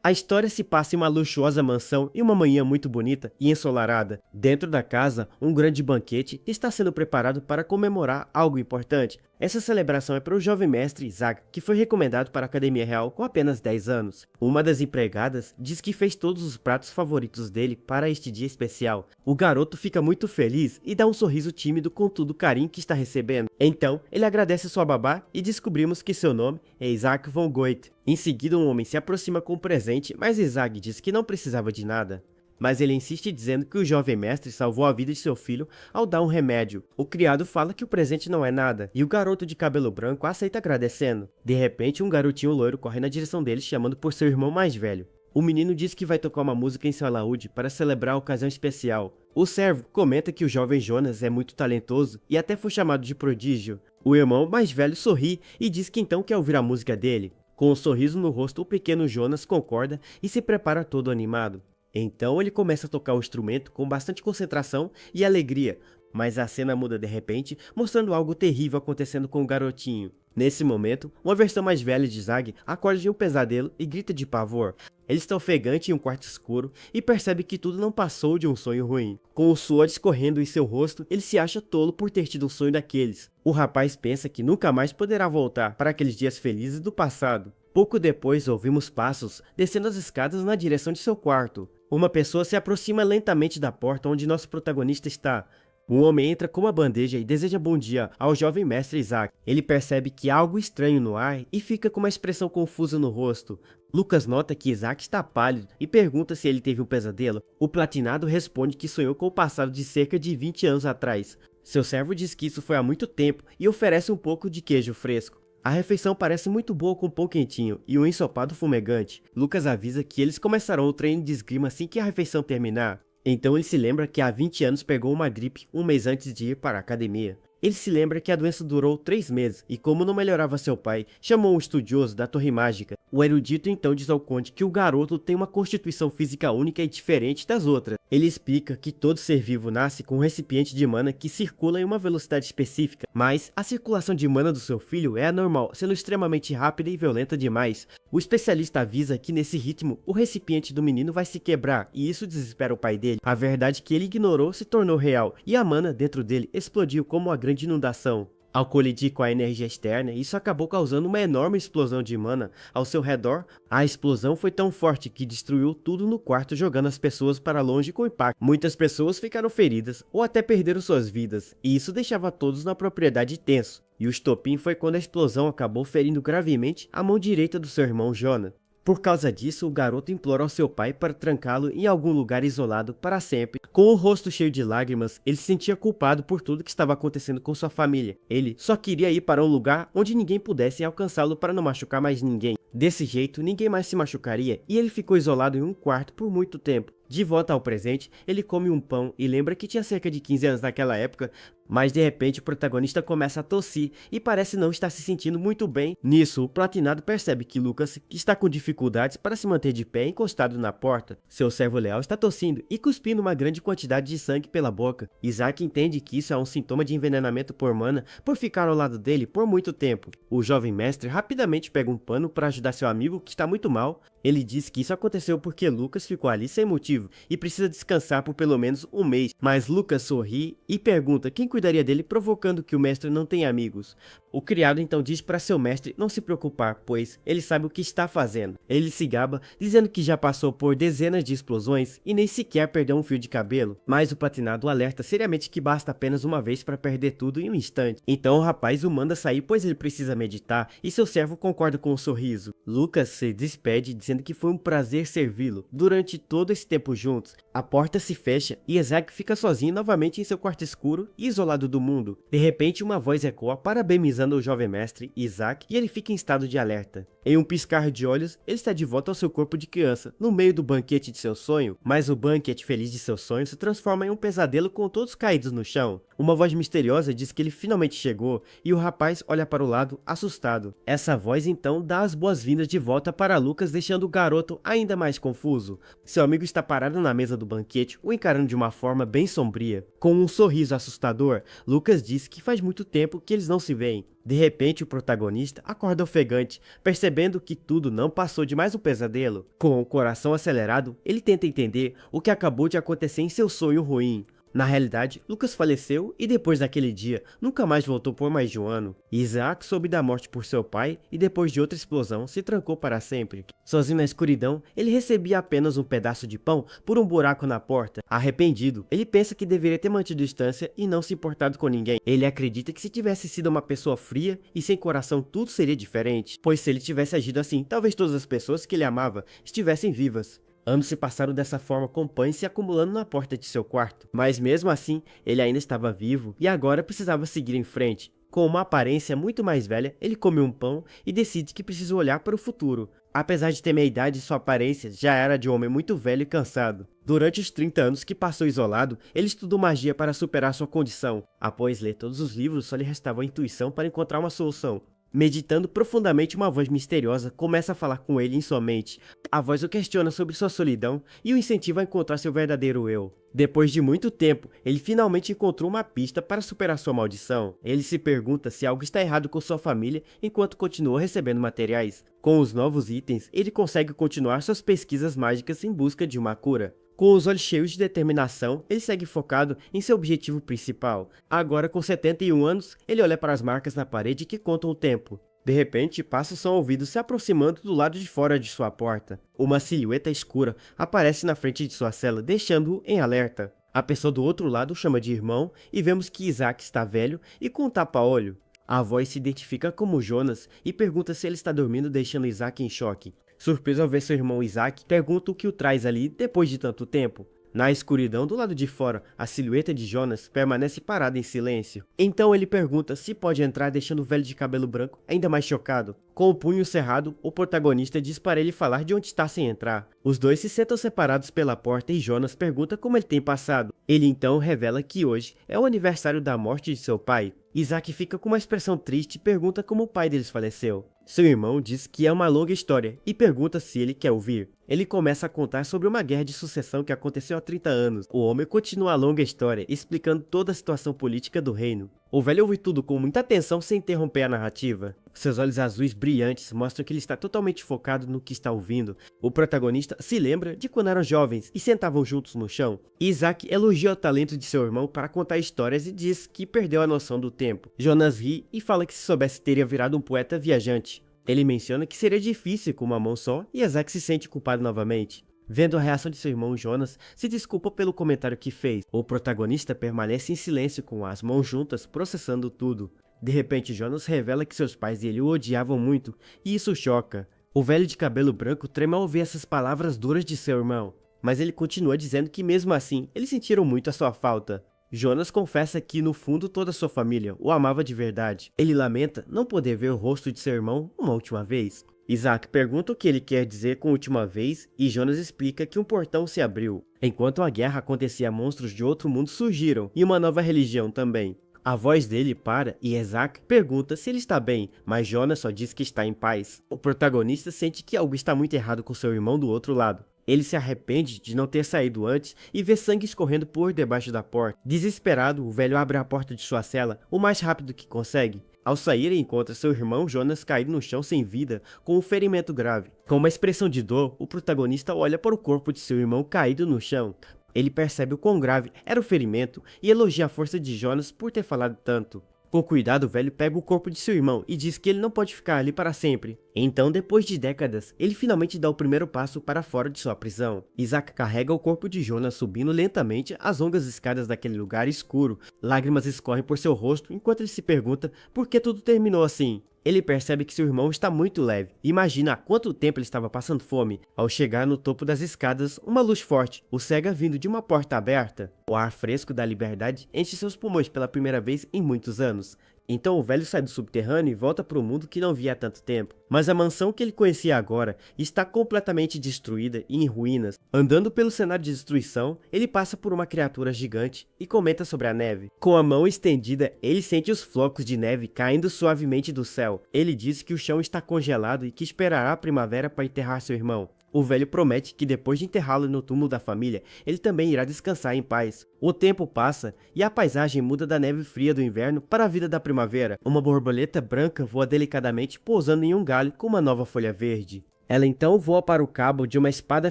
A história se passa em uma luxuosa mansão em uma manhã muito bonita e ensolarada. Dentro da casa, um grande banquete está sendo preparado para comemorar algo importante. Essa celebração é para o jovem mestre Isaac, que foi recomendado para a Academia Real com apenas 10 anos. Uma das empregadas diz que fez todos os pratos favoritos dele para este dia especial. O garoto fica muito feliz e dá um sorriso tímido com todo o carinho que está recebendo. Então, ele agradece sua babá e descobrimos que seu nome é Isaac von Goethe. Em seguida, um homem se aproxima com um presente, mas Isaac diz que não precisava de nada. Mas ele insiste dizendo que o jovem mestre salvou a vida de seu filho ao dar um remédio. O criado fala que o presente não é nada, e o garoto de cabelo branco aceita agradecendo. De repente, um garotinho loiro corre na direção dele chamando por seu irmão mais velho. O menino diz que vai tocar uma música em seu alaúde para celebrar a ocasião especial. O servo comenta que o jovem Jonas é muito talentoso e até foi chamado de prodígio. O irmão mais velho sorri e diz que então quer ouvir a música dele. Com um sorriso no rosto, o pequeno Jonas concorda e se prepara todo animado. Então ele começa a tocar o instrumento com bastante concentração e alegria, mas a cena muda de repente, mostrando algo terrível acontecendo com o garotinho. Nesse momento, uma versão mais velha de Zag acorda de um pesadelo e grita de pavor. Ele está ofegante em um quarto escuro e percebe que tudo não passou de um sonho ruim. Com o suor escorrendo em seu rosto, ele se acha tolo por ter tido um sonho daqueles. O rapaz pensa que nunca mais poderá voltar para aqueles dias felizes do passado. Pouco depois, ouvimos passos descendo as escadas na direção de seu quarto. Uma pessoa se aproxima lentamente da porta onde nosso protagonista está. Um homem entra com uma bandeja e deseja bom dia ao jovem mestre Isaac. Ele percebe que há algo estranho no ar e fica com uma expressão confusa no rosto. Lucas nota que Isaac está pálido e pergunta se ele teve um pesadelo. O platinado responde que sonhou com o passado de cerca de 20 anos atrás. Seu servo diz que isso foi há muito tempo e oferece um pouco de queijo fresco. A refeição parece muito boa com pão quentinho e um ensopado fumegante. Lucas avisa que eles começarão o treino de esgrima assim que a refeição terminar. Então ele se lembra que há 20 anos pegou uma gripe um mês antes de ir para a academia. Ele se lembra que a doença durou 3 meses e, como não melhorava seu pai, chamou um estudioso da Torre Mágica. O erudito então diz ao conde que o garoto tem uma constituição física única e diferente das outras. Ele explica que todo ser vivo nasce com um recipiente de mana que circula em uma velocidade específica, mas a circulação de mana do seu filho é anormal, sendo extremamente rápida e violenta demais. O especialista avisa que nesse ritmo o recipiente do menino vai se quebrar e isso desespera o pai dele. A verdade que ele ignorou se tornou real e a mana dentro dele explodiu como uma grande inundação. Ao colidir com a energia externa, isso acabou causando uma enorme explosão de mana ao seu redor. A explosão foi tão forte que destruiu tudo no quarto, jogando as pessoas para longe com impacto. Muitas pessoas ficaram feridas ou até perderam suas vidas, e isso deixava todos na propriedade tenso. E o estopim foi quando a explosão acabou ferindo gravemente a mão direita do seu irmão Jonah. Por causa disso, o garoto implora ao seu pai para trancá-lo em algum lugar isolado para sempre. Com o rosto cheio de lágrimas, ele se sentia culpado por tudo que estava acontecendo com sua família. Ele só queria ir para um lugar onde ninguém pudesse alcançá-lo para não machucar mais ninguém. Desse jeito, ninguém mais se machucaria e ele ficou isolado em um quarto por muito tempo. De volta ao presente, ele come um pão e lembra que tinha cerca de 15 anos naquela época, mas de repente o protagonista começa a tossir e parece não estar se sentindo muito bem. Nisso, o platinado percebe que Lucas está com dificuldades para se manter de pé encostado na porta. Seu servo leal está tossindo e cuspindo uma grande quantidade de sangue pela boca. Isaac entende que isso é um sintoma de envenenamento por mana por ficar ao lado dele por muito tempo. O jovem mestre rapidamente pega um pano para ajudar seu amigo que está muito mal. Ele diz que isso aconteceu porque Lucas ficou ali sem motivo e precisa descansar por pelo menos um mês, mas Lucas sorri e pergunta quem cuidaria dele, provocando que o mestre não tem amigos. O criado então diz para seu mestre não se preocupar, pois ele sabe o que está fazendo. Ele se gaba, dizendo que já passou por dezenas de explosões e nem sequer perdeu um fio de cabelo, mas o platinado alerta seriamente que basta apenas uma vez para perder tudo em um instante. Então o rapaz o manda sair, pois ele precisa meditar, e seu servo concorda com um sorriso. Lucas se despede, dizendo que foi um prazer servi-lo durante todo esse tempo juntos. A porta se fecha e Isaac fica sozinho novamente em seu quarto escuro e isolado do mundo. De repente, uma voz ecoa parabenizando o jovem mestre Isaac e ele fica em estado de alerta. Em um piscar de olhos, ele está de volta ao seu corpo de criança, no meio do banquete de seu sonho, mas o banquete feliz de seu sonho se transforma em um pesadelo com todos caídos no chão. Uma voz misteriosa diz que ele finalmente chegou e o rapaz olha para o lado, assustado. Essa voz então dá as boas-vindas de volta para Lucas, deixando o garoto ainda mais confuso. Seu amigo está parado na mesa do banquete, o encarando de uma forma bem sombria. Com um sorriso assustador, rua, Lucas diz que faz muito tempo que eles não se veem. De repente, o protagonista acorda ofegante, percebendo que tudo não passou de mais um pesadelo. Com o coração acelerado, ele tenta entender o que acabou de acontecer em seu sonho ruim. Na realidade, Lucas faleceu e depois daquele dia, nunca mais voltou por mais de um ano. Isaac soube da morte por seu pai e depois de outra explosão, se trancou para sempre. Sozinho na escuridão, ele recebia apenas um pedaço de pão por um buraco na porta. Arrependido, ele pensa que deveria ter mantido distância e não se importado com ninguém. Ele acredita que se tivesse sido uma pessoa fria e sem coração, tudo seria diferente. Pois se ele tivesse agido assim, talvez todas as pessoas que ele amava estivessem vivas. Anos se passaram dessa forma com pães se acumulando na porta de seu quarto, mas mesmo assim, ele ainda estava vivo e agora precisava seguir em frente. Com uma aparência muito mais velha, ele come um pão e decide que precisa olhar para o futuro. Apesar de ter meia idade, sua aparência já era de um homem muito velho e cansado. Durante os 30 anos que passou isolado, ele estudou magia para superar sua condição. Após ler todos os livros, só lhe restava a intuição para encontrar uma solução. Meditando profundamente, uma voz misteriosa começa a falar com ele em sua mente. A voz o questiona sobre sua solidão e o incentiva a encontrar seu verdadeiro eu. Depois de muito tempo, ele finalmente encontrou uma pista para superar sua maldição. Ele se pergunta se algo está errado com sua família enquanto continua recebendo materiais. Com os novos itens, ele consegue continuar suas pesquisas mágicas em busca de uma cura. Com os olhos cheios de determinação, ele segue focado em seu objetivo principal. Agora, com 71 anos, ele olha para as marcas na parede que contam o tempo. De repente, passos são ouvidos se aproximando do lado de fora de sua porta. Uma silhueta escura aparece na frente de sua cela, deixando-o em alerta. A pessoa do outro lado o chama de irmão e vemos que Isaac está velho e com um tapa-olho. A voz se identifica como Jonas e pergunta se ele está dormindo, deixando Isaac em choque. Surpreso ao ver seu irmão Isaac, pergunta o que o traz ali depois de tanto tempo. Na escuridão do lado de fora, a silhueta de Jonas permanece parada em silêncio. Então ele pergunta se pode entrar, deixando o velho de cabelo branco ainda mais chocado. Com o punho cerrado, o protagonista diz para ele falar de onde está sem entrar. Os dois se sentam separados pela porta e Jonas pergunta como ele tem passado. Ele então revela que hoje é o aniversário da morte de seu pai. Isaac fica com uma expressão triste e pergunta como o pai deles faleceu. Seu irmão diz que é uma longa história e pergunta se ele quer ouvir. Ele começa a contar sobre uma guerra de sucessão que aconteceu há 30 anos. O homem continua a longa história, explicando toda a situação política do reino. O velho ouve tudo com muita atenção sem interromper a narrativa. Seus olhos azuis brilhantes mostram que ele está totalmente focado no que está ouvindo. O protagonista se lembra de quando eram jovens e sentavam juntos no chão. Isaac elogia o talento de seu irmão para contar histórias e diz que perdeu a noção do tempo. Jonas ri e fala que se soubesse teria virado um poeta viajante. Ele menciona que seria difícil com uma mão só e Isaac se sente culpado novamente. Vendo a reação de seu irmão, Jonas se desculpa pelo comentário que fez. O protagonista permanece em silêncio com as mãos juntas, processando tudo. De repente, Jonas revela que seus pais e ele o odiavam muito, e isso choca. O velho de cabelo branco treme ao ouvir essas palavras duras de seu irmão, mas ele continua dizendo que mesmo assim, eles sentiram muito a sua falta. Jonas confessa que, no fundo, toda sua família o amava de verdade. Ele lamenta não poder ver o rosto de seu irmão uma última vez. Isaac pergunta o que ele quer dizer com última vez e Jonas explica que um portão se abriu. Enquanto a guerra acontecia, monstros de outro mundo surgiram e uma nova religião também. A voz dele para e Isaac pergunta se ele está bem, mas Jonas só diz que está em paz. O protagonista sente que algo está muito errado com seu irmão do outro lado. Ele se arrepende de não ter saído antes e vê sangue escorrendo por debaixo da porta. Desesperado, o velho abre a porta de sua cela o mais rápido que consegue. Ao sair, ele encontra seu irmão Jonas caído no chão sem vida, com um ferimento grave. Com uma expressão de dor, o protagonista olha para o corpo de seu irmão caído no chão. Ele percebe o quão grave era o ferimento e elogia a força de Jonas por ter falado tanto. Com cuidado, o velho pega o corpo de seu irmão e diz que ele não pode ficar ali para sempre. Então, depois de décadas, ele finalmente dá o primeiro passo para fora de sua prisão. Isaac carrega o corpo de Jonas subindo lentamente as longas escadas daquele lugar escuro. Lágrimas escorrem por seu rosto enquanto ele se pergunta por que tudo terminou assim. Ele percebe que seu irmão está muito leve. Imagina há quanto tempo ele estava passando fome. Ao chegar no topo das escadas, uma luz forte o cega vindo de uma porta aberta. O ar fresco da liberdade enche seus pulmões pela primeira vez em muitos anos. Então o velho sai do subterrâneo e volta para o mundo que não via há tanto tempo. Mas a mansão que ele conhecia agora está completamente destruída e em ruínas. Andando pelo cenário de destruição, ele passa por uma criatura gigante e comenta sobre a neve. Com a mão estendida, ele sente os flocos de neve caindo suavemente do céu. Ele diz que o chão está congelado e que esperará a primavera para enterrar seu irmão. O velho promete que depois de enterrá-lo no túmulo da família, ele também irá descansar em paz. O tempo passa e a paisagem muda da neve fria do inverno para a vida da primavera. Uma borboleta branca voa delicadamente pousando em um galho com uma nova folha verde. Ela então voa para o cabo de uma espada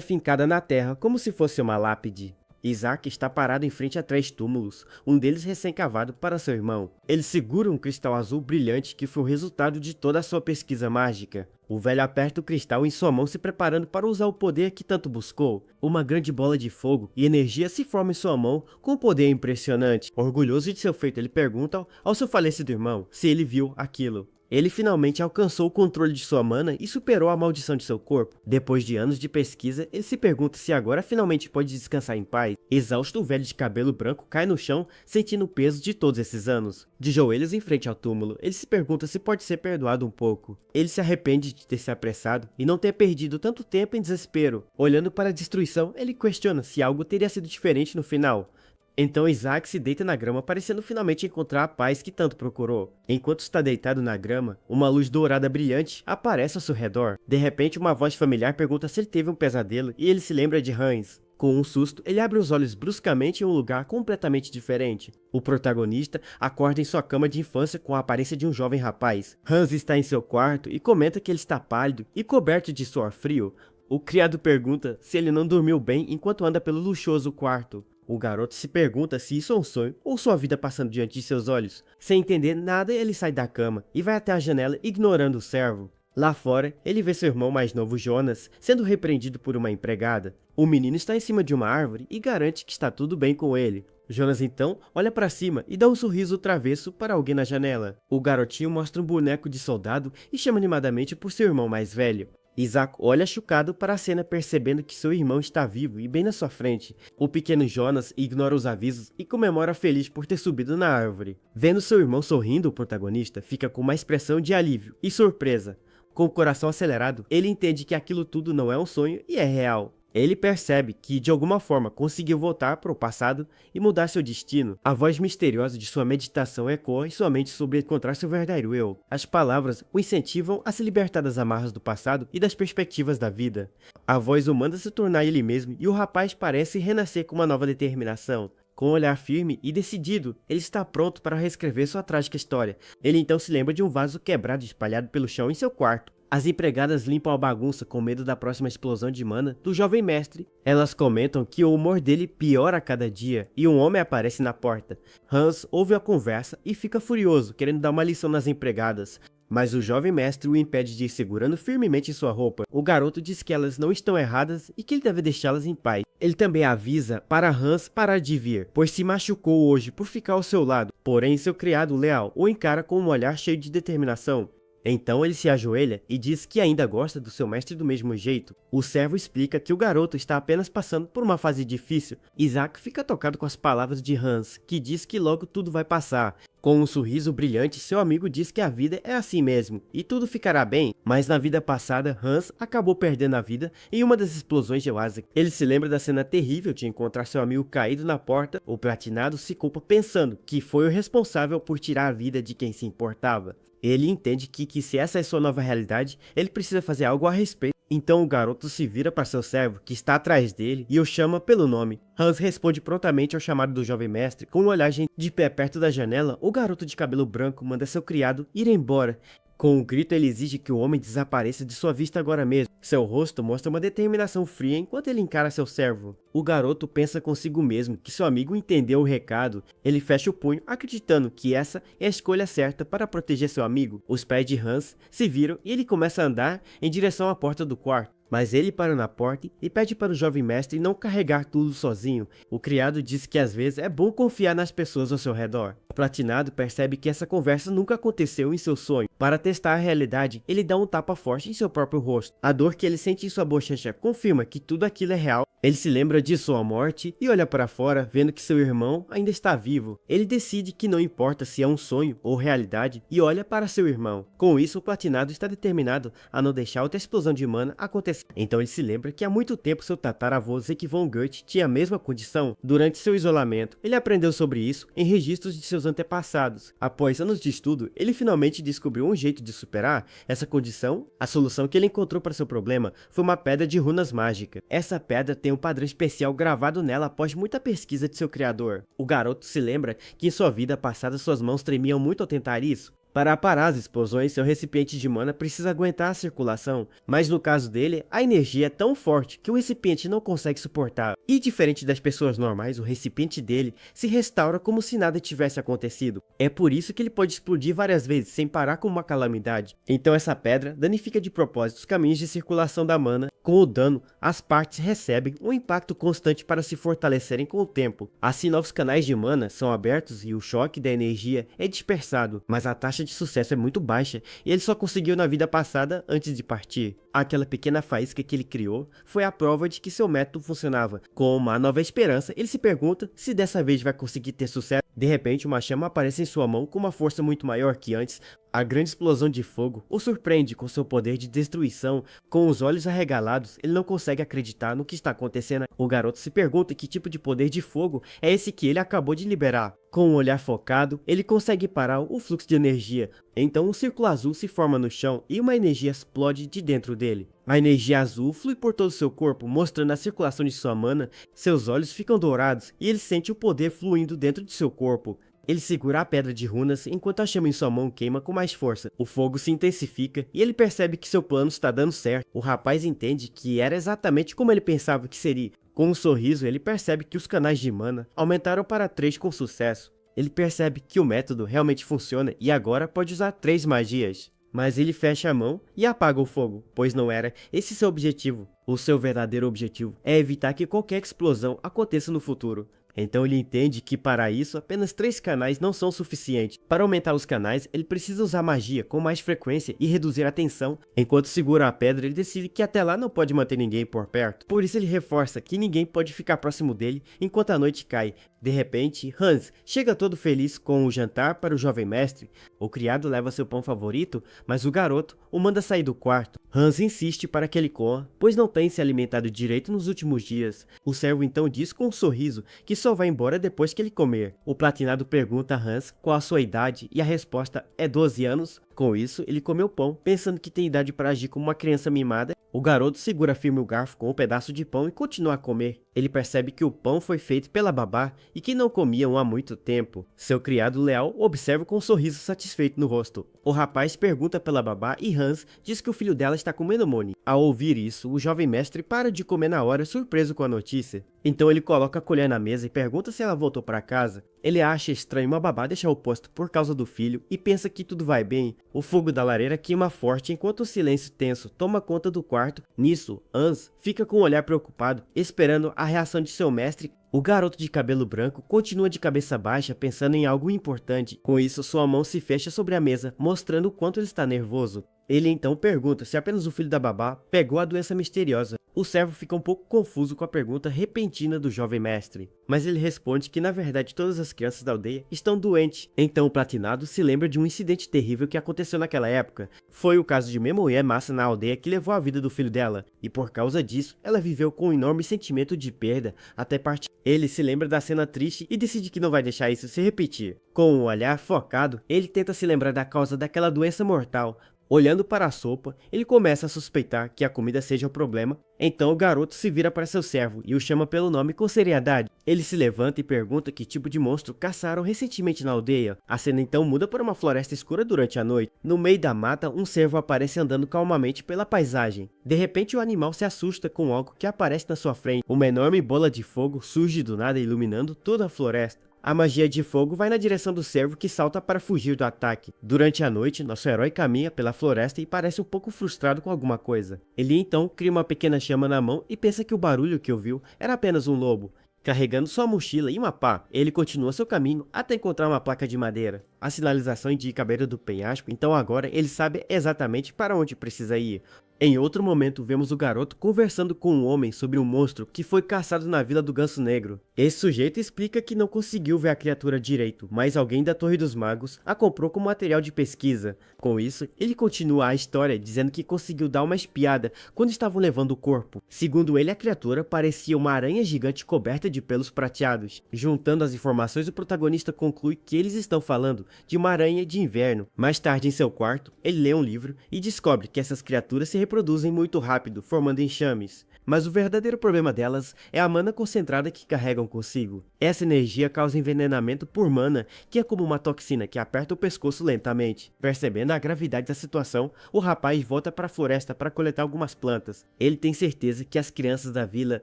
fincada na terra como se fosse uma lápide. Isaac está parado em frente a 3 túmulos, um deles recém-cavado para seu irmão. Ele segura um cristal azul brilhante que foi o resultado de toda a sua pesquisa mágica. O velho aperta o cristal em sua mão, se preparando para usar o poder que tanto buscou. Uma grande bola de fogo e energia se forma em sua mão com um poder impressionante. Orgulhoso de seu feito, ele pergunta ao seu falecido irmão se ele viu aquilo. Ele finalmente alcançou o controle de sua mana e superou a maldição de seu corpo. Depois de anos de pesquisa, ele se pergunta se agora finalmente pode descansar em paz. Exausto, o velho de cabelo branco cai no chão, sentindo o peso de todos esses anos. De joelhos em frente ao túmulo, ele se pergunta se pode ser perdoado um pouco. Ele se arrepende de ter se apressado e não ter perdido tanto tempo em desespero. Olhando para a destruição, ele questiona se algo teria sido diferente no final. Então Isaac se deita na grama, parecendo finalmente encontrar a paz que tanto procurou. Enquanto está deitado na grama, uma luz dourada brilhante aparece ao seu redor. De repente, uma voz familiar pergunta se ele teve um pesadelo e ele se lembra de Hans. Com um susto, ele abre os olhos bruscamente em um lugar completamente diferente. O protagonista acorda em sua cama de infância com a aparência de um jovem rapaz. Hans está em seu quarto e comenta que ele está pálido e coberto de suor frio. O criado pergunta se ele não dormiu bem enquanto anda pelo luxuoso quarto. O garoto se pergunta se isso é um sonho ou sua vida passando diante de seus olhos. Sem entender nada, ele sai da cama e vai até a janela ignorando o servo. Lá fora, ele vê seu irmão mais novo, Jonas, sendo repreendido por uma empregada. O menino está em cima de uma árvore e garante que está tudo bem com ele. Jonas então olha para cima e dá um sorriso travesso para alguém na janela. O garotinho mostra um boneco de soldado e chama animadamente por seu irmão mais velho. Isaac olha chocado para a cena, percebendo que seu irmão está vivo e bem na sua frente. O pequeno Jonas ignora os avisos e comemora feliz por ter subido na árvore. Vendo seu irmão sorrindo, o protagonista fica com uma expressão de alívio e surpresa. Com o coração acelerado, ele entende que aquilo tudo não é um sonho e é real. Ele percebe que, de alguma forma, conseguiu voltar para o passado e mudar seu destino. A voz misteriosa de sua meditação ecoa em sua mente sobre encontrar seu verdadeiro eu. As palavras o incentivam a se libertar das amarras do passado e das perspectivas da vida. A voz o manda se tornar ele mesmo e o rapaz parece renascer com uma nova determinação. Com um olhar firme e decidido, ele está pronto para reescrever sua trágica história. Ele então se lembra de um vaso quebrado espalhado pelo chão em seu quarto. As empregadas limpam a bagunça com medo da próxima explosão de mana do jovem mestre. Elas comentam que o humor dele piora a cada dia e um homem aparece na porta. Hans ouve a conversa e fica furioso, querendo dar uma lição nas empregadas. Mas o jovem mestre o impede de ir segurando firmemente sua roupa. O garoto diz que elas não estão erradas e que ele deve deixá-las em paz. Ele também avisa para Hans parar de vir, pois se machucou hoje por ficar ao seu lado. Porém, seu criado leal o encara com um olhar cheio de determinação. Então ele se ajoelha e diz que ainda gosta do seu mestre do mesmo jeito. O servo explica que o garoto está apenas passando por uma fase difícil. Isaac fica tocado com as palavras de Hans, que diz que logo tudo vai passar. Com um sorriso brilhante, seu amigo diz que a vida é assim mesmo, e tudo ficará bem. Mas na vida passada, Hans acabou perdendo a vida em uma das explosões de Isaac. Ele se lembra da cena terrível de encontrar seu amigo caído na porta. O platinado se culpa pensando que foi o responsável por tirar a vida de quem se importava. Ele entende que se essa é sua nova realidade, ele precisa fazer algo a respeito. Então o garoto se vira para seu servo, que está atrás dele, e o chama pelo nome. Hans responde prontamente ao chamado do jovem mestre. Com um olhar de pé perto da janela, o garoto de cabelo branco manda seu criado ir embora. Com um grito, ele exige que o homem desapareça de sua vista agora mesmo. Seu rosto mostra uma determinação fria enquanto ele encara seu servo. O garoto pensa consigo mesmo que seu amigo entendeu o recado. Ele fecha o punho, acreditando que essa é a escolha certa para proteger seu amigo. Os pés de Hans se viram e ele começa a andar em direção à porta do quarto. Mas ele para na porta e pede para o jovem mestre não carregar tudo sozinho. O criado diz que às vezes é bom confiar nas pessoas ao seu redor. O platinado percebe que essa conversa nunca aconteceu em seu sonho. Para testar a realidade, ele dá um tapa forte em seu próprio rosto. A dor que ele sente em sua bochecha confirma que tudo aquilo é real. Ele se lembra de sua morte e olha para fora, vendo que seu irmão ainda está vivo. Ele decide que não importa se é um sonho ou realidade e olha para seu irmão. Com isso, o platinado está determinado a não deixar outra explosão de mana acontecer Então ele se lembra que há muito tempo seu tataravô Zeke von Goethe tinha a mesma condição. Durante seu isolamento, ele aprendeu sobre isso em registros de seus antepassados. Após anos de estudo, ele finalmente descobriu um jeito de superar essa condição. A solução que ele encontrou para seu problema foi uma pedra de runas mágica. Essa pedra tem um padrão especial gravado nela após muita pesquisa de seu criador. O garoto se lembra que em sua vida passada suas mãos tremiam muito ao tentar isso. Para parar as explosões, seu recipiente de mana precisa aguentar a circulação, mas no caso dele, a energia é tão forte que o recipiente não consegue suportar. E diferente das pessoas normais, o recipiente dele se restaura como se nada tivesse acontecido. É por isso que ele pode explodir várias vezes sem parar como uma calamidade. Então essa pedra danifica de propósito os caminhos de circulação da mana. Com o dano, as partes recebem um impacto constante para se fortalecerem com o tempo. Assim, novos canais de mana são abertos e o choque da energia é dispersado, mas a taxa de sucesso é muito baixa e ele só conseguiu na vida passada antes de partir. Aquela pequena faísca que ele criou foi a prova de que seu método funcionava. Com uma nova esperança, ele se pergunta se dessa vez vai conseguir ter sucesso. De repente, uma chama aparece em sua mão com uma força muito maior que antes. A grande explosão de fogo o surpreende com seu poder de destruição. Com os olhos arregalados, ele não consegue acreditar no que está acontecendo. O garoto se pergunta que tipo de poder de fogo é esse que ele acabou de liberar. Com um olhar focado, ele consegue parar o fluxo de energia. Então um círculo azul se forma no chão e uma energia explode de dentro dele. A energia azul flui por todo o seu corpo, mostrando a circulação de sua mana. Seus olhos ficam dourados e ele sente o poder fluindo dentro de seu corpo. Ele segura a pedra de runas enquanto a chama em sua mão queima com mais força. O fogo se intensifica e ele percebe que seu plano está dando certo. O rapaz entende que era exatamente como ele pensava que seria. Com um sorriso, ele percebe que os canais de mana aumentaram para 3 com sucesso. Ele percebe que o método realmente funciona e agora pode usar 3 magias. Mas ele fecha a mão e apaga o fogo, pois não era esse seu objetivo. O seu verdadeiro objetivo é evitar que qualquer explosão aconteça no futuro. Então ele entende que para isso apenas 3 canais não são suficientes. Para aumentar os canais, ele precisa usar magia com mais frequência e reduzir a tensão. Enquanto segura a pedra, ele decide que até lá não pode manter ninguém por perto. Por isso ele reforça que ninguém pode ficar próximo dele enquanto a noite cai. De repente, Hans chega todo feliz com o jantar para o jovem mestre. O criado leva seu pão favorito, mas o garoto o manda sair do quarto. Hans insiste para que ele coma, pois não tem se alimentado direito nos últimos dias. O servo então diz com um sorriso que só vai embora depois que ele comer. O platinado pergunta a Hans qual a sua idade e a resposta é 12 anos. Com isso, ele comeu pão, pensando que tem idade para agir como uma criança mimada. O garoto segura firme o garfo com um pedaço de pão e continua a comer. Ele percebe que o pão foi feito pela babá e que não comiam há muito tempo. Seu criado leal o observa com um sorriso satisfeito no rosto. O rapaz pergunta pela babá e Hans diz que o filho dela está comendo Moni. Ao ouvir isso, o jovem mestre para de comer na hora, surpreso com a notícia. Então ele coloca a colher na mesa e pergunta se ela voltou para casa. Ele acha estranho uma babá deixar o posto por causa do filho e pensa que tudo vai bem. O fogo da lareira queima forte enquanto o silêncio tenso toma conta do quarto. Nisso, Hans fica com um olhar preocupado, esperando a reação de seu mestre. O garoto de cabelo branco continua de cabeça baixa, pensando em algo importante. Com isso, sua mão se fecha sobre a mesa, mostrando o quanto ele está nervoso. Ele então pergunta se apenas o filho da babá pegou a doença misteriosa. O servo fica um pouco confuso com a pergunta repentina do jovem mestre, mas ele responde que na verdade todas as crianças da aldeia estão doentes. Então o platinado se lembra de um incidente terrível que aconteceu naquela época. Foi o caso de uma mulher massa na aldeia que levou a vida do filho dela, e por causa disso ela viveu com um enorme sentimento de perda até partir. Ele se lembra da cena triste e decide que não vai deixar isso se repetir. Com um olhar focado, ele tenta se lembrar da causa daquela doença mortal. Olhando para a sopa, ele começa a suspeitar que a comida seja o problema. Então o garoto se vira para seu servo e o chama pelo nome com seriedade. Ele se levanta e pergunta que tipo de monstro caçaram recentemente na aldeia. A cena então muda para uma floresta escura durante a noite. No meio da mata, um cervo aparece andando calmamente pela paisagem. De repente o animal se assusta com algo que aparece na sua frente. Uma enorme bola de fogo surge do nada iluminando toda a floresta. A magia de fogo vai na direção do cervo que salta para fugir do ataque. Durante a noite, nosso herói caminha pela floresta e parece um pouco frustrado com alguma coisa. Ele então cria uma pequena chama na mão e pensa que o barulho que ouviu era apenas um lobo. Carregando sua mochila e uma pá, ele continua seu caminho até encontrar uma placa de madeira. A sinalização indica a beira do penhasco, então agora ele sabe exatamente para onde precisa ir. Em outro momento, vemos o garoto conversando com um homem sobre um monstro que foi caçado na Vila do Ganso Negro. Esse sujeito explica que não conseguiu ver a criatura direito, mas alguém da Torre dos Magos a comprou como material de pesquisa. Com isso, ele continua a história dizendo que conseguiu dar uma espiada quando estavam levando o corpo. Segundo ele, a criatura parecia uma aranha gigante coberta de pelos prateados. Juntando as informações, o protagonista conclui que eles estão falando de uma aranha de inverno. Mais tarde, em seu quarto, ele lê um livro e descobre que essas criaturas se reproduzem muito rápido, formando enxames. Mas o verdadeiro problema delas é a mana concentrada que carregam consigo. Essa energia causa envenenamento por mana, que é como uma toxina que aperta o pescoço lentamente. Percebendo a gravidade da situação, o rapaz volta para a floresta para coletar algumas plantas. Ele tem certeza que as crianças da vila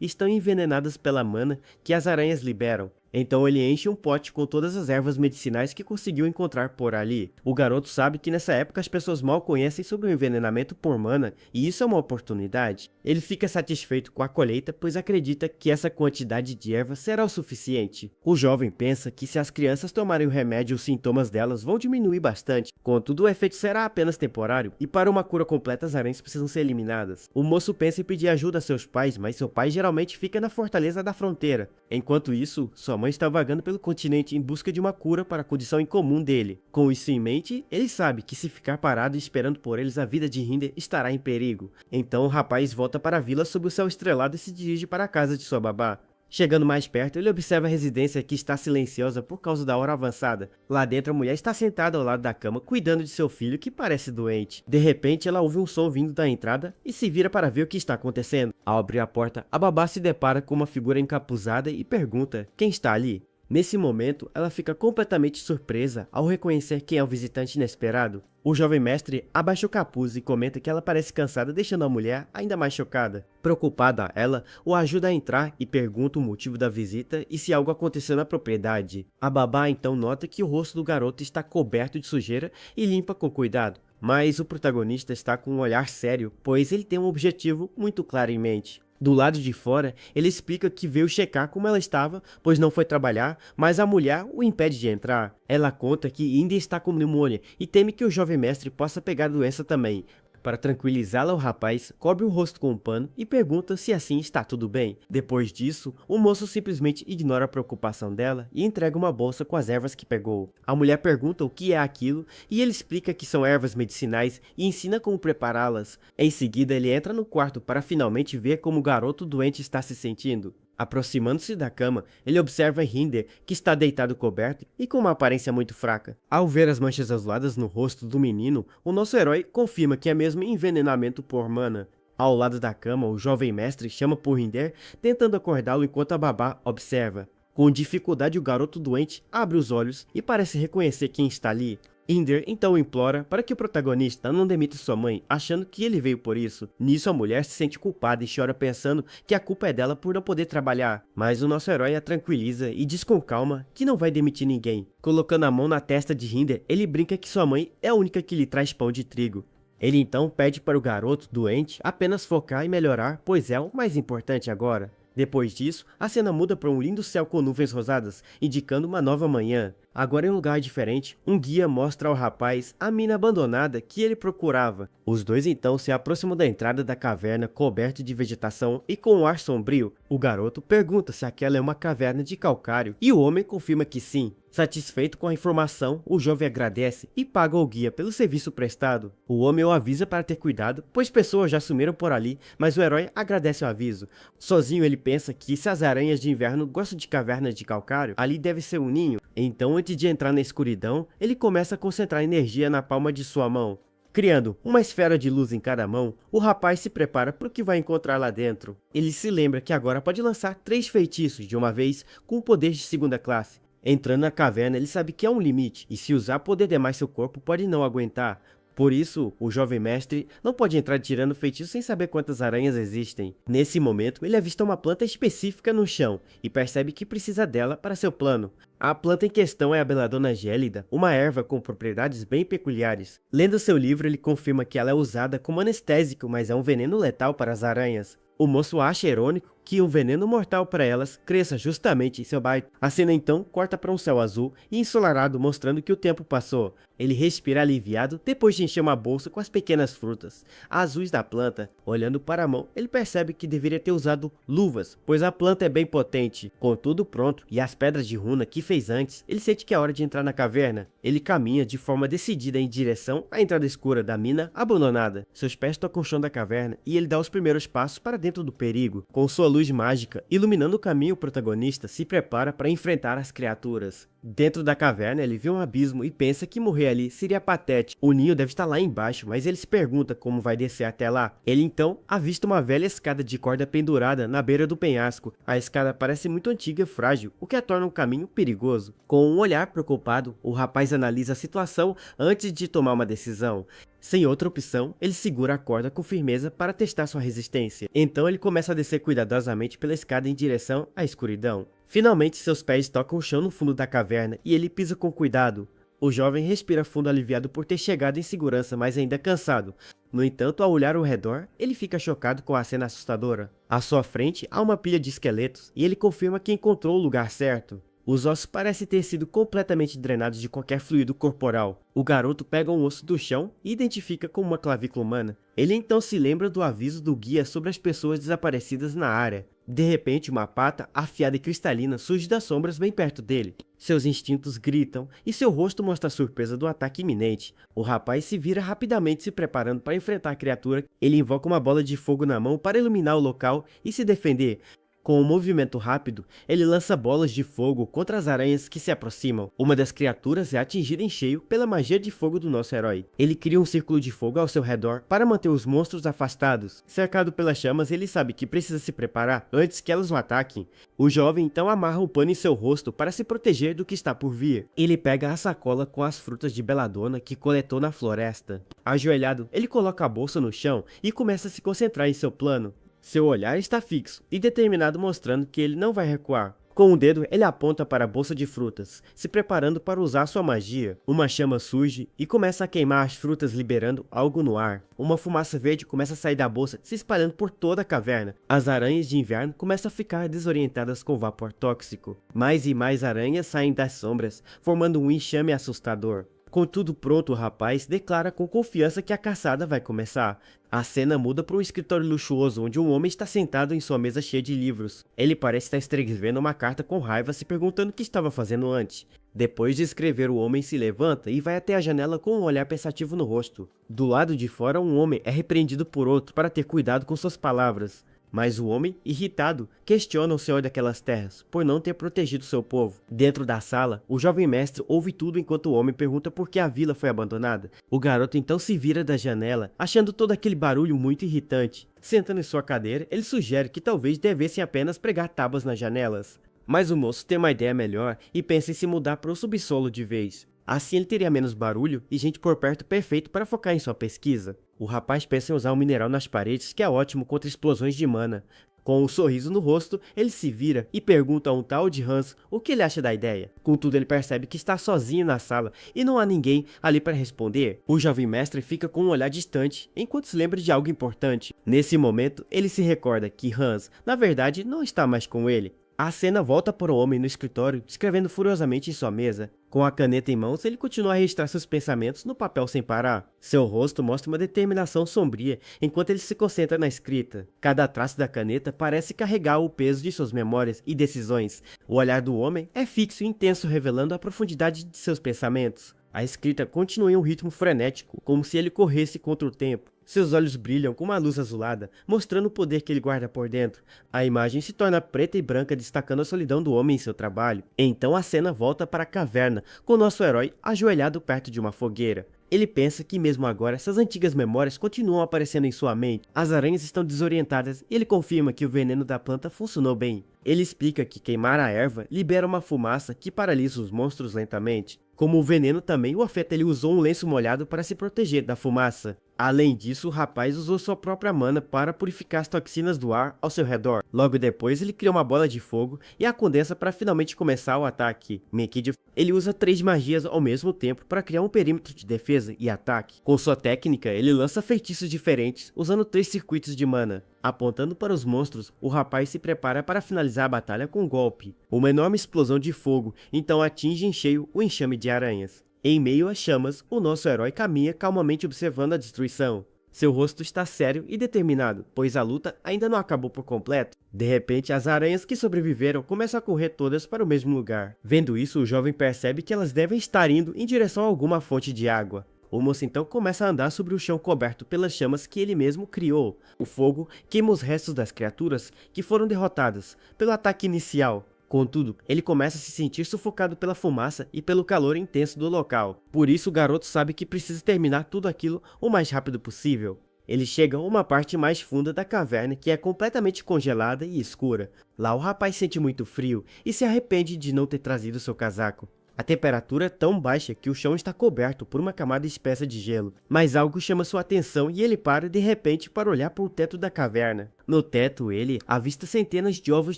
estão envenenadas pela mana que as aranhas liberam. Então ele enche um pote com todas as ervas medicinais que conseguiu encontrar por ali. O garoto sabe que nessa época as pessoas mal conhecem sobre o envenenamento por mana, e isso é uma oportunidade. Ele fica satisfeito com a colheita, pois acredita que essa quantidade de erva será o suficiente. O jovem pensa que se as crianças tomarem o remédio, os sintomas delas vão diminuir bastante. Contudo, o efeito será apenas temporário, e para uma cura completa as aranhas precisam ser eliminadas. O moço pensa em pedir ajuda a seus pais, mas seu pai geralmente fica na fortaleza da fronteira. Enquanto isso, sua mãe está vagando pelo continente em busca de uma cura para a condição incomum dele. Com isso em mente, ele sabe que se ficar parado e esperando por eles, a vida de Hinder estará em perigo. Então o rapaz volta para a vila sob o céu estrelado e se dirige para a casa de sua babá. Chegando mais perto, ele observa a residência que está silenciosa por causa da hora avançada. Lá dentro, a mulher está sentada ao lado da cama, cuidando de seu filho que parece doente. De repente, ela ouve um som vindo da entrada e se vira para ver o que está acontecendo. Ao abrir a porta, a babá se depara com uma figura encapuzada e pergunta: quem está ali? Nesse momento, ela fica completamente surpresa ao reconhecer quem é o visitante inesperado. O jovem mestre abaixa o capuz e comenta que ela parece cansada, deixando a mulher ainda mais chocada. Preocupada, ela o ajuda a entrar e pergunta o motivo da visita e se algo aconteceu na propriedade. A babá então nota que o rosto do garoto está coberto de sujeira e limpa com cuidado. Mas o protagonista está com um olhar sério, pois ele tem um objetivo muito claro em mente. Do lado de fora, ele explica que veio checar como ela estava, pois não foi trabalhar, mas a mulher o impede de entrar. Ela conta que ainda está com pneumonia e teme que o jovem mestre possa pegar a doença também. Para tranquilizá-la, o rapaz cobre o rosto com um pano e pergunta se assim está tudo bem. Depois disso, o moço simplesmente ignora a preocupação dela e entrega uma bolsa com as ervas que pegou. A mulher pergunta o que é aquilo e ele explica que são ervas medicinais e ensina como prepará-las. Em seguida, ele entra no quarto para finalmente ver como o garoto doente está se sentindo. Aproximando-se da cama, ele observa Hinder, que está deitado coberto e com uma aparência muito fraca. Ao ver as manchas azuladas no rosto do menino, o nosso herói confirma que é mesmo envenenamento por mana. Ao lado da cama, o jovem mestre chama por Hinder, tentando acordá-lo enquanto a babá observa. Com dificuldade, o garoto doente abre os olhos e parece reconhecer quem está ali. Hinder então implora para que o protagonista não demita sua mãe, achando que ele veio por isso. Nisso a mulher se sente culpada e chora pensando que a culpa é dela por não poder trabalhar. Mas o nosso herói a tranquiliza e diz com calma que não vai demitir ninguém. Colocando a mão na testa de Hinder, ele brinca que sua mãe é a única que lhe traz pão de trigo. Ele então pede para o garoto doente apenas focar e melhorar, pois é o mais importante agora. Depois disso, a cena muda para um lindo céu com nuvens rosadas, indicando uma nova manhã. Agora em um lugar diferente, um guia mostra ao rapaz a mina abandonada que ele procurava. Os dois então se aproximam da entrada da caverna coberta de vegetação e com um ar sombrio. O garoto pergunta se aquela é uma caverna de calcário e o homem confirma que sim. Satisfeito com a informação, o jovem agradece e paga ao guia pelo serviço prestado. O homem o avisa para ter cuidado, pois pessoas já sumiram por ali, mas o herói agradece o aviso. Sozinho ele pensa que se as aranhas de inverno gostam de cavernas de calcário, ali deve ser um ninho. Então, antes de entrar na escuridão, ele começa a concentrar energia na palma de sua mão. Criando uma esfera de luz em cada mão, o rapaz se prepara para o que vai encontrar lá dentro. Ele se lembra que agora pode lançar 3 feitiços de uma vez com poder de segunda classe. Entrando na caverna, ele sabe que há um limite, e se usar poder demais seu corpo pode não aguentar. Por isso, o jovem mestre não pode entrar tirando feitiço sem saber quantas aranhas existem. Nesse momento, ele avista uma planta específica no chão e percebe que precisa dela para seu plano. A planta em questão é a Beladona Gélida, uma erva com propriedades bem peculiares. Lendo seu livro, ele confirma que ela é usada como anestésico, mas é um veneno letal para as aranhas. O moço acha irônico que um veneno mortal para elas cresça justamente em seu bairro. A cena então corta para um céu azul e ensolarado, mostrando que o tempo passou. Ele respira aliviado depois de encher uma bolsa com as pequenas frutas azuis da planta. Olhando para a mão, ele percebe que deveria ter usado luvas, pois a planta é bem potente. Com tudo pronto e as pedras de runa que fez antes, ele sente que é hora de entrar na caverna. Ele caminha de forma decidida em direção à entrada escura da mina abandonada. Seus pés tocam o chão da caverna e ele dá os primeiros passos para dentro do perigo. Com sua luz mágica iluminando o caminho, o protagonista se prepara para enfrentar as criaturas. Dentro da caverna, ele vê um abismo e pensa que morrer ali seria patético. O ninho deve estar lá embaixo, mas ele se pergunta como vai descer até lá. Ele então avista uma velha escada de corda pendurada na beira do penhasco. A escada parece muito antiga e frágil, o que a torna um caminho perigoso. Com um olhar preocupado, o rapaz analisa a situação antes de tomar uma decisão. Sem outra opção, ele segura a corda com firmeza para testar sua resistência. Então ele começa a descer cuidadosamente pela escada em direção à escuridão. Finalmente seus pés tocam o chão no fundo da caverna e ele pisa com cuidado. O jovem respira fundo aliviado por ter chegado em segurança, mas ainda cansado. No entanto, ao olhar ao redor, ele fica chocado com a cena assustadora. À sua frente há uma pilha de esqueletos e ele confirma que encontrou o lugar certo. Os ossos parecem ter sido completamente drenados de qualquer fluido corporal. O garoto pega um osso do chão e identifica como uma clavícula humana. Ele então se lembra do aviso do guia sobre as pessoas desaparecidas na área. De repente, uma pata afiada e cristalina surge das sombras bem perto dele. Seus instintos gritam e seu rosto mostra a surpresa do ataque iminente. O rapaz se vira rapidamente, se preparando para enfrentar a criatura. Ele invoca uma bola de fogo na mão para iluminar o local e se defender. Com um movimento rápido, ele lança bolas de fogo contra as aranhas que se aproximam. Uma das criaturas é atingida em cheio pela magia de fogo do nosso herói. Ele cria um círculo de fogo ao seu redor para manter os monstros afastados. Cercado pelas chamas, ele sabe que precisa se preparar antes que elas o ataquem. O jovem então amarra um pano em seu rosto para se proteger do que está por vir. Ele pega a sacola com as frutas de beladona que coletou na floresta. Ajoelhado, ele coloca a bolsa no chão e começa a se concentrar em seu plano. Seu olhar está fixo e determinado, mostrando que ele não vai recuar. Com um dedo, ele aponta para a bolsa de frutas, se preparando para usar sua magia. Uma chama surge e começa a queimar as frutas, liberando algo no ar. Uma fumaça verde começa a sair da bolsa, se espalhando por toda a caverna. As aranhas de inverno começam a ficar desorientadas com o vapor tóxico. Mais e mais aranhas saem das sombras, formando um enxame assustador. Com tudo pronto, o rapaz declara com confiança que a caçada vai começar. A cena muda para um escritório luxuoso, onde um homem está sentado em sua mesa cheia de livros. Ele parece estar escrevendo uma carta com raiva, se perguntando o que estava fazendo antes. Depois de escrever, o homem se levanta e vai até a janela com um olhar pensativo no rosto. Do lado de fora, um homem é repreendido por outro para ter cuidado com suas palavras. Mas o homem, irritado, questiona o senhor daquelas terras por não ter protegido seu povo. Dentro da sala, o jovem mestre ouve tudo enquanto o homem pergunta por que a vila foi abandonada. O garoto então se vira da janela, achando todo aquele barulho muito irritante. Sentando em sua cadeira, ele sugere que talvez devessem apenas pregar tábuas nas janelas. Mas o moço tem uma ideia melhor e pensa em se mudar para o subsolo de vez. Assim ele teria menos barulho e gente por perto, perfeito para focar em sua pesquisa. O rapaz pensa em usar um mineral nas paredes que é ótimo contra explosões de mana. Com um sorriso no rosto, ele se vira e pergunta a um tal de Hans o que ele acha da ideia. Contudo, ele percebe que está sozinho na sala e não há ninguém ali para responder. O jovem mestre fica com um olhar distante, enquanto se lembra de algo importante. Nesse momento, ele se recorda que Hans, na verdade, não está mais com ele. A cena volta para o homem no escritório, escrevendo furiosamente em sua mesa. Com a caneta em mãos, ele continua a registrar seus pensamentos no papel sem parar. Seu rosto mostra uma determinação sombria, enquanto ele se concentra na escrita. Cada traço da caneta parece carregar o peso de suas memórias e decisões. O olhar do homem é fixo e intenso, revelando a profundidade de seus pensamentos. A escrita continua em um ritmo frenético, como se ele corresse contra o tempo. Seus olhos brilham com uma luz azulada, mostrando o poder que ele guarda por dentro. A imagem se torna preta e branca, destacando a solidão do homem em seu trabalho. Então a cena volta para a caverna, com nosso herói ajoelhado perto de uma fogueira. Ele pensa que mesmo agora, essas antigas memórias continuam aparecendo em sua mente. As aranhas estão desorientadas e ele confirma que o veneno da planta funcionou bem. Ele explica que queimar a erva libera uma fumaça que paralisa os monstros lentamente. Como o veneno também o afeta, ele usou um lenço molhado para se proteger da fumaça. Além disso, o rapaz usou sua própria mana para purificar as toxinas do ar ao seu redor. Logo depois, ele cria uma bola de fogo e a condensa para finalmente começar o ataque. Menkid, ele usa 3 magias ao mesmo tempo para criar um perímetro de defesa e ataque. Com sua técnica, ele lança feitiços diferentes usando 3 circuitos de mana. Apontando para os monstros, o rapaz se prepara para finalizar a batalha com um golpe. Uma enorme explosão de fogo então atinge em cheio o enxame de aranhas. Em meio às chamas, o nosso herói caminha calmamente observando a destruição. Seu rosto está sério e determinado, pois a luta ainda não acabou por completo. De repente, as aranhas que sobreviveram começam a correr todas para o mesmo lugar. Vendo isso, o jovem percebe que elas devem estar indo em direção a alguma fonte de água. O moço então começa a andar sobre o chão coberto pelas chamas que ele mesmo criou. O fogo queima os restos das criaturas que foram derrotadas pelo ataque inicial. Contudo, ele começa a se sentir sufocado pela fumaça e pelo calor intenso do local. Por isso, o garoto sabe que precisa terminar tudo aquilo o mais rápido possível. Ele chega a uma parte mais funda da caverna que é completamente congelada e escura. Lá o rapaz sente muito frio e se arrepende de não ter trazido seu casaco. A temperatura é tão baixa que o chão está coberto por uma camada espessa de gelo, mas algo chama sua atenção e ele para de repente para olhar para o teto da caverna. No teto ele avista centenas de ovos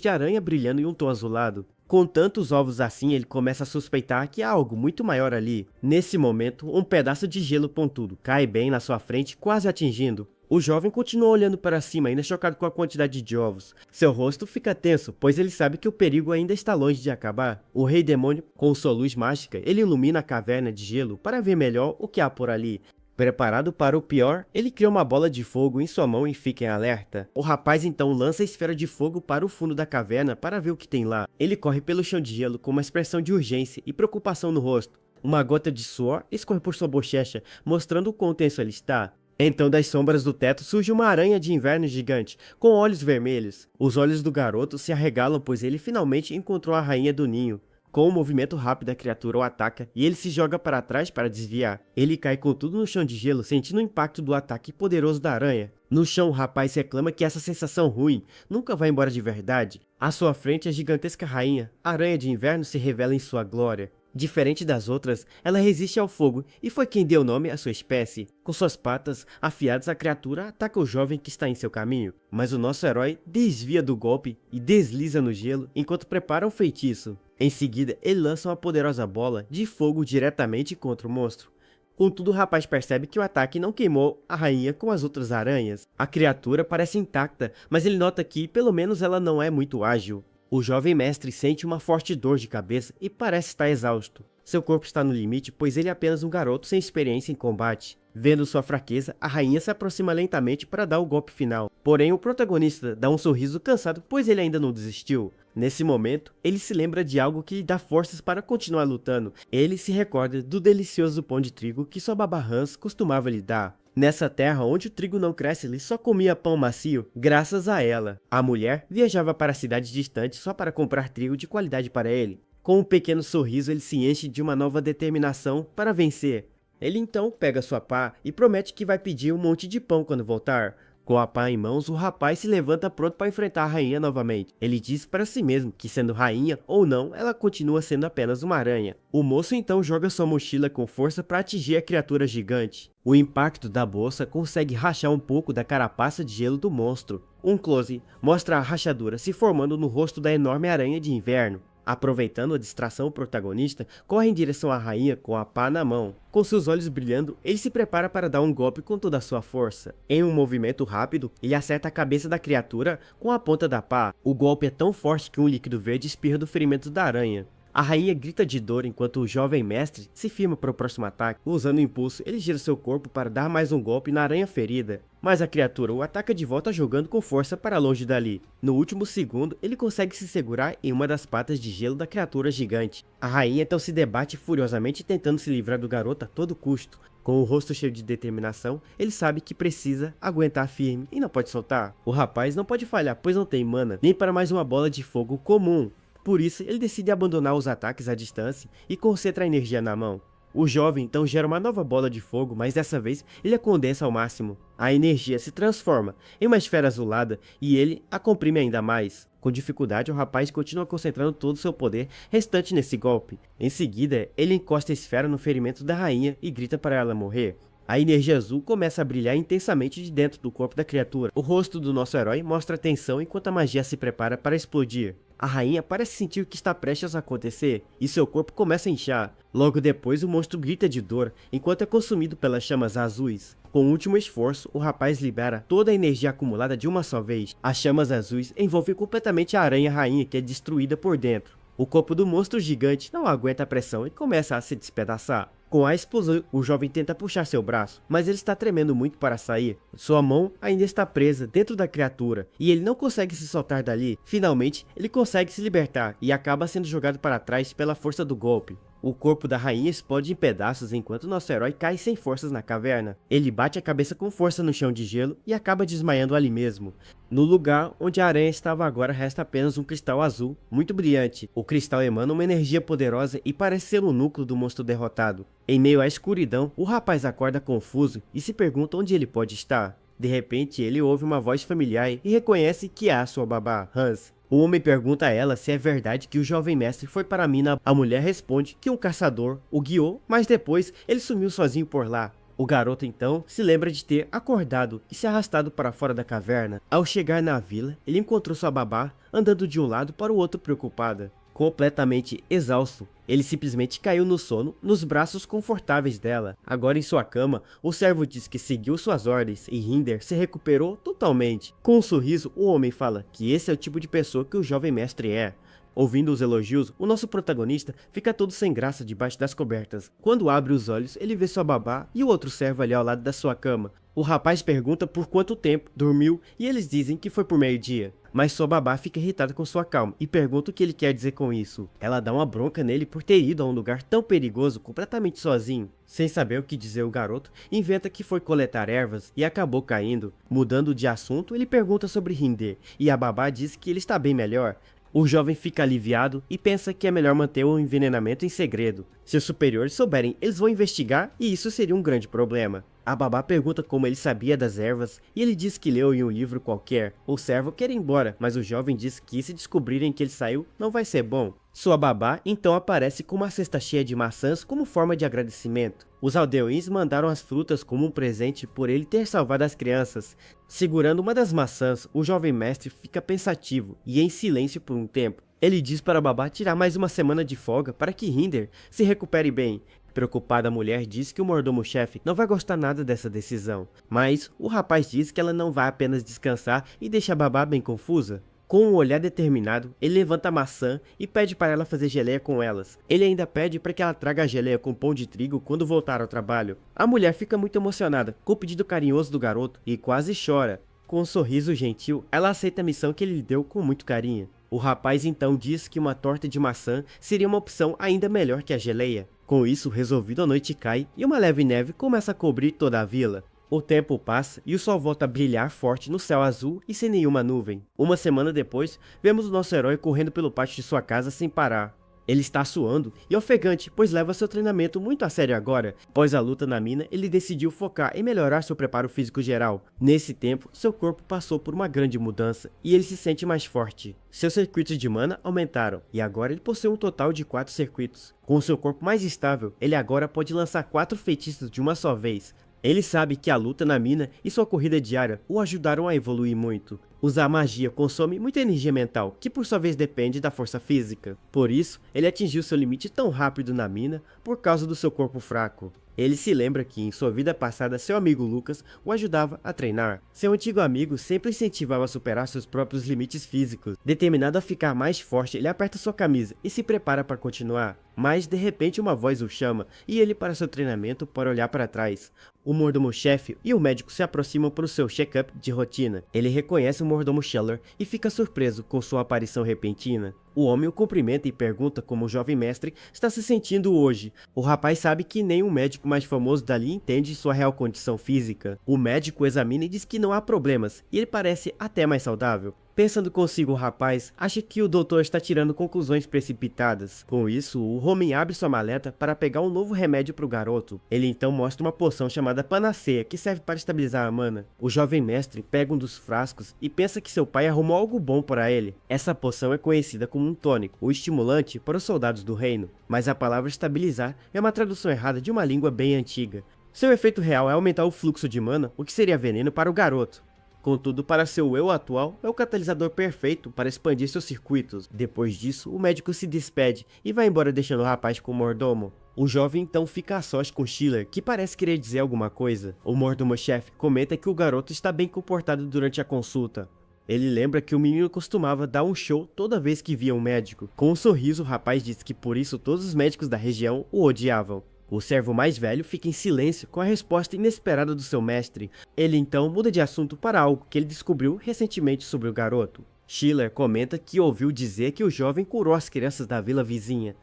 de aranha brilhando em um tom azulado. Com tantos ovos assim, ele começa a suspeitar que há algo muito maior ali. Nesse momento, um pedaço de gelo pontudo cai bem na sua frente, quase atingindo. O jovem continua olhando para cima, ainda chocado com a quantidade de ovos. Seu rosto fica tenso, pois ele sabe que o perigo ainda está longe de acabar. O rei demônio, com sua luz mágica, ele ilumina a caverna de gelo para ver melhor o que há por ali. Preparado para o pior, ele cria uma bola de fogo em sua mão e fica em alerta. O rapaz então lança a esfera de fogo para o fundo da caverna para ver o que tem lá. Ele corre pelo chão de gelo com uma expressão de urgência e preocupação no rosto. Uma gota de suor escorre por sua bochecha, mostrando o quão tenso ele está. Então das sombras do teto surge uma aranha de inverno gigante, com olhos vermelhos. Os olhos do garoto se arregalam pois ele finalmente encontrou a rainha do ninho. Com um movimento rápido a criatura o ataca e ele se joga para trás para desviar. Ele cai com tudo no chão de gelo, sentindo o impacto do ataque poderoso da aranha. No chão o rapaz reclama que essa sensação ruim nunca vai embora de verdade. À sua frente a gigantesca rainha, a aranha de inverno, se revela em sua glória. Diferente das outras, ela resiste ao fogo e foi quem deu nome à sua espécie. Com suas patas afiadas, a criatura ataca o jovem que está em seu caminho, mas o nosso herói desvia do golpe e desliza no gelo enquanto prepara um feitiço. Em seguida, ele lança uma poderosa bola de fogo diretamente contra o monstro. Contudo, o rapaz percebe que o ataque não queimou a rainha com as outras aranhas. A criatura parece intacta, mas ele nota que pelo menos ela não é muito ágil. O jovem mestre sente uma forte dor de cabeça e parece estar exausto. Seu corpo está no limite, pois ele é apenas um garoto sem experiência em combate. Vendo sua fraqueza, a rainha se aproxima lentamente para dar o golpe final. Porém, o protagonista dá um sorriso cansado, pois ele ainda não desistiu. Nesse momento, ele se lembra de algo que lhe dá forças para continuar lutando. Ele se recorda do delicioso pão de trigo que sua babá Hans costumava lhe dar. Nessa terra onde o trigo não cresce, ele só comia pão macio graças a ela. A mulher viajava para cidades distantes só para comprar trigo de qualidade para ele. Com um pequeno sorriso, ele se enche de uma nova determinação para vencer. Ele então pega sua pá e promete que vai pedir um monte de pão quando voltar. Com a pá em mãos, o rapaz se levanta pronto para enfrentar a rainha novamente. Ele diz para si mesmo que, sendo rainha ou não, ela continua sendo apenas uma aranha. O moço então joga sua mochila com força para atingir a criatura gigante. O impacto da bolsa consegue rachar um pouco da carapaça de gelo do monstro. Um close mostra a rachadura se formando no rosto da enorme aranha de inverno. Aproveitando a distração, o protagonista corre em direção à rainha com a pá na mão. Com seus olhos brilhando, ele se prepara para dar um golpe com toda a sua força. Em um movimento rápido, ele acerta a cabeça da criatura com a ponta da pá. O golpe é tão forte que um líquido verde espirra do ferimento da aranha. A rainha grita de dor enquanto o jovem mestre se firma para o próximo ataque. Usando o impulso, ele gira seu corpo para dar mais um golpe na aranha ferida. Mas a criatura o ataca de volta jogando com força para longe dali. No último segundo, ele consegue se segurar em uma das patas de gelo da criatura gigante. A rainha então se debate furiosamente tentando se livrar do garoto a todo custo. Com o rosto cheio de determinação, ele sabe que precisa aguentar firme e não pode soltar. O rapaz não pode falhar, pois não tem mana, nem para mais uma bola de fogo comum. Por isso, ele decide abandonar os ataques à distância e concentra a energia na mão. O jovem então gera uma nova bola de fogo, mas dessa vez ele a condensa ao máximo. A energia se transforma em uma esfera azulada e ele a comprime ainda mais. Com dificuldade, o rapaz continua concentrando todo o seu poder restante nesse golpe. Em seguida, ele encosta a esfera no ferimento da rainha e grita para ela morrer. A energia azul começa a brilhar intensamente de dentro do corpo da criatura. O rosto do nosso herói mostra tensão enquanto a magia se prepara para explodir. A rainha parece sentir o que está prestes a acontecer, e seu corpo começa a inchar. Logo depois, o monstro grita de dor, enquanto é consumido pelas chamas azuis. Com o último esforço, o rapaz libera toda a energia acumulada de uma só vez. As chamas azuis envolvem completamente a aranha rainha, que é destruída por dentro. O corpo do monstro gigante não aguenta a pressão e começa a se despedaçar. Com a explosão, o jovem tenta puxar seu braço, mas ele está tremendo muito para sair. Sua mão ainda está presa dentro da criatura, e ele não consegue se soltar dali. Finalmente, ele consegue se libertar e acaba sendo jogado para trás pela força do golpe. O corpo da rainha explode em pedaços enquanto nosso herói cai sem forças na caverna. Ele bate a cabeça com força no chão de gelo e acaba desmaiando ali mesmo. No lugar onde a aranha estava agora resta apenas um cristal azul, muito brilhante. O cristal emana uma energia poderosa e parece ser o núcleo do monstro derrotado. Em meio à escuridão, o rapaz acorda confuso e se pergunta onde ele pode estar. De repente, ele ouve uma voz familiar e reconhece que é a sua babá, Hans. O homem pergunta a ela se é verdade que o jovem mestre foi para a mina. A mulher responde que um caçador o guiou, mas depois ele sumiu sozinho por lá. O garoto então se lembra de ter acordado e se arrastado para fora da caverna. Ao chegar na vila, ele encontrou sua babá andando de um lado para o outro preocupada. Completamente exausto, ele simplesmente caiu no sono nos braços confortáveis dela. Agora em sua cama, o servo diz que seguiu suas ordens e Hinder se recuperou totalmente. Com um sorriso, o homem fala que esse é o tipo de pessoa que o jovem mestre é. Ouvindo os elogios, o nosso protagonista fica todo sem graça debaixo das cobertas. Quando abre os olhos, ele vê sua babá e o outro servo ali ao lado da sua cama. O rapaz pergunta por quanto tempo dormiu e eles dizem que foi por meio-dia. Mas sua babá fica irritada com sua calma e pergunta o que ele quer dizer com isso. Ela dá uma bronca nele por ter ido a um lugar tão perigoso completamente sozinho. Sem saber o que dizer, o garoto inventa que foi coletar ervas e acabou caindo. Mudando de assunto, ele pergunta sobre Hinder e a babá diz que ele está bem melhor. O jovem fica aliviado e pensa que é melhor manter o envenenamento em segredo. Se os superiores souberem, eles vão investigar e isso seria um grande problema. A babá pergunta como ele sabia das ervas e ele diz que leu em um livro qualquer. O servo quer ir embora, mas o jovem diz que se descobrirem que ele saiu, não vai ser bom. Sua babá então aparece com uma cesta cheia de maçãs como forma de agradecimento. Os aldeões mandaram as frutas como um presente por ele ter salvado as crianças. Segurando uma das maçãs, o jovem mestre fica pensativo e em silêncio por um tempo. Ele diz para a babá tirar mais uma semana de folga para que Hinder se recupere bem. Preocupada, a mulher diz que o mordomo-chefe não vai gostar nada dessa decisão, mas o rapaz diz que ela não vai apenas descansar e deixa a babá bem confusa. Com um olhar determinado, ele levanta a maçã e pede para ela fazer geleia com elas. Ele ainda pede para que ela traga a geleia com pão de trigo quando voltar ao trabalho. A mulher fica muito emocionada com o pedido carinhoso do garoto e quase chora. Com um sorriso gentil, ela aceita a missão que ele lhe deu com muito carinho. O rapaz então diz que uma torta de maçã seria uma opção ainda melhor que a geleia. Com isso resolvido, a noite cai e uma leve neve começa a cobrir toda a vila. O tempo passa e o sol volta a brilhar forte no céu azul e sem nenhuma nuvem. Uma semana depois, vemos o nosso herói correndo pelo pátio de sua casa sem parar. Ele está suando e ofegante, pois leva seu treinamento muito a sério agora. Após a luta na mina, ele decidiu focar em melhorar seu preparo físico geral. Nesse tempo, seu corpo passou por uma grande mudança e ele se sente mais forte. Seus circuitos de mana aumentaram e agora ele possui um total de 4 circuitos. Com seu corpo mais estável, ele agora pode lançar 4 feitiços de uma só vez. Ele sabe que a luta na mina e sua corrida diária o ajudaram a evoluir muito. Usar magia consome muita energia mental, que por sua vez depende da força física. Por isso, ele atingiu seu limite tão rápido na mina por causa do seu corpo fraco. Ele se lembra que em sua vida passada seu amigo Lucas o ajudava a treinar. Seu antigo amigo sempre incentivava a superar seus próprios limites físicos. Determinado a ficar mais forte, ele aperta sua camisa e se prepara para continuar. Mas de repente uma voz o chama e ele para seu treinamento para olhar para trás. O mordomo-chefe e o médico se aproximam para o seu check-up de rotina. Ele reconhece o mordomo Scheller e fica surpreso com sua aparição repentina. O homem o cumprimenta e pergunta como o jovem mestre está se sentindo hoje. O rapaz sabe que nem o médico mais famoso dali entende sua real condição física. O médico examina e diz que não há problemas, e ele parece até mais saudável. Pensando consigo, o rapaz acha que o doutor está tirando conclusões precipitadas. Com isso, o homem abre sua maleta para pegar um novo remédio para o garoto. Ele então mostra uma poção chamada Panaceia, que serve para estabilizar a mana. O jovem mestre pega um dos frascos e pensa que seu pai arrumou algo bom para ele. Essa poção é conhecida como um tônico, o estimulante para os soldados do reino. Mas a palavra estabilizar é uma tradução errada de uma língua bem antiga. Seu efeito real é aumentar o fluxo de mana, o que seria veneno para o garoto. Contudo, para seu eu atual, é o catalisador perfeito para expandir seus circuitos. Depois disso, o médico se despede e vai embora deixando o rapaz com o mordomo. O jovem então fica a sós com Schiller, que parece querer dizer alguma coisa. O mordomo-chefe comenta que o garoto está bem comportado durante a consulta. Ele lembra que o menino costumava dar um show toda vez que via um médico. Com um sorriso, o rapaz diz que por isso todos os médicos da região o odiavam. O servo mais velho fica em silêncio com a resposta inesperada do seu mestre. Ele então muda de assunto para algo que ele descobriu recentemente sobre o garoto. Schiller comenta que ouviu dizer que o jovem curou as crianças da vila vizinha.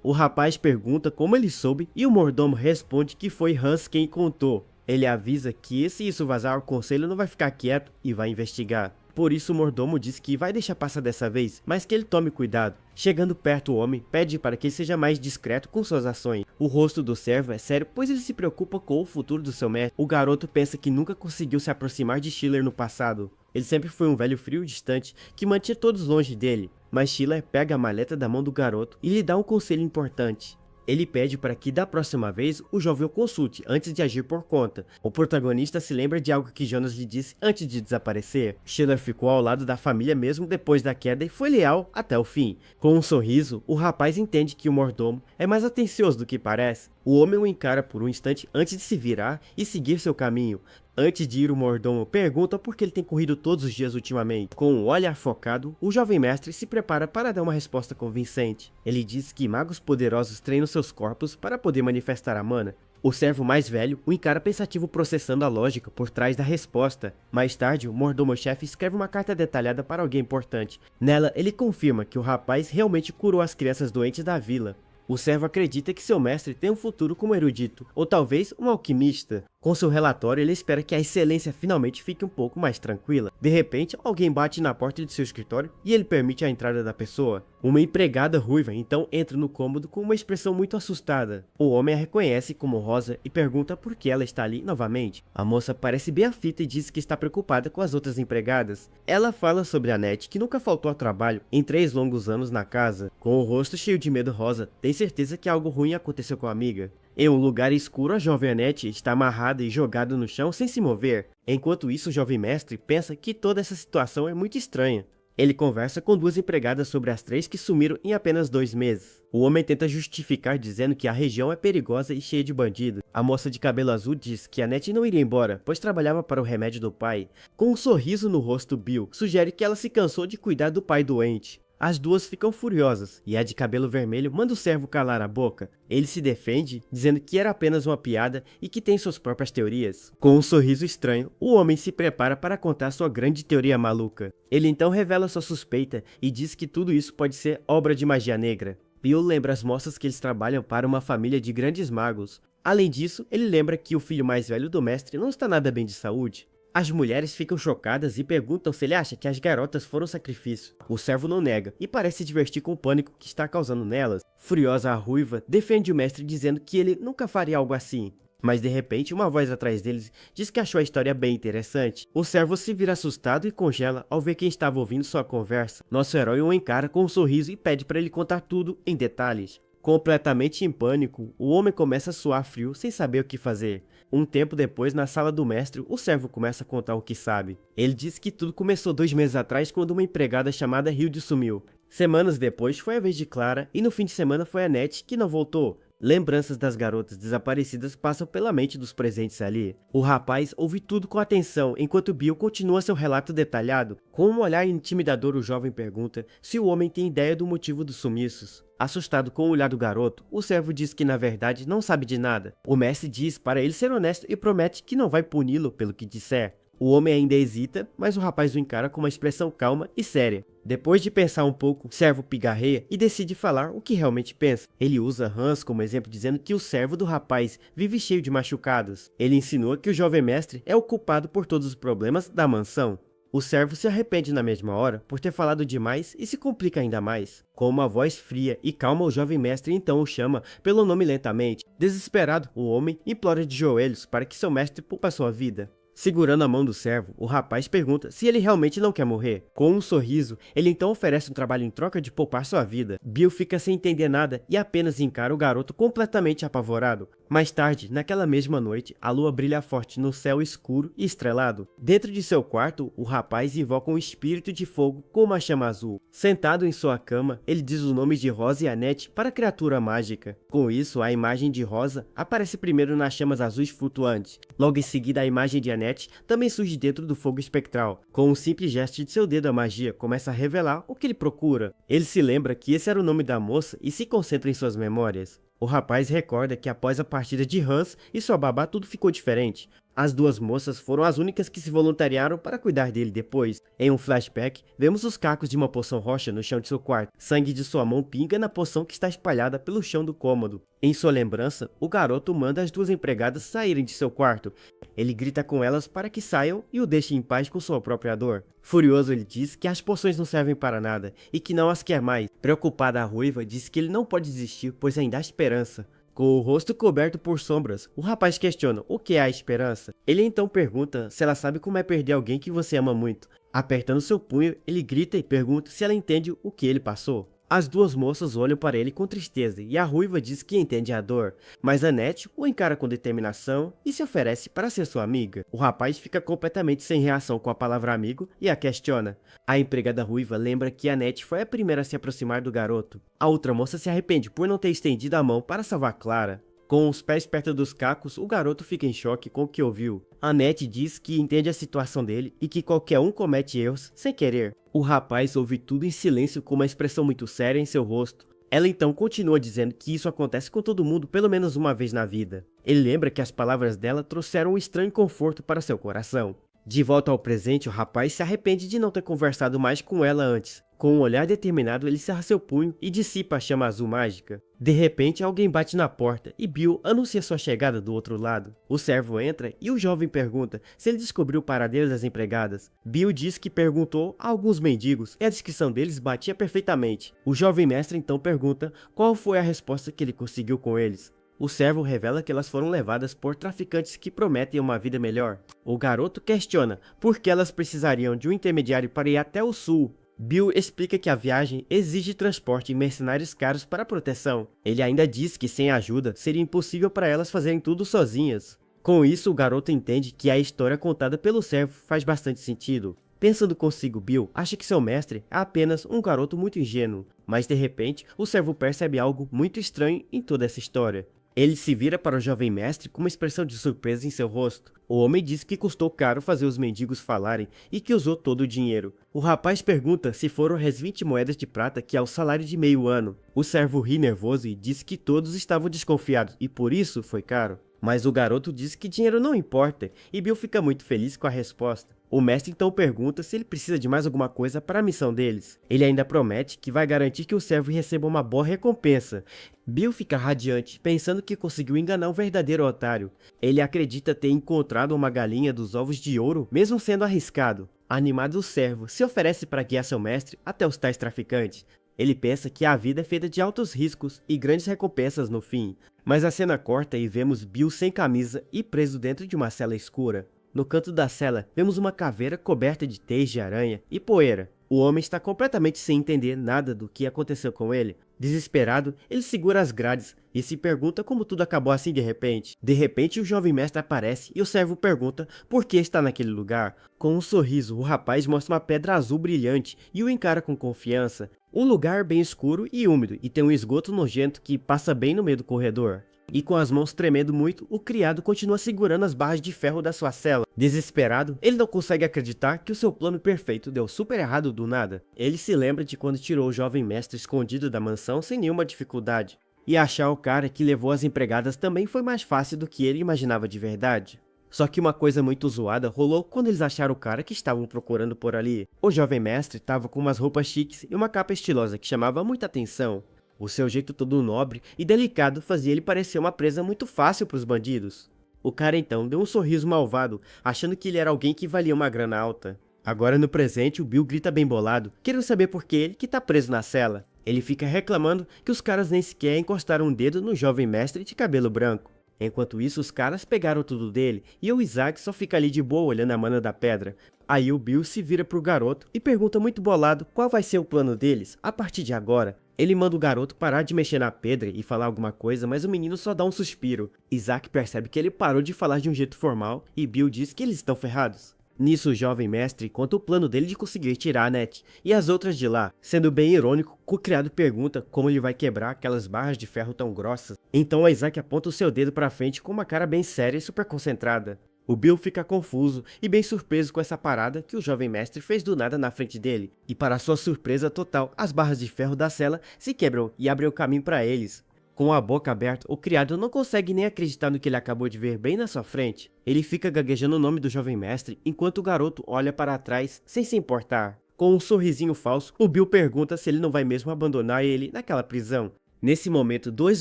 O rapaz pergunta como ele soube e o mordomo responde que foi Hans quem contou. Ele avisa que se isso vazar, o conselho não vai ficar quieto e vai investigar. Por isso o mordomo diz que vai deixar passar dessa vez, mas que ele tome cuidado. Chegando perto, o homem pede para que ele seja mais discreto com suas ações. O rosto do servo é sério, pois ele se preocupa com o futuro do seu mestre. O garoto pensa que nunca conseguiu se aproximar de Schiller no passado. Ele sempre foi um velho frio e distante, que mantinha todos longe dele. Mas Schiller pega a maleta da mão do garoto e lhe dá um conselho importante. Ele pede para que da próxima vez o jovem o consulte antes de agir por conta. O protagonista se lembra de algo que Jonas lhe disse antes de desaparecer. Schiller ficou ao lado da família mesmo depois da queda e foi leal até o fim. Com um sorriso, o rapaz entende que o mordomo é mais atencioso do que parece. O homem o encara por um instante antes de se virar e seguir seu caminho. Antes de ir, o mordomo pergunta por que ele tem corrido todos os dias ultimamente. Com um olhar focado, o jovem mestre se prepara para dar uma resposta convincente. Ele diz que magos poderosos treinam seus corpos para poder manifestar a mana. O servo mais velho o encara pensativo, processando a lógica por trás da resposta. Mais tarde, o mordomo-chefe escreve uma carta detalhada para alguém importante. Nela, ele confirma que o rapaz realmente curou as crianças doentes da vila. O servo acredita que seu mestre tem um futuro como erudito, ou talvez um alquimista. Com seu relatório, ele espera que a excelência finalmente fique um pouco mais tranquila. De repente, alguém bate na porta de seu escritório e ele permite a entrada da pessoa. Uma empregada ruiva então entra no cômodo com uma expressão muito assustada. O homem a reconhece como Rosa e pergunta por que ela está ali novamente. A moça parece bem aflita e diz que está preocupada com as outras empregadas. Ela fala sobre Annette, que nunca faltou ao trabalho em 3 longos anos na casa. Com o rosto cheio de medo, Rosa tem certeza que algo ruim aconteceu com a amiga. Em um lugar escuro, a jovem Annette está amarrada e jogada no chão sem se mover. Enquanto isso, o jovem mestre pensa que toda essa situação é muito estranha. Ele conversa com 2 empregadas sobre as 3 que sumiram em apenas 2 meses. O homem tenta justificar dizendo que a região é perigosa e cheia de bandidos. A moça de cabelo azul diz que Annette não iria embora, pois trabalhava para o remédio do pai. Com um sorriso no rosto, Bill sugere que ela se cansou de cuidar do pai doente. As duas ficam furiosas, e a de cabelo vermelho manda o servo calar a boca. Ele se defende, dizendo que era apenas uma piada e que tem suas próprias teorias. Com um sorriso estranho, o homem se prepara para contar sua grande teoria maluca. Ele então revela sua suspeita e diz que tudo isso pode ser obra de magia negra. Bill lembra as moças que eles trabalham para uma família de grandes magos. Além disso, ele lembra que o filho mais velho do mestre não está nada bem de saúde. As mulheres ficam chocadas e perguntam se ele acha que as garotas foram sacrifício. O servo não nega e parece se divertir com o pânico que está causando nelas. Furiosa, a ruiva defende o mestre dizendo que ele nunca faria algo assim. Mas de repente uma voz atrás deles diz que achou a história bem interessante. O servo se vira assustado e congela ao ver quem estava ouvindo sua conversa. Nosso herói o encara com um sorriso e pede para ele contar tudo em detalhes. Completamente em pânico, o homem começa a suar frio sem saber o que fazer. Um tempo depois, na sala do mestre, o servo começa a contar o que sabe. Ele diz que tudo começou 2 meses atrás quando uma empregada chamada Hilde sumiu. Semanas depois foi a vez de Clara e no fim de semana foi a Annette que não voltou. Lembranças das garotas desaparecidas passam pela mente dos presentes ali. O rapaz ouve tudo com atenção enquanto Bill continua seu relato detalhado. Com um olhar intimidador, o jovem pergunta se o homem tem ideia do motivo dos sumiços. Assustado com o olhar do garoto, o servo diz que na verdade não sabe de nada. O mestre diz para ele ser honesto e promete que não vai puni-lo pelo que disser. O homem ainda hesita, mas o rapaz o encara com uma expressão calma e séria. Depois de pensar um pouco, o servo pigarreia e decide falar o que realmente pensa. Ele usa Hans como exemplo, dizendo que o servo do rapaz vive cheio de machucados. Ele insinua que o jovem mestre é o culpado por todos os problemas da mansão. O servo se arrepende na mesma hora por ter falado demais e se complica ainda mais. Com uma voz fria e calma, o jovem mestre então o chama pelo nome lentamente. Desesperado, o homem implora de joelhos para que seu mestre poupe sua vida. Segurando a mão do servo, o rapaz pergunta se ele realmente não quer morrer. Com um sorriso, ele então oferece um trabalho em troca de poupar sua vida. Bill fica sem entender nada e apenas encara o garoto completamente apavorado. Mais tarde, naquela mesma noite, a lua brilha forte no céu escuro e estrelado. Dentro de seu quarto, o rapaz invoca um espírito de fogo com uma chama azul. Sentado em sua cama, ele diz os nomes de Rosa e Annette para a criatura mágica. Com isso, a imagem de Rosa aparece primeiro nas chamas azuis flutuantes. Logo em seguida, a imagem de Annette também surge dentro do fogo espectral. Com um simples gesto de seu dedo, a magia começa a revelar o que ele procura. Ele se lembra que esse era o nome da moça e se concentra em suas memórias. O rapaz recorda que após a partida de Hans e sua babá tudo ficou diferente. As duas moças foram as únicas que se voluntariaram para cuidar dele depois. Em um flashback, vemos os cacos de uma poção roxa no chão de seu quarto. Sangue de sua mão pinga na poção que está espalhada pelo chão do cômodo. Em sua lembrança, o garoto manda as duas empregadas saírem de seu quarto. Ele grita com elas para que saiam e o deixem em paz com sua própria dor. Furioso, ele diz que as poções não servem para nada e que não as quer mais. Preocupada, a ruiva diz que ele não pode desistir, pois ainda há esperança. Com o rosto coberto por sombras, o rapaz questiona o que é a esperança. Ele então pergunta se ela sabe como é perder alguém que você ama muito. Apertando seu punho, ele grita e pergunta se ela entende o que ele passou. As duas moças olham para ele com tristeza e a ruiva diz que entende a dor, mas Annette o encara com determinação e se oferece para ser sua amiga. O rapaz fica completamente sem reação com a palavra amigo e a questiona. A empregada ruiva lembra que Annette foi a primeira a se aproximar do garoto. A outra moça se arrepende por não ter estendido a mão para salvar Clara. Com os pés perto dos cacos, o garoto fica em choque com o que ouviu. Annette diz que entende a situação dele e que qualquer um comete erros sem querer. O rapaz ouve tudo em silêncio com uma expressão muito séria em seu rosto. Ela então continua dizendo que isso acontece com todo mundo pelo menos uma vez na vida. Ele lembra que as palavras dela trouxeram um estranho conforto para seu coração. De volta ao presente, o rapaz se arrepende de não ter conversado mais com ela antes. Com um olhar determinado, ele cerra seu punho e dissipa a chama azul mágica. De repente, alguém bate na porta e Bill anuncia sua chegada do outro lado. O servo entra e o jovem pergunta se ele descobriu o paradeiro das empregadas. Bill diz que perguntou a alguns mendigos e a descrição deles batia perfeitamente. O jovem mestre então pergunta qual foi a resposta que ele conseguiu com eles. O servo revela que elas foram levadas por traficantes que prometem uma vida melhor. O garoto questiona por que elas precisariam de um intermediário para ir até o sul. Bill explica que a viagem exige transporte e mercenários caros para proteção. Ele ainda diz que sem ajuda seria impossível para elas fazerem tudo sozinhas. Com isso, o garoto entende que a história contada pelo servo faz bastante sentido. Pensando consigo, Bill acha que seu mestre é apenas um garoto muito ingênuo, mas de repente o servo percebe algo muito estranho em toda essa história. Ele se vira para o jovem mestre com uma expressão de surpresa em seu rosto. O homem diz que custou caro fazer os mendigos falarem e que usou todo o dinheiro. O rapaz pergunta se foram as 20 moedas de prata que é o salário de meio ano. O servo ri nervoso e diz que todos estavam desconfiados e por isso foi caro. Mas o garoto diz que dinheiro não importa e Bill fica muito feliz com a resposta. O mestre então pergunta se ele precisa de mais alguma coisa para a missão deles. Ele ainda promete que vai garantir que o servo receba uma boa recompensa. Bill fica radiante, pensando que conseguiu enganar um verdadeiro otário. Ele acredita ter encontrado uma galinha dos ovos de ouro, mesmo sendo arriscado. Animado, o servo se oferece para guiar seu mestre até os tais traficantes. Ele pensa que a vida é feita de altos riscos e grandes recompensas no fim. Mas a cena corta e vemos Bill sem camisa e preso dentro de uma cela escura. No canto da cela, vemos uma caveira coberta de teias de aranha e poeira. O homem está completamente sem entender nada do que aconteceu com ele. Desesperado, ele segura as grades e se pergunta como tudo acabou assim de repente. De repente, o jovem mestre aparece e o servo pergunta por que está naquele lugar. Com um sorriso, o rapaz mostra uma pedra azul brilhante e o encara com confiança. Um lugar bem escuro e úmido e tem um esgoto nojento que passa bem no meio do corredor. E com as mãos tremendo muito, o criado continua segurando as barras de ferro da sua cela. Desesperado, ele não consegue acreditar que o seu plano perfeito deu super errado do nada. Ele se lembra de quando tirou o jovem mestre escondido da mansão sem nenhuma dificuldade. E achar o cara que levou as empregadas também foi mais fácil do que ele imaginava de verdade. Só que uma coisa muito zoada rolou quando eles acharam o cara que estavam procurando por ali. O jovem mestre estava com umas roupas chiques e uma capa estilosa que chamava muita atenção. O seu jeito todo nobre e delicado fazia ele parecer uma presa muito fácil para os bandidos. O cara então deu um sorriso malvado, achando que ele era alguém que valia uma grana alta. Agora no presente, o Bill grita bem bolado, querendo saber por que ele que tá preso na cela. Ele fica reclamando que os caras nem sequer encostaram um dedo no jovem mestre de cabelo branco. Enquanto isso, os caras pegaram tudo dele, e o Isaac só fica ali de boa olhando a mana da pedra. Aí o Bill se vira pro garoto e pergunta muito bolado qual vai ser o plano deles a partir de agora. Ele manda o garoto parar de mexer na pedra e falar alguma coisa, mas o menino só dá um suspiro. Isaac percebe que ele parou de falar de um jeito formal e Bill diz que eles estão ferrados. Nisso, o jovem mestre conta o plano dele de conseguir tirar a Net e as outras de lá, sendo bem irônico que o criado pergunta como ele vai quebrar aquelas barras de ferro tão grossas. Então Isaac aponta o seu dedo pra frente com uma cara bem séria e super concentrada. O Bill fica confuso e bem surpreso com essa parada que o jovem mestre fez do nada na frente dele, e para sua surpresa total, as barras de ferro da cela se quebram e abrem o caminho para eles. Com a boca aberta, o criado não consegue nem acreditar no que ele acabou de ver bem na sua frente. Ele fica gaguejando o nome do jovem mestre, enquanto o garoto olha para trás, sem se importar. Com um sorrisinho falso, o Bill pergunta se ele não vai mesmo abandonar ele naquela prisão. Nesse momento, dois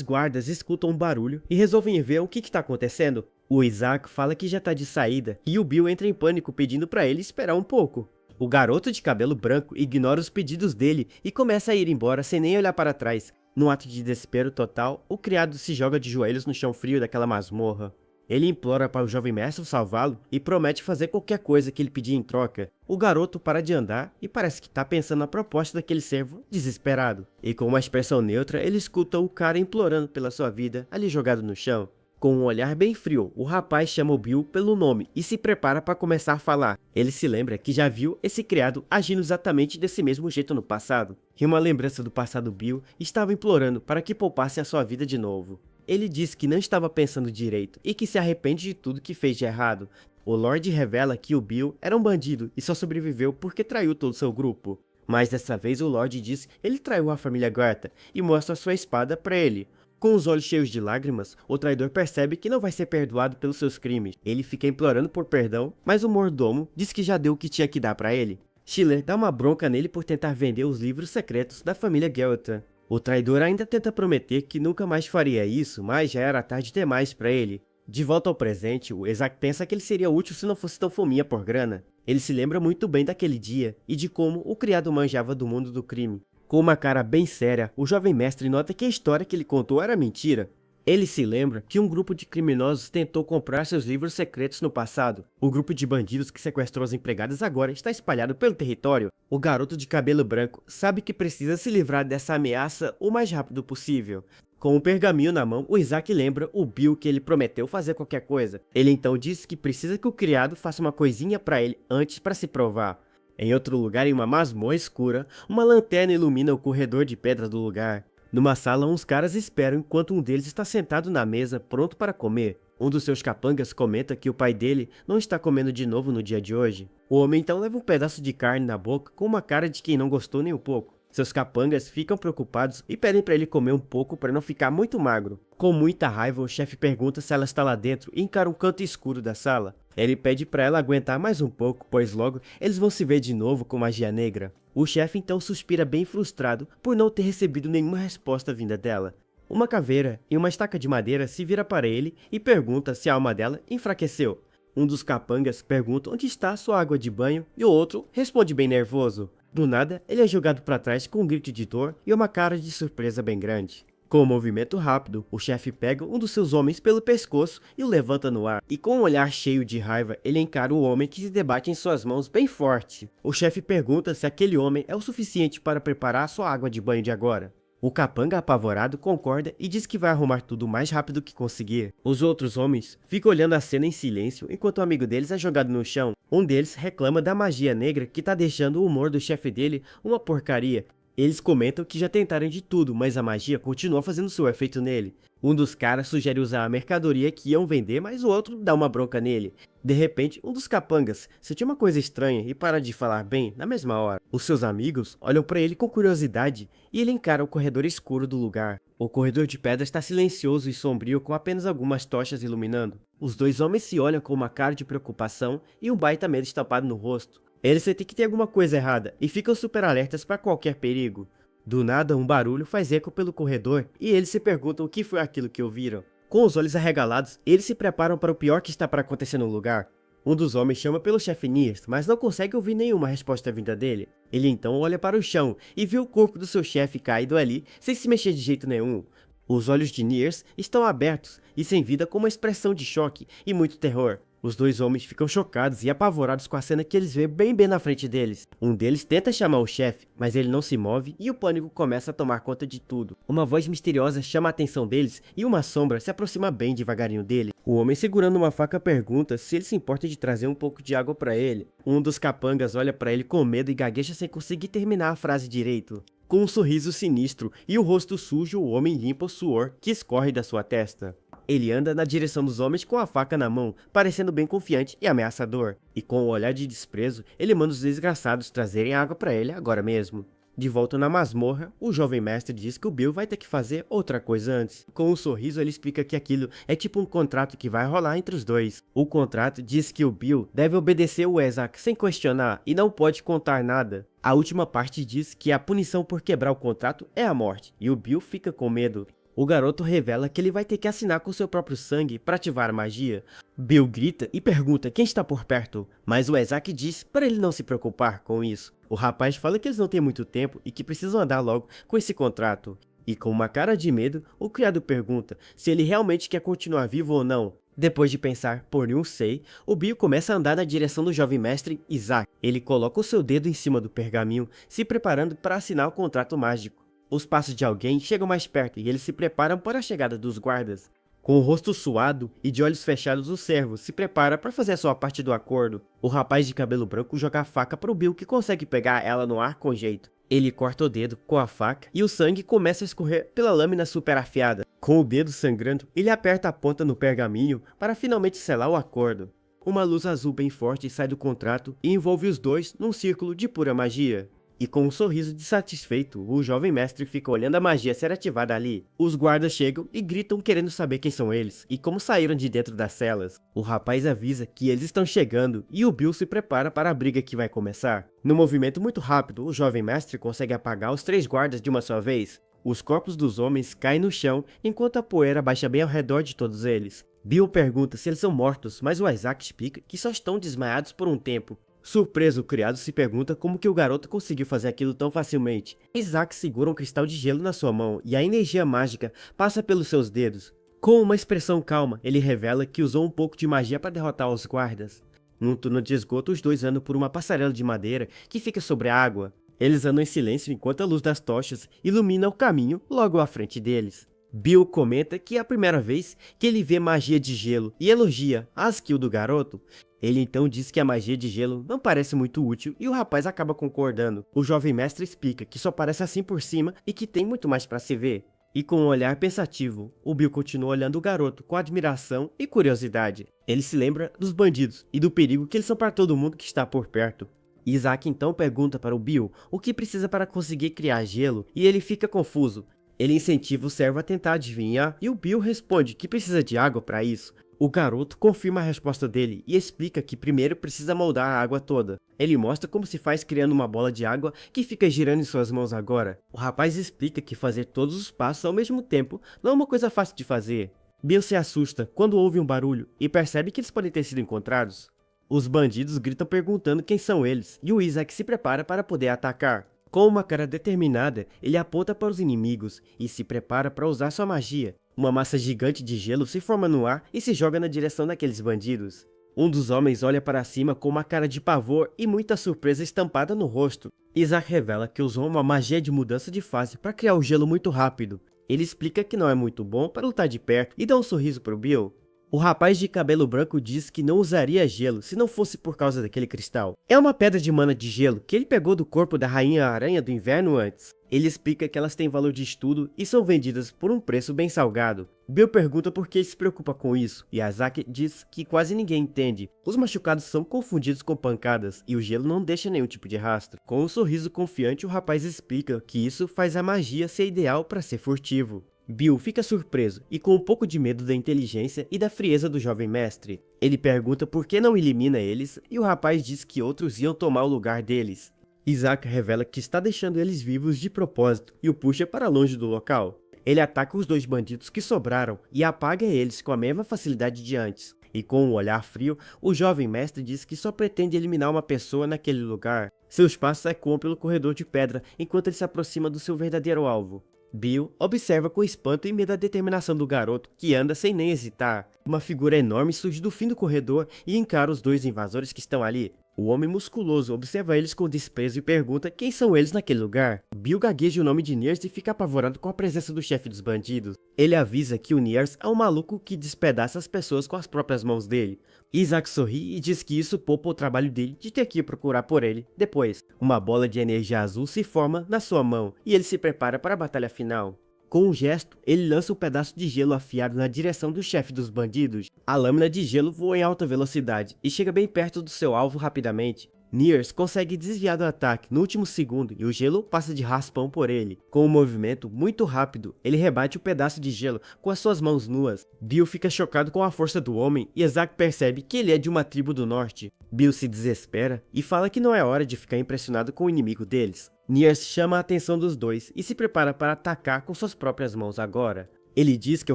guardas escutam um barulho e resolvem ver o que está acontecendo. O Isaac fala que já tá de saída e o Bill entra em pânico pedindo para ele esperar um pouco. O garoto de cabelo branco ignora os pedidos dele e começa a ir embora sem nem olhar para trás. Num ato de desespero total, o criado se joga de joelhos no chão frio daquela masmorra. Ele implora para o jovem mestre salvá-lo e promete fazer qualquer coisa que ele pedir em troca. O garoto para de andar e parece que tá pensando na proposta daquele servo desesperado. E com uma expressão neutra, ele escuta o cara implorando pela sua vida ali jogado no chão. Com um olhar bem frio, o rapaz chama o Bill pelo nome e se prepara para começar a falar. Ele se lembra que já viu esse criado agindo exatamente desse mesmo jeito no passado. E uma lembrança do passado Bill estava implorando para que poupasse a sua vida de novo. Ele diz que não estava pensando direito e que se arrepende de tudo que fez de errado. O Lorde revela que o Bill era um bandido e só sobreviveu porque traiu todo seu grupo. Mas dessa vez o Lorde diz que ele traiu a família Garta e mostra sua espada para ele. Com os olhos cheios de lágrimas, o traidor percebe que não vai ser perdoado pelos seus crimes. Ele fica implorando por perdão, mas o mordomo diz que já deu o que tinha que dar para ele. Schiller dá uma bronca nele por tentar vender os livros secretos da família Geltan. O traidor ainda tenta prometer que nunca mais faria isso, mas já era tarde demais para ele. De volta ao presente, o Isaac pensa que ele seria útil se não fosse tão fominha por grana. Ele se lembra muito bem daquele dia e de como o criado manjava do mundo do crime. Com uma cara bem séria, o jovem mestre nota que a história que ele contou era mentira. Ele se lembra que um grupo de criminosos tentou comprar seus livros secretos no passado. O grupo de bandidos que sequestrou as empregadas agora está espalhado pelo território. O garoto de cabelo branco sabe que precisa se livrar dessa ameaça o mais rápido possível. Com um pergaminho na mão, o Isaac lembra o Bill que ele prometeu fazer qualquer coisa. Ele então diz que precisa que o criado faça uma coisinha para ele antes para se provar. Em outro lugar, em uma masmorra escura, uma lanterna ilumina o corredor de pedra do lugar. Numa sala, uns caras esperam enquanto um deles está sentado na mesa, pronto para comer. Um dos seus capangas comenta que o pai dele não está comendo de novo no dia de hoje. O homem então leva um pedaço de carne na boca com uma cara de quem não gostou nem um pouco. Seus capangas ficam preocupados e pedem para ele comer um pouco para não ficar muito magro. Com muita raiva, o chefe pergunta se ela está lá dentro e encara um canto escuro da sala. Ele pede para ela aguentar mais um pouco, pois logo eles vão se ver de novo com magia negra. O chefe então suspira bem frustrado por não ter recebido nenhuma resposta vinda dela. Uma caveira e uma estaca de madeira se vira para ele e pergunta se a alma dela enfraqueceu. Um dos capangas pergunta onde está sua água de banho e o outro responde bem nervoso. Do nada, ele é jogado para trás com um grito de dor e uma cara de surpresa bem grande. Com um movimento rápido, o chefe pega um dos seus homens pelo pescoço e o levanta no ar. E com um olhar cheio de raiva, ele encara o homem que se debate em suas mãos bem forte. O chefe pergunta se aquele homem é o suficiente para preparar sua água de banho de agora. O capanga apavorado concorda e diz que vai arrumar tudo o mais rápido que conseguir. Os outros homens ficam olhando a cena em silêncio enquanto o amigo deles é jogado no chão. Um deles reclama da magia negra que tá deixando o humor do chefe dele uma porcaria. Eles comentam que já tentaram de tudo, mas a magia continua fazendo seu efeito nele. Um dos caras sugere usar a mercadoria que iam vender, mas o outro dá uma bronca nele. De repente, um dos capangas sente uma coisa estranha e para de falar bem na mesma hora. Os seus amigos olham para ele com curiosidade e ele encara o corredor escuro do lugar. O corredor de pedra está silencioso e sombrio com apenas algumas tochas iluminando. Os dois homens se olham com uma cara de preocupação e um baita medo estampado no rosto. Eles sentem que tem alguma coisa errada e ficam super alertas para qualquer perigo. Do nada, um barulho faz eco pelo corredor e eles se perguntam o que foi aquilo que ouviram. Com os olhos arregalados, eles se preparam para o pior que está para acontecer no lugar. Um dos homens chama pelo chefe Nierst, mas não consegue ouvir nenhuma resposta vinda dele. Ele então olha para o chão e vê o corpo do seu chefe caído ali, sem se mexer de jeito nenhum. Os olhos de Niers estão abertos e sem vida com uma expressão de choque e muito terror. Os dois homens ficam chocados e apavorados com a cena que eles veem bem na frente deles. Um deles tenta chamar o chefe, mas ele não se move e o pânico começa a tomar conta de tudo. Uma voz misteriosa chama a atenção deles e uma sombra se aproxima bem devagarinho dele. O homem segurando uma faca pergunta se ele se importa de trazer um pouco de água para ele. Um dos capangas olha para ele com medo e gagueja sem conseguir terminar a frase direito. Com um sorriso sinistro e o rosto sujo, o homem limpa o suor que escorre da sua testa. Ele anda na direção dos homens com a faca na mão, parecendo bem confiante e ameaçador. E com um olhar de desprezo, ele manda os desgraçados trazerem água para ele agora mesmo. De volta na masmorra, o jovem mestre diz que o Bill vai ter que fazer outra coisa antes. Com um sorriso, ele explica que aquilo é tipo um contrato que vai rolar entre os dois. O contrato diz que o Bill deve obedecer o Isaac sem questionar e não pode contar nada. A última parte diz que a punição por quebrar o contrato é a morte, e o Bill fica com medo. O garoto revela que ele vai ter que assinar com seu próprio sangue para ativar a magia. Bill grita e pergunta quem está por perto, mas o Isaac diz para ele não se preocupar com isso. O rapaz fala que eles não têm muito tempo e que precisam andar logo com esse contrato. E com uma cara de medo, o criado pergunta se ele realmente quer continuar vivo ou não. Depois de pensar por um sei, o Bill começa a andar na direção do jovem mestre Isaac. Ele coloca o seu dedo em cima do pergaminho, se preparando para assinar o contrato mágico. Os passos de alguém chegam mais perto e eles se preparam para a chegada dos guardas. Com o rosto suado e de olhos fechados, o servo se prepara para fazer a sua parte do acordo. O rapaz de cabelo branco joga a faca para o Bill, que consegue pegar ela no ar com jeito. Ele corta o dedo com a faca e o sangue começa a escorrer pela lâmina super afiada. Com o dedo sangrando, ele aperta a ponta no pergaminho para finalmente selar o acordo. Uma luz azul bem forte sai do contrato e envolve os dois num círculo de pura magia. E com um sorriso de satisfeito, o jovem mestre fica olhando a magia ser ativada ali. Os guardas chegam e gritam querendo saber quem são eles e como saíram de dentro das celas. O rapaz avisa que eles estão chegando e o Bill se prepara para a briga que vai começar. Num movimento muito rápido, o jovem mestre consegue apagar os 3 guardas de uma só vez. Os corpos dos homens caem no chão enquanto a poeira baixa bem ao redor de todos eles. Bill pergunta se eles são mortos, mas o Isaac explica que só estão desmaiados por um tempo. Surpreso, o criado se pergunta como que o garoto conseguiu fazer aquilo tão facilmente. Isaac segura um cristal de gelo na sua mão e a energia mágica passa pelos seus dedos. Com uma expressão calma, ele revela que usou um pouco de magia para derrotar os guardas. Num túnel de esgoto, os dois andam por uma passarela de madeira que fica sobre a água. Eles andam em silêncio enquanto a luz das tochas ilumina o caminho logo à frente deles. Bill comenta que é a primeira vez que ele vê magia de gelo e elogia a skill do garoto. Ele então diz que a magia de gelo não parece muito útil e o rapaz acaba concordando. O jovem mestre explica que só parece assim por cima e que tem muito mais para se ver. E com um olhar pensativo, o Bill continua olhando o garoto com admiração e curiosidade. Ele se lembra dos bandidos e do perigo que eles são para todo mundo que está por perto. Isaac então pergunta para o Bill o que precisa para conseguir criar gelo e ele fica confuso. Ele incentiva o servo a tentar adivinhar e o Bill responde que precisa de água para isso. O garoto confirma a resposta dele e explica que primeiro precisa moldar a água toda. Ele mostra como se faz criando uma bola de água que fica girando em suas mãos agora. O rapaz explica que fazer todos os passos ao mesmo tempo não é uma coisa fácil de fazer. Bill se assusta quando ouve um barulho e percebe que eles podem ter sido encontrados. Os bandidos gritam perguntando quem são eles e o Isaac se prepara para poder atacar. Com uma cara determinada, ele aponta para os inimigos e se prepara para usar sua magia. Uma massa gigante de gelo se forma no ar e se joga na direção daqueles bandidos. Um dos homens olha para cima com uma cara de pavor e muita surpresa estampada no rosto. Isaac revela que usou uma magia de mudança de fase para criar o gelo muito rápido. Ele explica que não é muito bom para lutar de perto e dá um sorriso para o Bill. O rapaz de cabelo branco diz que não usaria gelo se não fosse por causa daquele cristal. É uma pedra de mana de gelo que ele pegou do corpo da rainha aranha do inverno antes. Ele explica que elas têm valor de estudo e são vendidas por um preço bem salgado. Bill pergunta por que ele se preocupa com isso, e Isaac diz que quase ninguém entende. Os machucados são confundidos com pancadas, e o gelo não deixa nenhum tipo de rastro. Com um sorriso confiante, o rapaz explica que isso faz a magia ser ideal para ser furtivo. Bill fica surpreso e com um pouco de medo da inteligência e da frieza do jovem mestre. Ele pergunta por que não elimina eles, e o rapaz diz que outros iam tomar o lugar deles. Isaac revela que está deixando eles vivos de propósito e o puxa para longe do local. Ele ataca os 2 bandidos que sobraram e apaga eles com a mesma facilidade de antes. E com um olhar frio, o jovem mestre diz que só pretende eliminar uma pessoa naquele lugar. Seus passos ecoam pelo corredor de pedra enquanto ele se aproxima do seu verdadeiro alvo. Bill observa com espanto e medo a determinação do garoto, que anda sem nem hesitar. Uma figura enorme surge do fim do corredor e encara os dois invasores que estão ali. O homem musculoso observa eles com desprezo e pergunta quem são eles naquele lugar. Bill gagueja o nome de Nears e fica apavorado com a presença do chefe dos bandidos. Ele avisa que o Nears é um maluco que despedaça as pessoas com as próprias mãos dele. Isaac sorri e diz que isso poupa o trabalho dele de ter que ir procurar por ele depois. Uma bola de energia azul se forma na sua mão e ele se prepara para a batalha final. Com um gesto, ele lança um pedaço de gelo afiado na direção do chefe dos bandidos. A lâmina de gelo voa em alta velocidade e chega bem perto do seu alvo rapidamente. Nears consegue desviar do ataque no último segundo e o gelo passa de raspão por ele. Com um movimento muito rápido, ele rebate o pedaço de gelo com as suas mãos nuas. Bill fica chocado com a força do homem e Isaac percebe que ele é de uma tribo do norte. Bill se desespera e fala que não é hora de ficar impressionado com o inimigo deles. Nears chama a atenção dos dois e se prepara para atacar com suas próprias mãos agora. Ele diz que o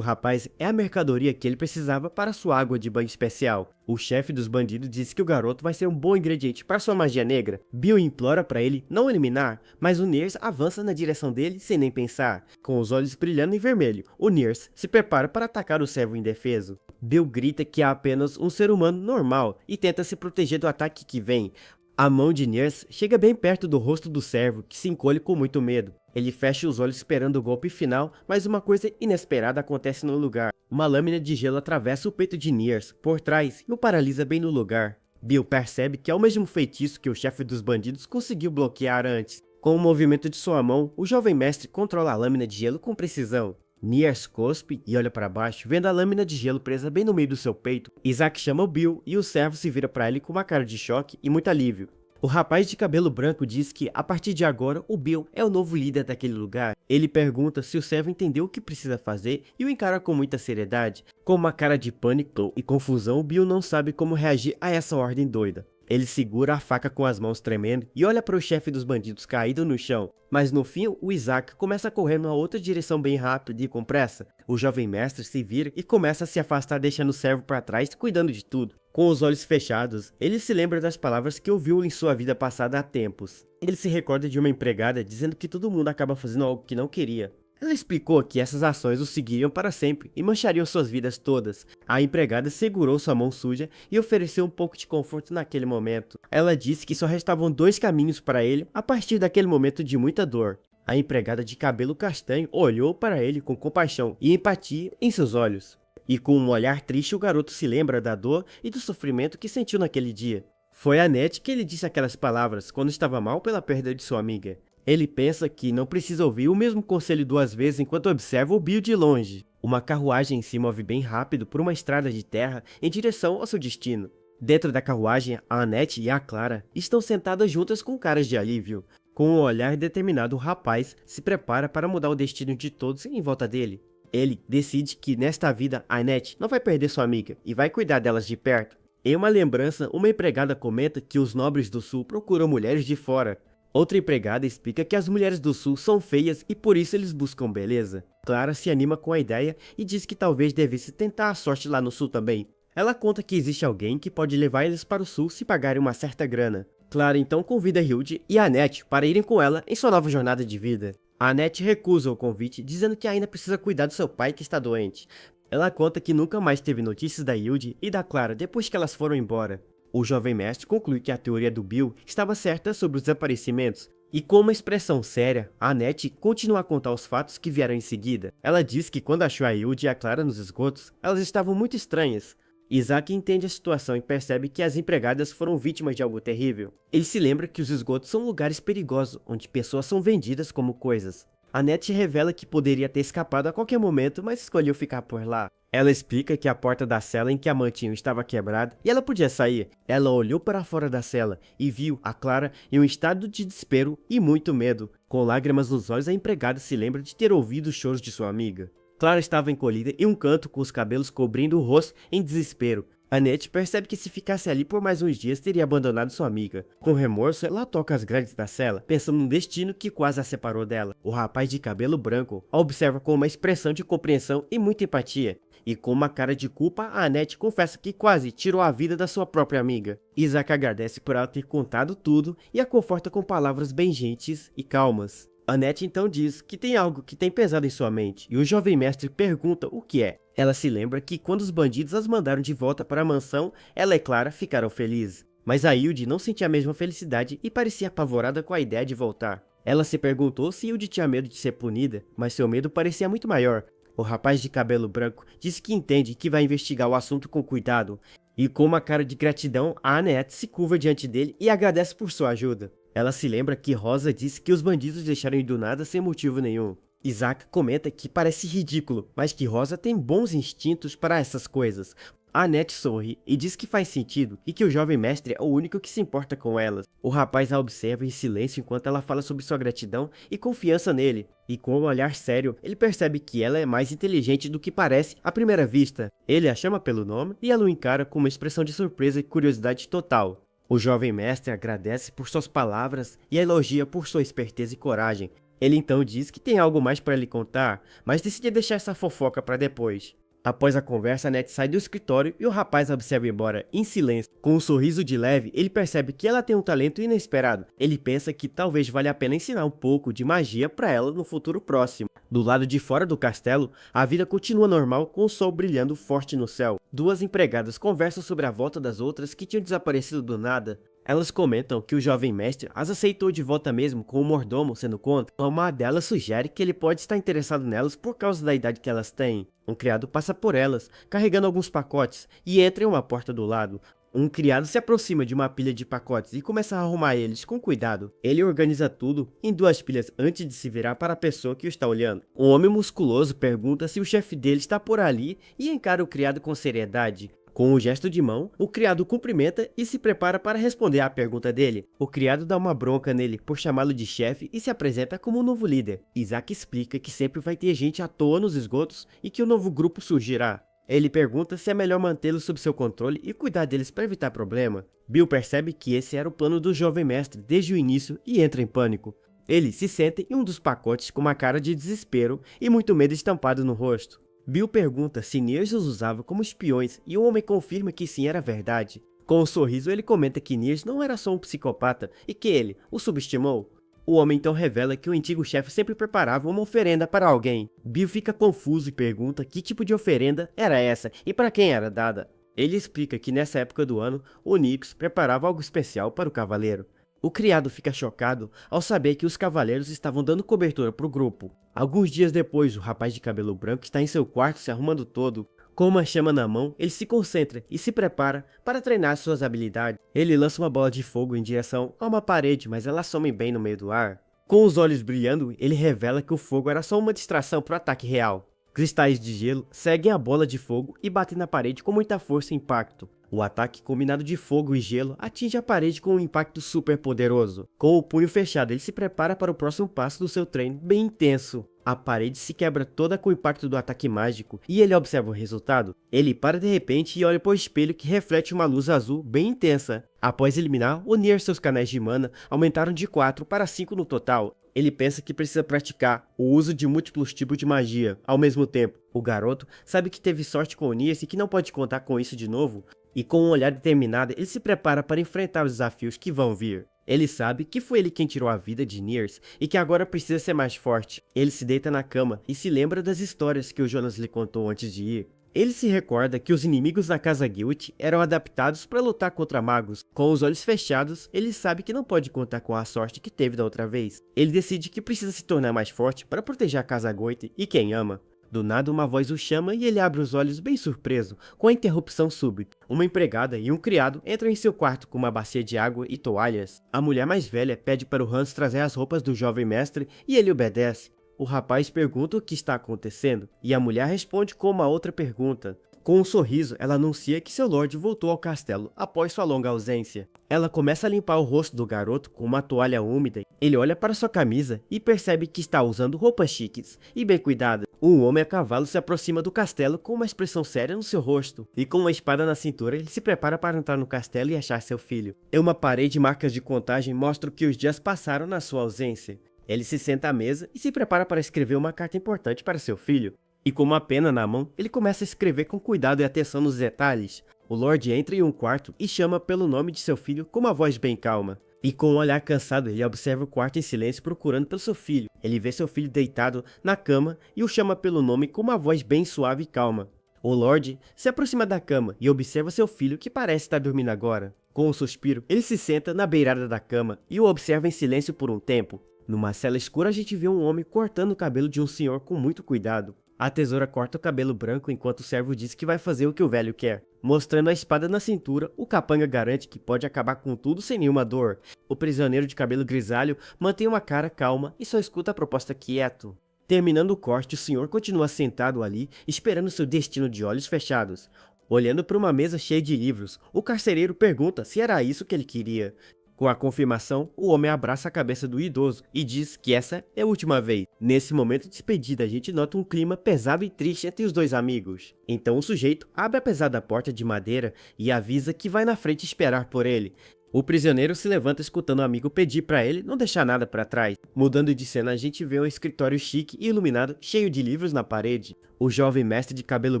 rapaz é a mercadoria que ele precisava para sua água de banho especial. O chefe dos bandidos diz que o garoto vai ser um bom ingrediente para sua magia negra. Bill implora para ele não eliminar, mas o Nears avança na direção dele sem nem pensar. Com os olhos brilhando em vermelho, o Nears se prepara para atacar o servo indefeso. Bill grita que é apenas um ser humano normal e tenta se proteger do ataque que vem. A mão de Nears chega bem perto do rosto do servo, que se encolhe com muito medo. Ele fecha os olhos esperando o golpe final, mas uma coisa inesperada acontece no lugar. Uma lâmina de gelo atravessa o peito de Nears por trás e o paralisa bem no lugar. Bill percebe que é o mesmo feitiço que o chefe dos bandidos conseguiu bloquear antes. Com o movimento de sua mão, o jovem mestre controla a lâmina de gelo com precisão. Nears cospe e olha para baixo, vendo a lâmina de gelo presa bem no meio do seu peito. Isaac chama o Bill e o servo se vira para ele com uma cara de choque e muito alívio. O rapaz de cabelo branco diz que, a partir de agora, o Bill é o novo líder daquele lugar. Ele pergunta se o servo entendeu o que precisa fazer e o encara com muita seriedade. Com uma cara de pânico e confusão, o Bill não sabe como reagir a essa ordem doida. Ele segura a faca com as mãos tremendo e olha para o chefe dos bandidos caído no chão. Mas no fim, o Isaac começa a correr numa outra direção bem rápida e com pressa. O jovem mestre se vira e começa a se afastar deixando o servo para trás, cuidando de tudo. Com os olhos fechados, ele se lembra das palavras que ouviu em sua vida passada há tempos. Ele se recorda de uma empregada dizendo que todo mundo acaba fazendo algo que não queria. Ela explicou que essas ações o seguiriam para sempre e manchariam suas vidas todas. A empregada segurou sua mão suja e ofereceu um pouco de conforto naquele momento. Ela disse que só restavam dois caminhos para ele a partir daquele momento de muita dor. A empregada de cabelo castanho olhou para ele com compaixão e empatia em seus olhos. E com um olhar triste o garoto se lembra da dor e do sofrimento que sentiu naquele dia. Foi a Annette que ele disse aquelas palavras quando estava mal pela perda de sua amiga. Ele pensa que não precisa ouvir o mesmo conselho duas vezes enquanto observa o Bill de longe. Uma carruagem se move bem rápido por uma estrada de terra em direção ao seu destino. Dentro da carruagem, a Annette e a Clara estão sentadas juntas com caras de alívio. Com um olhar determinado, o rapaz se prepara para mudar o destino de todos em volta dele. Ele decide que nesta vida a Annette não vai perder sua amiga e vai cuidar delas de perto. Em uma lembrança, uma empregada comenta que os nobres do sul procuram mulheres de fora. Outra empregada explica que as mulheres do sul são feias e por isso eles buscam beleza. Clara se anima com a ideia e diz que talvez devesse tentar a sorte lá no sul também. Ela conta que existe alguém que pode levar eles para o sul se pagarem uma certa grana. Clara então convida Hilde e a Annette para irem com ela em sua nova jornada de vida. A Annette recusa o convite, dizendo que ainda precisa cuidar do seu pai que está doente. Ela conta que nunca mais teve notícias da Hilde e da Clara depois que elas foram embora. O jovem mestre conclui que a teoria do Bill estava certa sobre os desaparecimentos, e com uma expressão séria, a Annette continua a contar os fatos que vieram em seguida. Ela diz que quando achou a Hilde e a Clara nos esgotos, elas estavam muito estranhas. Isaac entende a situação e percebe que as empregadas foram vítimas de algo terrível. Ele se lembra que os esgotos são lugares perigosos, onde pessoas são vendidas como coisas. Annette revela que poderia ter escapado a qualquer momento, mas escolheu ficar por lá. Ela explica que a porta da cela em que a mantinham estava quebrada e ela podia sair. Ela olhou para fora da cela e viu a Clara em um estado de desespero e muito medo. Com lágrimas nos olhos, a empregada se lembra de ter ouvido os choros de sua amiga. Clara estava encolhida em um canto com os cabelos cobrindo o rosto em desespero. Annette percebe que se ficasse ali por mais uns dias teria abandonado sua amiga. Com remorso, ela toca as grades da cela, pensando no destino que quase a separou dela. O rapaz de cabelo branco a observa com uma expressão de compreensão e muita empatia. E com uma cara de culpa, a Annette confessa que quase tirou a vida da sua própria amiga. Isaac agradece por ela ter contado tudo e a conforta com palavras bem gentis e calmas. Annette então diz que tem algo que tem pesado em sua mente, e o jovem mestre pergunta o que é. Ela se lembra que quando os bandidos as mandaram de volta para a mansão, ela e Clara ficaram felizes. Mas a Hilde não sentia a mesma felicidade e parecia apavorada com a ideia de voltar. Ela se perguntou se Hilde tinha medo de ser punida, mas seu medo parecia muito maior. O rapaz de cabelo branco disse que entende que vai investigar o assunto com cuidado, e com uma cara de gratidão, a Annette se curva diante dele e agradece por sua ajuda. Ela se lembra que Rosa disse que os bandidos deixaram ir do nada sem motivo nenhum. Isaac comenta que parece ridículo, mas que Rosa tem bons instintos para essas coisas. A Annette sorri e diz que faz sentido e que o jovem mestre é o único que se importa com elas. O rapaz a observa em silêncio enquanto ela fala sobre sua gratidão e confiança nele. E com um olhar sério, ele percebe que ela é mais inteligente do que parece à primeira vista. Ele a chama pelo nome e ela o encara com uma expressão de surpresa e curiosidade total. O jovem mestre agradece por suas palavras e a elogia por sua esperteza e coragem. Ele então diz que tem algo mais para lhe contar, mas decide deixar essa fofoca para depois. Após a conversa, Annette sai do escritório e o rapaz a observa embora, em silêncio. Com um sorriso de leve, ele percebe que ela tem um talento inesperado. Ele pensa que talvez valha a pena ensinar um pouco de magia para ela no futuro próximo. Do lado de fora do castelo, a vida continua normal com o sol brilhando forte no céu. Duas empregadas conversam sobre a volta das outras que tinham desaparecido do nada. Elas comentam que o jovem mestre as aceitou de volta mesmo com o mordomo sendo contra. Uma delas sugere que ele pode estar interessado nelas por causa da idade que elas têm. Um criado passa por elas, carregando alguns pacotes, e entra em uma porta do lado. Um criado se aproxima de uma pilha de pacotes e começa a arrumar eles com cuidado. Ele organiza tudo em duas pilhas antes de se virar para a pessoa que o está olhando. Um homem musculoso pergunta se o chefe dele está por ali e encara o criado com seriedade. Com um gesto de mão, o criado cumprimenta e se prepara para responder à pergunta dele. O criado dá uma bronca nele por chamá-lo de chefe e se apresenta como um novo líder. Isaac explica que sempre vai ter gente à toa nos esgotos e que um novo grupo surgirá. Ele pergunta se é melhor mantê-los sob seu controle e cuidar deles para evitar problema. Bill percebe que esse era o plano do jovem mestre desde o início e entra em pânico. Ele se senta em um dos pacotes com uma cara de desespero e muito medo estampado no rosto. Bill pergunta se Nears os usava como espiões e o homem confirma que sim, era verdade. Com um sorriso ele comenta que Nears não era só um psicopata e que ele o subestimou. O homem então revela que o antigo chefe sempre preparava uma oferenda para alguém. Bill fica confuso e pergunta que tipo de oferenda era essa e para quem era dada. Ele explica que nessa época do ano, o Nix preparava algo especial para o cavaleiro. O criado fica chocado ao saber que os cavaleiros estavam dando cobertura para o grupo. Alguns dias depois, o rapaz de cabelo branco está em seu quarto se arrumando todo. Com uma chama na mão, ele se concentra e se prepara para treinar suas habilidades. Ele lança uma bola de fogo em direção a uma parede, mas ela some bem no meio do ar. Com os olhos brilhando, ele revela que o fogo era só uma distração para o ataque real. Cristais de gelo seguem a bola de fogo e batem na parede com muita força e impacto. O ataque combinado de fogo e gelo atinge a parede com um impacto super poderoso. Com o punho fechado, ele se prepara para o próximo passo do seu treino bem intenso. A parede se quebra toda com o impacto do ataque mágico e ele observa o resultado. Ele para de repente e olha para o espelho que reflete uma luz azul bem intensa. Após eliminar, unir seus canais de mana aumentaram de 4 para 5 no total. Ele pensa que precisa praticar o uso de múltiplos tipos de magia ao mesmo tempo. O garoto sabe que teve sorte com o Nias e que não pode contar com isso de novo. E com um olhar determinado, ele se prepara para enfrentar os desafios que vão vir. Ele sabe que foi ele quem tirou a vida de Nears e que agora precisa ser mais forte. Ele se deita na cama e se lembra das histórias que o Jonas lhe contou antes de ir. Ele se recorda que os inimigos da Casa Guilt eram adaptados para lutar contra magos. Com os olhos fechados, ele sabe que não pode contar com a sorte que teve da outra vez. Ele decide que precisa se tornar mais forte para proteger a Casa Guilt e quem ama. Do nada uma voz o chama e ele abre os olhos bem surpreso, com a interrupção súbita. Uma empregada e um criado entram em seu quarto com uma bacia de água e toalhas. A mulher mais velha pede para o Hans trazer as roupas do jovem mestre e ele obedece. O rapaz pergunta o que está acontecendo e a mulher responde com uma outra pergunta. Com um sorriso, ela anuncia que seu Lorde voltou ao castelo após sua longa ausência. Ela começa a limpar o rosto do garoto com uma toalha úmida. Ele olha para sua camisa e percebe que está usando roupas chiques e bem cuidadas. Um homem a cavalo se aproxima do castelo com uma expressão séria no seu rosto. E com uma espada na cintura, ele se prepara para entrar no castelo e achar seu filho. Em uma parede, marcas de contagem mostram que os dias passaram na sua ausência. Ele se senta à mesa e se prepara para escrever uma carta importante para seu filho. E com uma pena na mão, ele começa a escrever com cuidado e atenção nos detalhes. O Lorde entra em um quarto e chama pelo nome de seu filho com uma voz bem calma. E com um olhar cansado, ele observa o quarto em silêncio procurando pelo seu filho. Ele vê seu filho deitado na cama e o chama pelo nome com uma voz bem suave e calma. O Lorde se aproxima da cama e observa seu filho que parece estar dormindo agora. Com um suspiro, ele se senta na beirada da cama e o observa em silêncio por um tempo. Numa cela escura a gente vê um homem cortando o cabelo de um senhor com muito cuidado. A tesoura corta o cabelo branco enquanto o servo diz que vai fazer o que o velho quer. Mostrando a espada na cintura, o capanga garante que pode acabar com tudo sem nenhuma dor. O prisioneiro de cabelo grisalho mantém uma cara calma e só escuta a proposta quieto. Terminando o corte, o senhor continua sentado ali, esperando seu destino de olhos fechados. Olhando para uma mesa cheia de livros, o carcereiro pergunta se era isso que ele queria. Com a confirmação, o homem abraça a cabeça do idoso e diz que essa é a última vez. Nesse momento de despedida, a gente nota um clima pesado e triste entre os dois amigos. Então o sujeito abre a pesada porta de madeira e avisa que vai na frente esperar por ele. O prisioneiro se levanta escutando o amigo pedir para ele não deixar nada para trás. Mudando de cena, a gente vê um escritório chique e iluminado, cheio de livros na parede. O jovem mestre de cabelo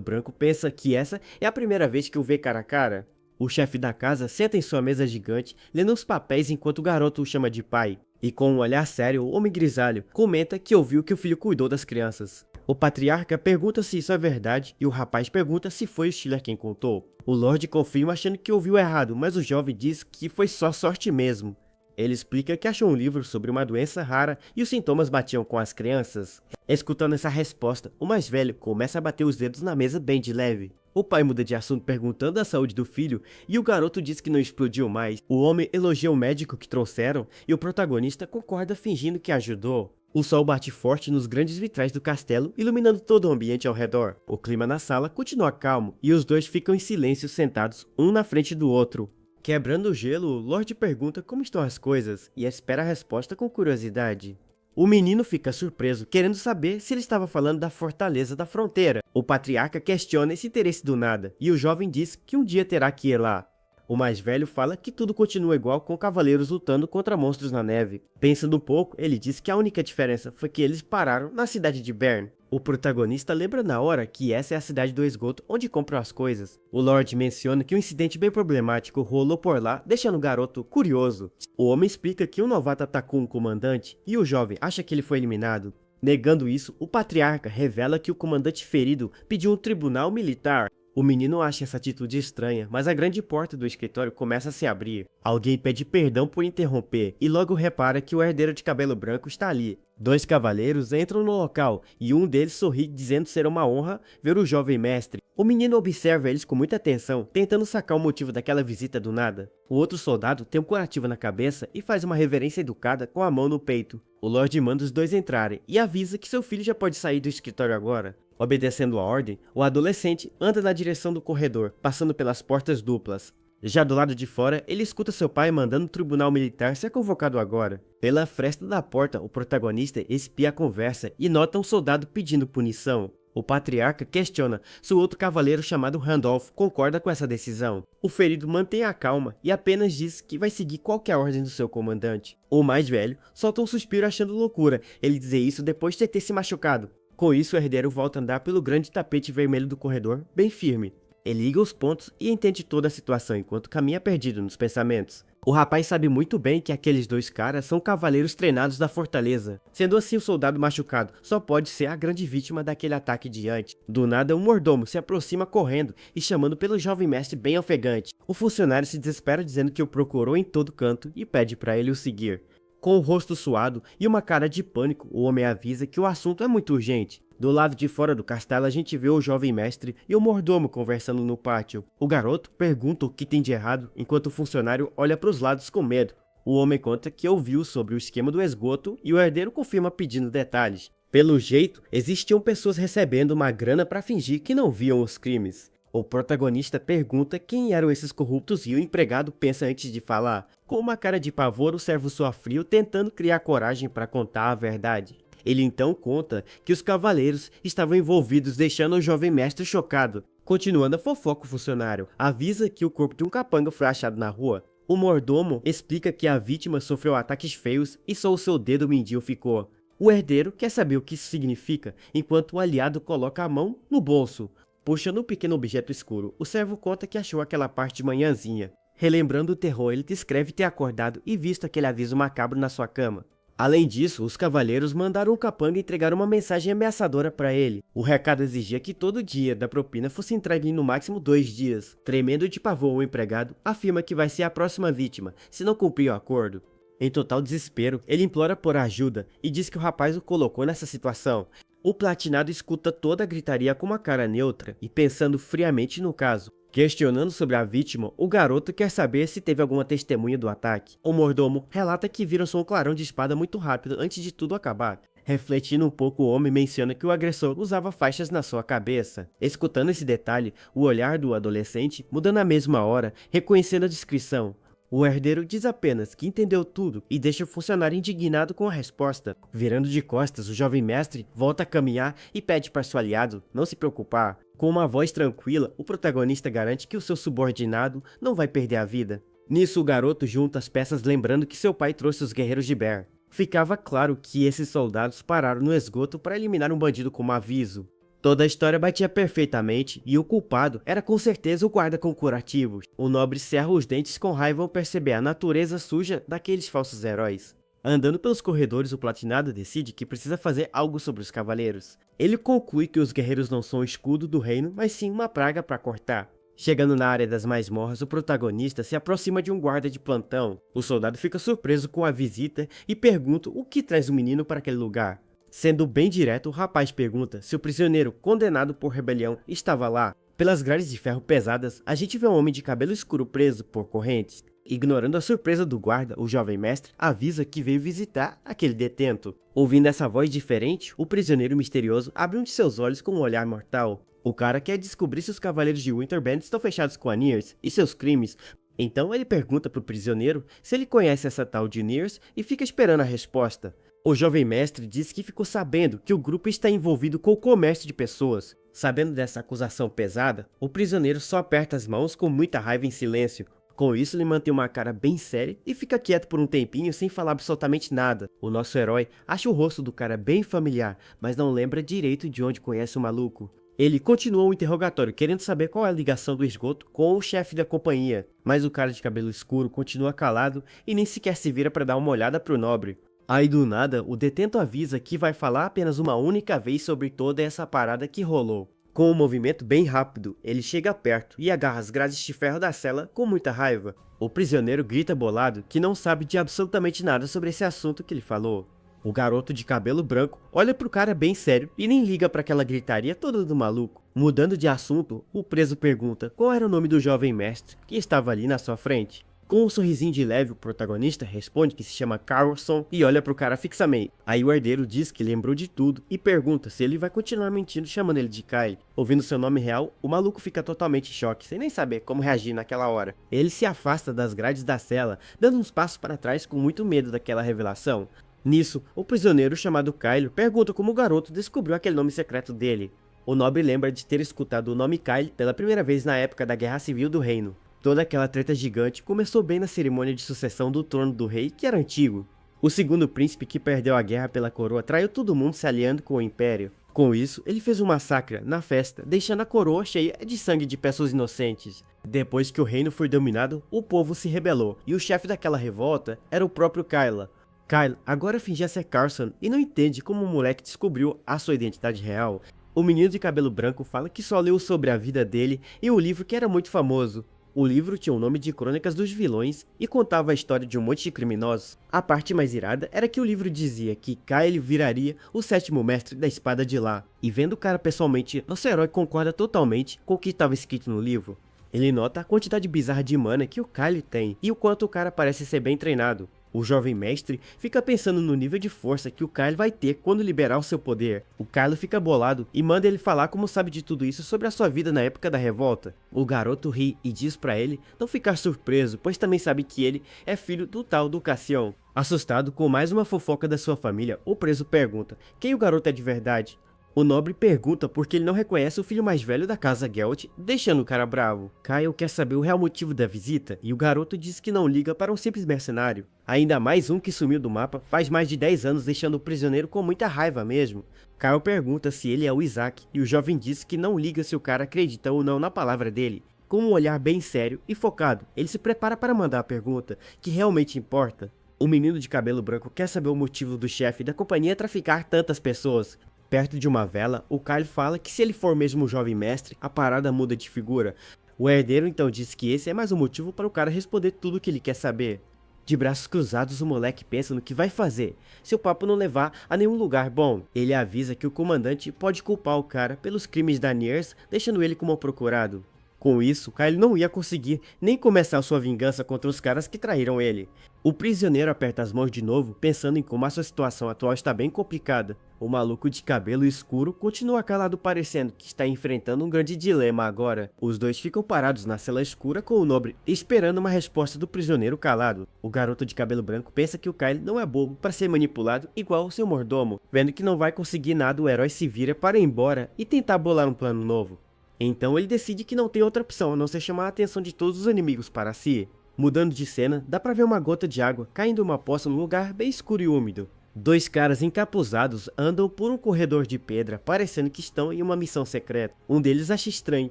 branco pensa que essa é a primeira vez que o vê cara a cara. O chefe da casa senta em sua mesa gigante, lendo uns papéis enquanto o garoto o chama de pai. E com um olhar sério, o homem grisalho comenta que ouviu que o filho cuidou das crianças. O patriarca pergunta se isso é verdade e o rapaz pergunta se foi o Schiller quem contou. O Lorde confirma achando que ouviu errado, mas o jovem diz que foi só sorte mesmo. Ele explica que achou um livro sobre uma doença rara e os sintomas batiam com as crianças. Escutando essa resposta, o mais velho começa a bater os dedos na mesa bem de leve. O pai muda de assunto perguntando a saúde do filho e o garoto diz que não explodiu mais. O homem elogia o médico que trouxeram e o protagonista concorda fingindo que ajudou. O sol bate forte nos grandes vitrais do castelo, iluminando todo o ambiente ao redor. O clima na sala continua calmo e os dois ficam em silêncio sentados, um na frente do outro. Quebrando o gelo, o Lorde pergunta como estão as coisas e espera a resposta com curiosidade. O menino fica surpreso, querendo saber se ele estava falando da fortaleza da fronteira. O patriarca questiona esse interesse do nada, e o jovem diz que um dia terá que ir lá. O mais velho fala que tudo continua igual com cavaleiros lutando contra monstros na neve. Pensando um pouco, ele diz que a única diferença foi que eles pararam na cidade de Bern. O protagonista lembra na hora que essa é a cidade do esgoto onde compram as coisas. O Lorde menciona que um incidente bem problemático rolou por lá, deixando o garoto curioso. O homem explica que um novato atacou um comandante e o jovem acha que ele foi eliminado. Negando isso, o patriarca revela que o comandante ferido pediu um tribunal militar. O menino acha essa atitude estranha, mas a grande porta do escritório começa a se abrir. Alguém pede perdão por interromper e logo repara que o herdeiro de cabelo branco está ali. Dois cavaleiros entram no local e um deles sorri dizendo ser uma honra ver o jovem mestre. O menino observa eles com muita atenção, tentando sacar o motivo daquela visita do nada. O outro soldado tem um curativo na cabeça e faz uma reverência educada com a mão no peito. O Lorde manda os dois entrarem e avisa que seu filho já pode sair do escritório agora. Obedecendo a ordem, o adolescente anda na direção do corredor, passando pelas portas duplas. Já do lado de fora, ele escuta seu pai mandando o tribunal militar ser convocado agora. Pela fresta da porta, o protagonista espia a conversa e nota um soldado pedindo punição. O patriarca questiona se o outro cavaleiro chamado Randolph concorda com essa decisão. O ferido mantém a calma e apenas diz que vai seguir qualquer ordem do seu comandante. O mais velho solta um suspiro achando loucura ele dizer isso depois de ter se machucado. Com isso, o herdeiro volta a andar pelo grande tapete vermelho do corredor, bem firme. Ele liga os pontos e entende toda a situação enquanto caminha perdido nos pensamentos. O rapaz sabe muito bem que aqueles dois caras são cavaleiros treinados da fortaleza. Sendo assim, o soldado machucado só pode ser a grande vítima daquele ataque diante. Do nada, um mordomo se aproxima correndo e chamando pelo jovem mestre bem ofegante. O funcionário se desespera dizendo que o procurou em todo canto e pede para ele o seguir. Com o rosto suado e uma cara de pânico, o homem avisa que o assunto é muito urgente. Do lado de fora do castelo, a gente vê o jovem mestre e o mordomo conversando no pátio. O garoto pergunta o que tem de errado, enquanto o funcionário olha para os lados com medo. O homem conta que ouviu sobre o esquema do esgoto e o herdeiro confirma pedindo detalhes. Pelo jeito, existiam pessoas recebendo uma grana para fingir que não viam os crimes. O protagonista pergunta quem eram esses corruptos e o empregado pensa antes de falar. Com uma cara de pavor, o servo soa frio tentando criar coragem para contar a verdade. Ele então conta que os cavaleiros estavam envolvidos, deixando o jovem mestre chocado. Continuando a fofoca, o funcionário avisa que o corpo de um capanga foi achado na rua. O mordomo explica que a vítima sofreu ataques feios e só o seu dedo mindinho ficou. O herdeiro quer saber o que isso significa, enquanto o aliado coloca a mão no bolso. Puxando um pequeno objeto escuro, o servo conta que achou aquela parte de manhãzinha. Relembrando o terror, ele descreve ter acordado e visto aquele aviso macabro na sua cama. Além disso, os cavaleiros mandaram o capanga entregar uma mensagem ameaçadora para ele. O recado exigia que todo dia da propina fosse entregue em no máximo 2 dias. Tremendo de pavor, o empregado afirma que vai ser a próxima vítima, se não cumprir o acordo. Em total desespero, ele implora por ajuda e diz que o rapaz o colocou nessa situação. O platinado escuta toda a gritaria com uma cara neutra e pensando friamente no caso. Questionando sobre a vítima, o garoto quer saber se teve alguma testemunha do ataque. O mordomo relata que viram só um clarão de espada muito rápido antes de tudo acabar. Refletindo um pouco, o homem menciona que o agressor usava faixas na sua cabeça. Escutando esse detalhe, o olhar do adolescente muda na mesma hora, reconhecendo a descrição. O herdeiro diz apenas que entendeu tudo e deixa o funcionário indignado com a resposta. Virando de costas, o jovem mestre volta a caminhar e pede para seu aliado não se preocupar. Com uma voz tranquila, o protagonista garante que o seu subordinado não vai perder a vida. Nisso, o garoto junta as peças lembrando que seu pai trouxe os guerreiros de Bear. Ficava claro que esses soldados pararam no esgoto para eliminar um bandido como aviso. Toda a história batia perfeitamente e o culpado era com certeza o guarda com curativos. O nobre cerra os dentes com raiva ao perceber a natureza suja daqueles falsos heróis. Andando pelos corredores, o platinado decide que precisa fazer algo sobre os cavaleiros. Ele conclui que os guerreiros não são o escudo do reino, mas sim uma praga para cortar. Chegando na área das masmorras, o protagonista se aproxima de um guarda de plantão. O soldado fica surpreso com a visita e pergunta o que traz o menino para aquele lugar. Sendo bem direto, o rapaz pergunta se o prisioneiro condenado por rebelião estava lá. Pelas grades de ferro pesadas, a gente vê um homem de cabelo escuro preso por correntes. Ignorando a surpresa do guarda, o jovem mestre avisa que veio visitar aquele detento. Ouvindo essa voz diferente, o prisioneiro misterioso abre um de seus olhos com um olhar mortal. O cara quer descobrir se os cavaleiros de Winterband estão fechados com a Nyr's e seus crimes. Então ele pergunta pro prisioneiro se ele conhece essa tal de Nyr's e fica esperando a resposta. O jovem mestre diz que ficou sabendo que o grupo está envolvido com o comércio de pessoas. Sabendo dessa acusação pesada, o prisioneiro só aperta as mãos com muita raiva em silêncio. Com isso, ele mantém uma cara bem séria e fica quieto por um tempinho sem falar absolutamente nada. O nosso herói acha o rosto do cara bem familiar, mas não lembra direito de onde conhece o maluco. Ele continua o interrogatório, querendo saber qual é a ligação do esgoto com o chefe da companhia, mas o cara de cabelo escuro continua calado e nem sequer se vira para dar uma olhada pro nobre. Aí do nada, o detento avisa que vai falar apenas uma única vez sobre toda essa parada que rolou. Com um movimento bem rápido, ele chega perto e agarra as grades de ferro da cela com muita raiva. O prisioneiro grita bolado que não sabe de absolutamente nada sobre esse assunto que ele falou. O garoto de cabelo branco olha pro cara bem sério e nem liga para aquela gritaria toda do maluco. Mudando de assunto, o preso pergunta qual era o nome do jovem mestre que estava ali na sua frente. Com um sorrisinho de leve, o protagonista responde que se chama Carlson e olha pro cara fixamente. Aí o herdeiro diz que lembrou de tudo e pergunta se ele vai continuar mentindo chamando ele de Kyle. Ouvindo seu nome real, o maluco fica totalmente em choque, sem nem saber como reagir naquela hora. Ele se afasta das grades da cela, dando uns passos para trás com muito medo daquela revelação. Nisso, o prisioneiro chamado Kyle pergunta como o garoto descobriu aquele nome secreto dele. O nobre lembra de ter escutado o nome Kyle pela primeira vez na época da Guerra Civil do Reino. Toda aquela treta gigante começou bem na cerimônia de sucessão do trono do rei, que era antigo. O segundo príncipe que perdeu a guerra pela coroa traiu todo mundo se aliando com o império. Com isso, ele fez um massacre na festa, deixando a coroa cheia de sangue de pessoas inocentes. Depois que o reino foi dominado, o povo se rebelou, e o chefe daquela revolta era o próprio Kyle. Kyle agora fingia ser Carlson e não entende como o moleque descobriu a sua identidade real. O menino de cabelo branco fala que só leu sobre a vida dele em um livro que era muito famoso. O livro tinha o nome de Crônicas dos Vilões e contava a história de um monte de criminosos. A parte mais irada era que o livro dizia que Kyle viraria o 7º mestre da espada de lá. E vendo o cara pessoalmente, nosso herói concorda totalmente com o que estava escrito no livro. Ele nota a quantidade bizarra de mana que o Kyle tem e o quanto o cara parece ser bem treinado. O jovem mestre fica pensando no nível de força que o Kyle vai ter quando liberar o seu poder. O Kyle fica bolado e manda ele falar como sabe de tudo isso sobre a sua vida na época da revolta. O garoto ri e diz pra ele não ficar surpreso, pois também sabe que ele é filho do tal do Cassião. Assustado com mais uma fofoca da sua família, o preso pergunta quem o garoto é de verdade. O nobre pergunta porque ele não reconhece o filho mais velho da casa Gelt, deixando o cara bravo. Kyle quer saber o real motivo da visita e o garoto diz que não liga para um simples mercenário. Ainda mais um que sumiu do mapa faz mais de 10 anos, deixando o prisioneiro com muita raiva mesmo. Kyle pergunta se ele é o Isaac e o jovem diz que não liga se o cara acredita ou não na palavra dele. com um olhar bem sério e focado. Ele se prepara para mandar a pergunta que realmente importa. O menino de cabelo branco quer saber o motivo do chefe da companhia traficar tantas pessoas. Perto de uma vela, o Kyle fala que se ele for mesmo o jovem mestre, a parada muda de figura. O herdeiro então diz que esse é mais um motivo para o cara responder tudo o que ele quer saber. De braços cruzados, o moleque pensa no que vai fazer, se o papo não levar a nenhum lugar bom. Ele avisa que o comandante pode culpar o cara pelos crimes da Niers, deixando ele como procurado. Com isso, Kyle não ia conseguir nem começar sua vingança contra os caras que traíram ele. O prisioneiro aperta as mãos de novo, pensando em como a sua situação atual está bem complicada. O maluco de cabelo escuro continua calado, parecendo que está enfrentando um grande dilema agora. Os dois ficam parados na cela escura com o nobre, esperando uma resposta do prisioneiro calado. O garoto de cabelo branco pensa que o Kyle não é bobo para ser manipulado igual o seu mordomo. Vendo que não vai conseguir nada, o herói se vira para ir embora e tentar bolar um plano novo. Então ele decide que não tem outra opção a não ser chamar a atenção de todos os inimigos para si. Mudando de cena, dá pra ver uma gota de água caindo em uma poça num lugar bem escuro e úmido. Dois caras encapuzados andam por um corredor de pedra, parecendo que estão em uma missão secreta. Um deles acha estranho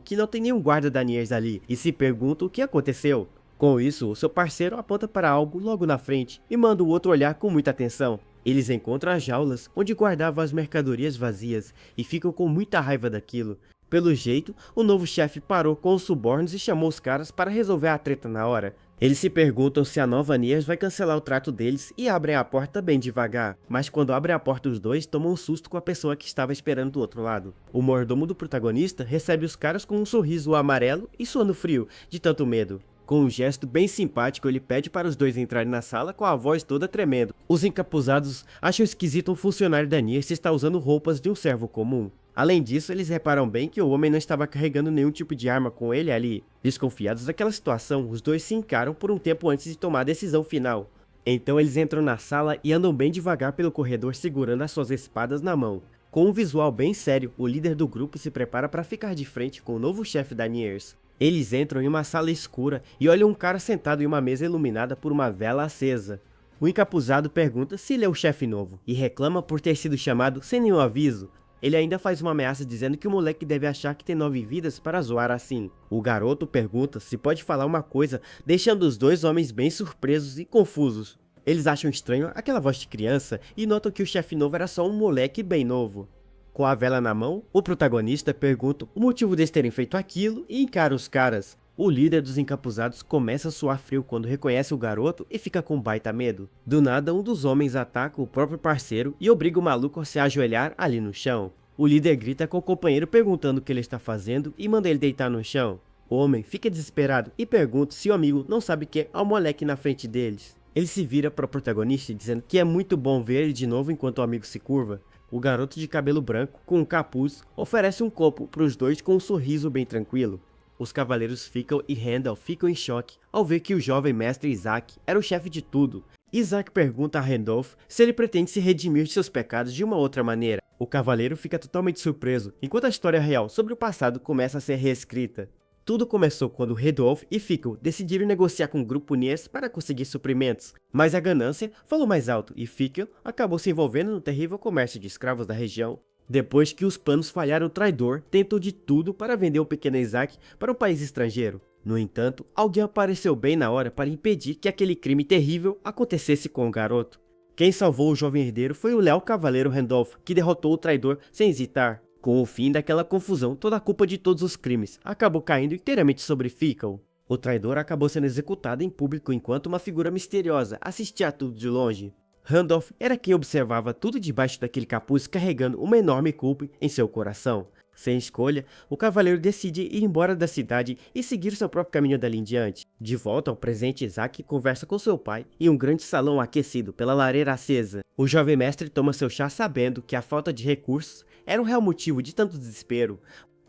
que não tem nenhum guarda da Niers ali e se pergunta o que aconteceu. Com isso, o seu parceiro aponta para algo logo na frente e manda o outro olhar com muita atenção. Eles encontram as jaulas onde guardavam as mercadorias vazias e ficam com muita raiva daquilo. Pelo jeito, o novo chefe parou com os subornos e chamou os caras para resolver a treta na hora. Eles se perguntam se a nova Niers vai cancelar o trato deles e abrem a porta bem devagar. Mas quando abrem a porta, os dois tomam um susto com a pessoa que estava esperando do outro lado. O mordomo do protagonista recebe os caras com um sorriso amarelo e suando frio, de tanto medo. Com um gesto bem simpático, ele pede para os dois entrarem na sala com a voz toda tremendo. Os encapuzados acham esquisito um funcionário da Niers estar usando roupas de um servo comum. Além disso, eles reparam bem que o homem não estava carregando nenhum tipo de arma com ele ali. Desconfiados daquela situação, os dois se encaram por um tempo antes de tomar a decisão final. Então eles entram na sala e andam bem devagar pelo corredor segurando as suas espadas na mão. Com um visual bem sério, o líder do grupo se prepara para ficar de frente com o novo chefe da Niers. Eles entram em uma sala escura e olham um cara sentado em uma mesa iluminada por uma vela acesa. O encapuzado pergunta se ele é o chefe novo e reclama por ter sido chamado sem nenhum aviso. Ele ainda faz uma ameaça dizendo que o moleque deve achar que tem 9 vidas para zoar assim. O garoto pergunta se pode falar uma coisa, deixando os dois homens bem surpresos e confusos. Eles acham estranho aquela voz de criança e notam que o chefe novo era só um moleque bem novo. Com a vela na mão, o protagonista pergunta o motivo deles terem feito aquilo e encara os caras. O líder dos encapuzados começa a suar frio quando reconhece o garoto e fica com baita medo. Do nada, um dos homens ataca o próprio parceiro e obriga o maluco a se ajoelhar ali no chão. O líder grita com o companheiro perguntando o que ele está fazendo e manda ele deitar no chão. O homem fica desesperado e pergunta se o amigo não sabe que é o moleque na frente deles. Ele se vira para o protagonista dizendo que é muito bom ver ele de novo enquanto o amigo se curva. O garoto de cabelo branco, com um capuz, oferece um copo para os dois com um sorriso bem tranquilo. Os cavaleiros ficam e Randall ficam em choque ao ver que o jovem mestre Isaac era o chefe de tudo. Isaac pergunta a Randolph se ele pretende se redimir de seus pecados de uma outra maneira. O cavaleiro fica totalmente surpreso, enquanto a história real sobre o passado começa a ser reescrita. Tudo começou quando Randolph e Fickle decidiram negociar com o grupo Niers para conseguir suprimentos, mas a ganância falou mais alto e Fickle acabou se envolvendo no terrível comércio de escravos da região. Depois que os planos falharam, o traidor tentou de tudo para vender o pequeno Isaac para um país estrangeiro. No entanto, alguém apareceu bem na hora para impedir que aquele crime terrível acontecesse com o garoto. Quem salvou o jovem herdeiro foi o leal cavaleiro Randolph, que derrotou o traidor sem hesitar. Com o fim daquela confusão, toda a culpa de todos os crimes acabou caindo inteiramente sobre Fickle. O traidor acabou sendo executado em público enquanto uma figura misteriosa assistia a tudo de longe. Randolph era quem observava tudo debaixo daquele capuz carregando uma enorme culpa em seu coração. Sem escolha, o cavaleiro decide ir embora da cidade e seguir seu próprio caminho dali em diante. De volta ao presente, Isaac conversa com seu pai em um grande salão aquecido pela lareira acesa. O jovem mestre toma seu chá sabendo que a falta de recursos era o real motivo de tanto desespero.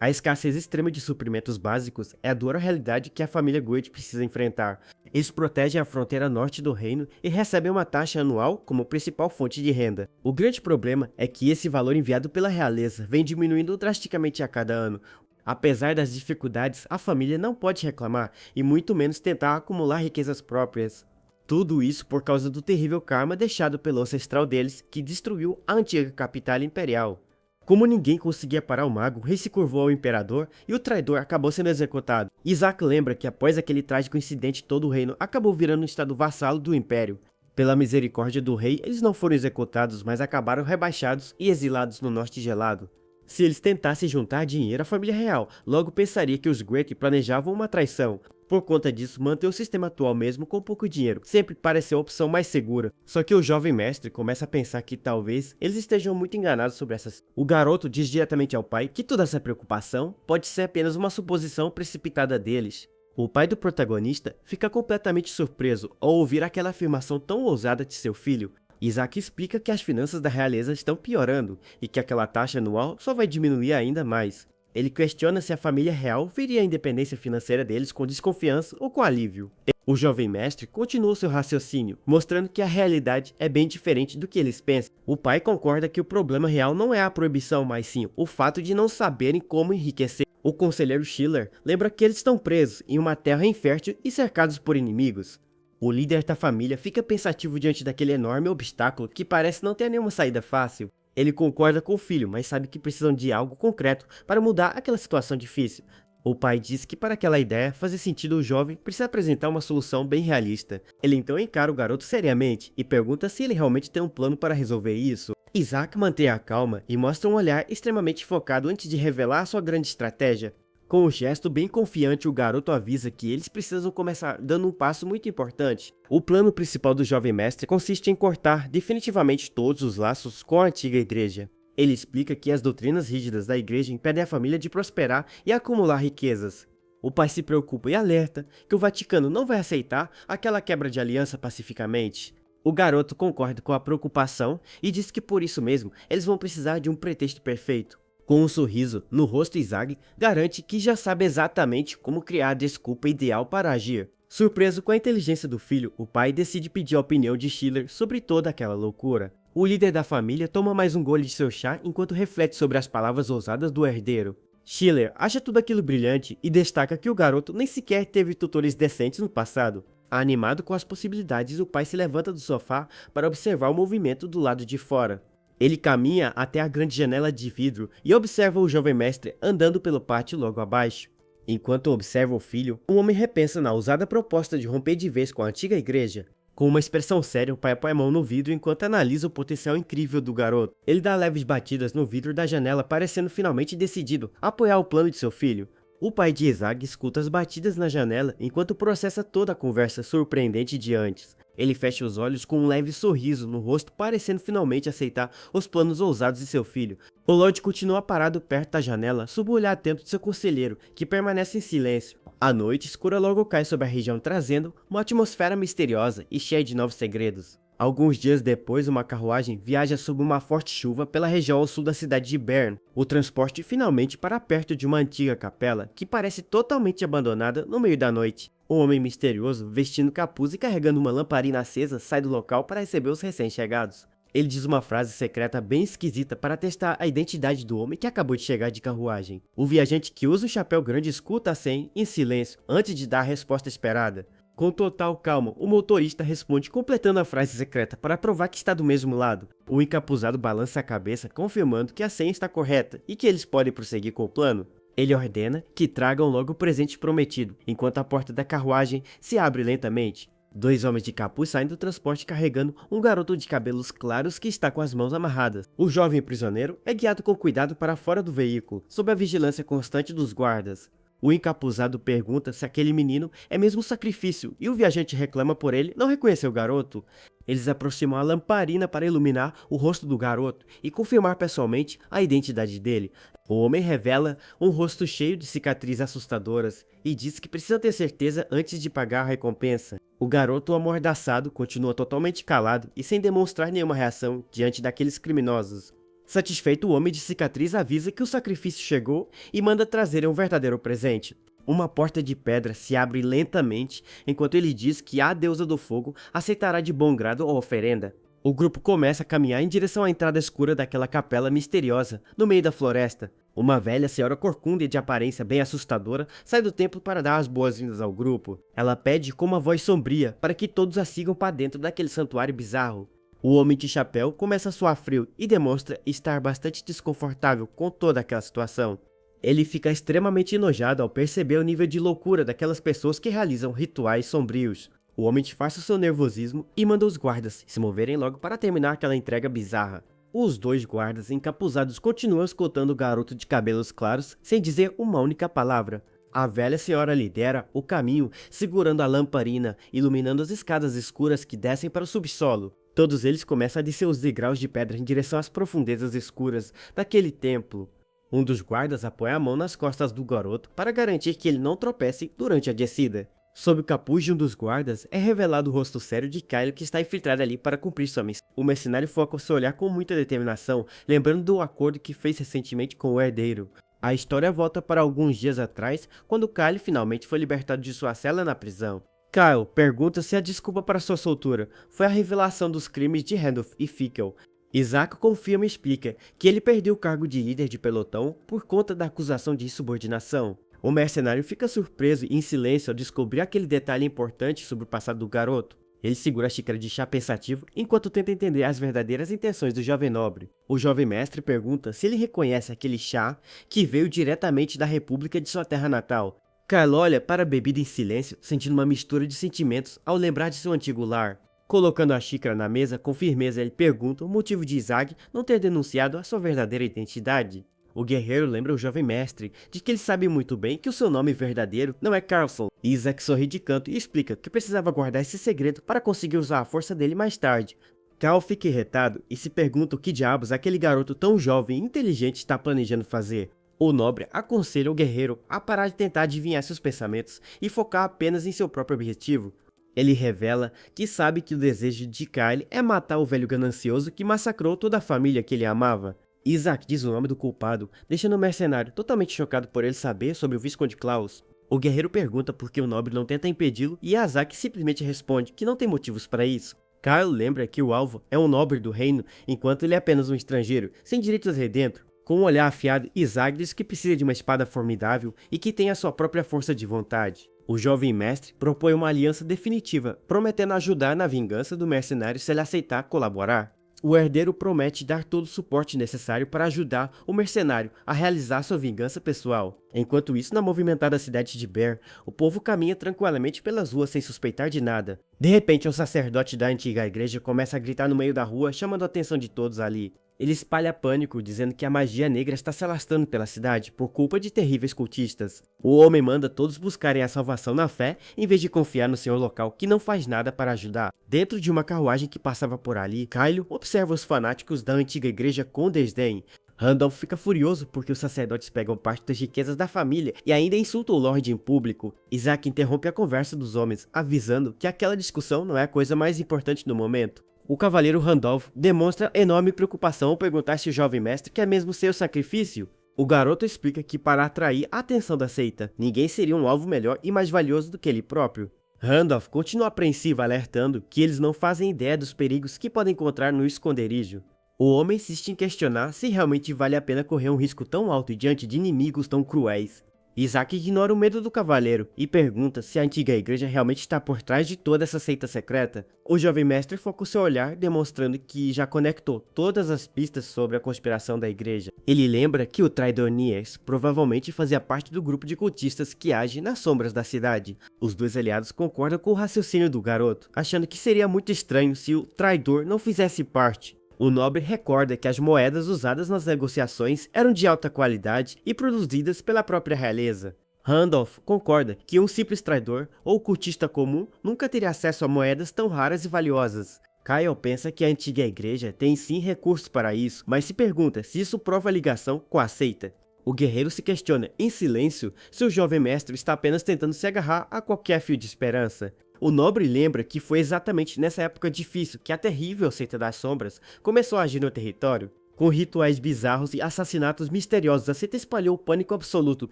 A escassez extrema de suprimentos básicos é a dura realidade que a família Goethe precisa enfrentar. Eles protegem a fronteira norte do reino e recebem uma taxa anual como principal fonte de renda. O grande problema é que esse valor enviado pela realeza vem diminuindo drasticamente a cada ano. Apesar das dificuldades, a família não pode reclamar e muito menos tentar acumular riquezas próprias. Tudo isso por causa do terrível karma deixado pelo ancestral deles que destruiu a antiga capital imperial. Como ninguém conseguia parar o mago, o rei se curvou ao imperador e o traidor acabou sendo executado. Isaac lembra que após aquele trágico incidente todo o reino acabou virando um estado vassalo do império. Pela misericórdia do rei, eles não foram executados, mas acabaram rebaixados e exilados no norte gelado. Se eles tentassem juntar dinheiro à família real, logo pensaria que os Grey planejavam uma traição. Por conta disso, manter o sistema atual mesmo com pouco dinheiro sempre pareceu a opção mais segura. Só que o jovem mestre começa a pensar que talvez eles estejam muito enganados sobre essas. O garoto diz diretamente ao pai que toda essa preocupação pode ser apenas uma suposição precipitada deles. O pai do protagonista fica completamente surpreso ao ouvir aquela afirmação tão ousada de seu filho. Isaac explica que as finanças da realeza estão piorando e que aquela taxa anual só vai diminuir ainda mais. Ele questiona se a família real veria a independência financeira deles com desconfiança ou com alívio. O jovem mestre continua seu raciocínio, mostrando que a realidade é bem diferente do que eles pensam. O pai concorda que o problema real não é a proibição, mas sim o fato de não saberem como enriquecer. O conselheiro Schiller lembra que eles estão presos em uma terra infértil e cercados por inimigos. O líder da família fica pensativo diante daquele enorme obstáculo que parece não ter nenhuma saída fácil. Ele concorda com o filho, mas sabe que precisam de algo concreto para mudar aquela situação difícil. O pai diz que para aquela ideia fazer sentido, o jovem precisa apresentar uma solução bem realista. Ele então encara o garoto seriamente e pergunta se ele realmente tem um plano para resolver isso. Isaac mantém a calma e mostra um olhar extremamente focado antes de revelar sua grande estratégia. Com um gesto bem confiante, o garoto avisa que eles precisam começar dando um passo muito importante. O plano principal do jovem mestre consiste em cortar definitivamente todos os laços com a antiga igreja. Ele explica que as doutrinas rígidas da igreja impedem a família de prosperar e acumular riquezas. O pai se preocupa e alerta que o Vaticano não vai aceitar aquela quebra de aliança pacificamente. O garoto concorda com a preocupação e diz que por isso mesmo eles vão precisar de um pretexto perfeito. Com um sorriso no rosto, Isaac garante que já sabe exatamente como criar a desculpa ideal para agir. Surpreso com a inteligência do filho, o pai decide pedir a opinião de Schiller sobre toda aquela loucura. O líder da família toma mais um gole de seu chá enquanto reflete sobre as palavras ousadas do herdeiro. Schiller acha tudo aquilo brilhante e destaca que o garoto nem sequer teve tutores decentes no passado. Animado com as possibilidades, o pai se levanta do sofá para observar o movimento do lado de fora. Ele caminha até a grande janela de vidro e observa o jovem mestre andando pelo pátio logo abaixo. Enquanto observa o filho, o homem repensa na ousada proposta de romper de vez com a antiga igreja. Com uma expressão séria, o pai põe a mão no vidro enquanto analisa o potencial incrível do garoto. Ele dá leves batidas no vidro da janela, parecendo finalmente decidido a apoiar o plano de seu filho. O pai de Isaac escuta as batidas na janela enquanto processa toda a conversa surpreendente de antes. Ele fecha os olhos com um leve sorriso no rosto, parecendo finalmente aceitar os planos ousados de seu filho. O Lorde continua parado perto da janela, sob o olhar atento de seu conselheiro, que permanece em silêncio. A noite escura logo cai sobre a região, trazendo uma atmosfera misteriosa e cheia de novos segredos. Alguns dias depois, uma carruagem viaja sob uma forte chuva pela região ao sul da cidade de Bern. O transporte finalmente para perto de uma antiga capela, que parece totalmente abandonada no meio da noite. Um homem misterioso, vestindo capuz e carregando uma lamparina acesa, sai do local para receber os recém-chegados. Ele diz uma frase secreta bem esquisita para testar a identidade do homem que acabou de chegar de carruagem. O viajante, que usa um chapéu grande, escuta a senha em silêncio antes de dar a resposta esperada. Com total calma, o motorista responde completando a frase secreta para provar que está do mesmo lado. O encapuzado balança a cabeça, confirmando que a senha está correta e que eles podem prosseguir com o plano. Ele ordena que tragam logo o presente prometido, enquanto a porta da carruagem se abre lentamente. Dois homens de capuz saem do transporte carregando um garoto de cabelos claros que está com as mãos amarradas. O jovem prisioneiro é guiado com cuidado para fora do veículo, sob a vigilância constante dos guardas. O encapuzado pergunta se aquele menino é mesmo um sacrifício e o viajante reclama por ele não reconhecer o garoto. Eles aproximam a lamparina para iluminar o rosto do garoto e confirmar pessoalmente a identidade dele. O homem revela um rosto cheio de cicatrizes assustadoras e diz que precisa ter certeza antes de pagar a recompensa. O garoto amordaçado continua totalmente calado e sem demonstrar nenhuma reação diante daqueles criminosos. Satisfeito, o homem de cicatriz avisa que o sacrifício chegou e manda trazerem um verdadeiro presente. Uma porta de pedra se abre lentamente enquanto ele diz que a deusa do fogo aceitará de bom grado a oferenda. O grupo começa a caminhar em direção à entrada escura daquela capela misteriosa, no meio da floresta. Uma velha senhora corcunda e de aparência bem assustadora sai do templo para dar as boas-vindas ao grupo. Ela pede com uma voz sombria para que todos a sigam para dentro daquele santuário bizarro. O homem de chapéu começa a suar frio e demonstra estar bastante desconfortável com toda aquela situação. Ele fica extremamente enojado ao perceber o nível de loucura daquelas pessoas que realizam rituais sombrios. O homem disfarça seu nervosismo e manda os guardas se moverem logo para terminar aquela entrega bizarra. Os dois guardas encapuzados continuam escoltando o garoto de cabelos claros sem dizer uma única palavra. A velha senhora lidera o caminho segurando a lamparina, iluminando as escadas escuras que descem para o subsolo. Todos eles começam a descer os degraus de pedra em direção às profundezas escuras daquele templo. Um dos guardas apoia a mão nas costas do garoto para garantir que ele não tropece durante a descida. Sob o capuz de um dos guardas, é revelado o rosto sério de Kylo que está infiltrado ali para cumprir sua missão. O mercenário foca o seu olhar com muita determinação, lembrando do acordo que fez recentemente com o herdeiro. A história volta para alguns dias atrás, quando Kylo finalmente foi libertado de sua cela na prisão. Kyle pergunta se a desculpa para sua soltura foi a revelação dos crimes de Randolph e Fickle. Isaac confirma e explica que ele perdeu o cargo de líder de pelotão por conta da acusação de insubordinação. O mercenário fica surpreso e em silêncio ao descobrir aquele detalhe importante sobre o passado do garoto. Ele segura a xícara de chá pensativo enquanto tenta entender as verdadeiras intenções do jovem nobre. O jovem mestre pergunta se ele reconhece aquele chá que veio diretamente da república de sua terra natal. Kylo olha para a bebida em silêncio, sentindo uma mistura de sentimentos ao lembrar de seu antigo lar. Colocando a xícara na mesa com firmeza, ele pergunta o motivo de Isaac não ter denunciado a sua verdadeira identidade. O guerreiro lembra o jovem mestre de que ele sabe muito bem que o seu nome verdadeiro não é Carlson. Isaac sorri de canto e explica que precisava guardar esse segredo para conseguir usar a força dele mais tarde. Cal fica irritado e se pergunta o que diabos aquele garoto tão jovem e inteligente está planejando fazer. O nobre aconselha o guerreiro a parar de tentar adivinhar seus pensamentos e focar apenas em seu próprio objetivo. Ele revela que sabe que o desejo de Kyle é matar o velho ganancioso que massacrou toda a família que ele amava. Isaac diz o nome do culpado, deixando o mercenário totalmente chocado por ele saber sobre o Visconde Klaus. O guerreiro pergunta por que o nobre não tenta impedi-lo e Isaac simplesmente responde que não tem motivos para isso. Kyle lembra que o alvo é um nobre do reino, enquanto ele é apenas um estrangeiro, sem direitos aí dentro. Com um olhar afiado, Isaac diz que precisa de uma espada formidável e que tem a sua própria força de vontade. O jovem mestre propõe uma aliança definitiva, prometendo ajudar na vingança do mercenário se ele aceitar colaborar. O herdeiro promete dar todo o suporte necessário para ajudar o mercenário a realizar sua vingança pessoal. Enquanto isso, na movimentada cidade de Bear, o povo caminha tranquilamente pelas ruas sem suspeitar de nada. De repente, um sacerdote da antiga igreja começa a gritar no meio da rua, chamando a atenção de todos ali. Ele espalha pânico, dizendo que a magia negra está se alastrando pela cidade por culpa de terríveis cultistas. O homem manda todos buscarem a salvação na fé, em vez de confiar no senhor local que não faz nada para ajudar. Dentro de uma carruagem que passava por ali, Kylo observa os fanáticos da antiga igreja com desdém. Randolph fica furioso porque os sacerdotes pegam parte das riquezas da família e ainda insultam o Lorde em público. Isaac interrompe a conversa dos homens, avisando que aquela discussão não é a coisa mais importante no momento. O cavaleiro Randolph demonstra enorme preocupação ao perguntar se o jovem mestre quer mesmo ser o sacrifício. O garoto explica que para atrair a atenção da seita, ninguém seria um alvo melhor e mais valioso do que ele próprio. Randolph continua apreensivo, alertando que eles não fazem ideia dos perigos que podem encontrar no esconderijo. O homem insiste em questionar se realmente vale a pena correr um risco tão alto diante de inimigos tão cruéis. Isaac ignora o medo do cavaleiro e pergunta se a antiga igreja realmente está por trás de toda essa seita secreta. O jovem mestre foca o seu olhar, demonstrando que já conectou todas as pistas sobre a conspiração da igreja. Ele lembra que o traidor Niers provavelmente fazia parte do grupo de cultistas que age nas sombras da cidade. Os dois aliados concordam com o raciocínio do garoto, achando que seria muito estranho se o traidor não fizesse parte. O nobre recorda que as moedas usadas nas negociações eram de alta qualidade e produzidas pela própria realeza. Randolph concorda que um simples traidor ou cultista comum nunca teria acesso a moedas tão raras e valiosas. Kyle pensa que a antiga igreja tem sim recursos para isso, mas se pergunta se isso prova a ligação com a seita. O guerreiro se questiona em silêncio se o jovem mestre está apenas tentando se agarrar a qualquer fio de esperança. O nobre lembra que foi exatamente nessa época difícil que a terrível seita das sombras começou a agir no território. Com rituais bizarros e assassinatos misteriosos, a seita espalhou o pânico absoluto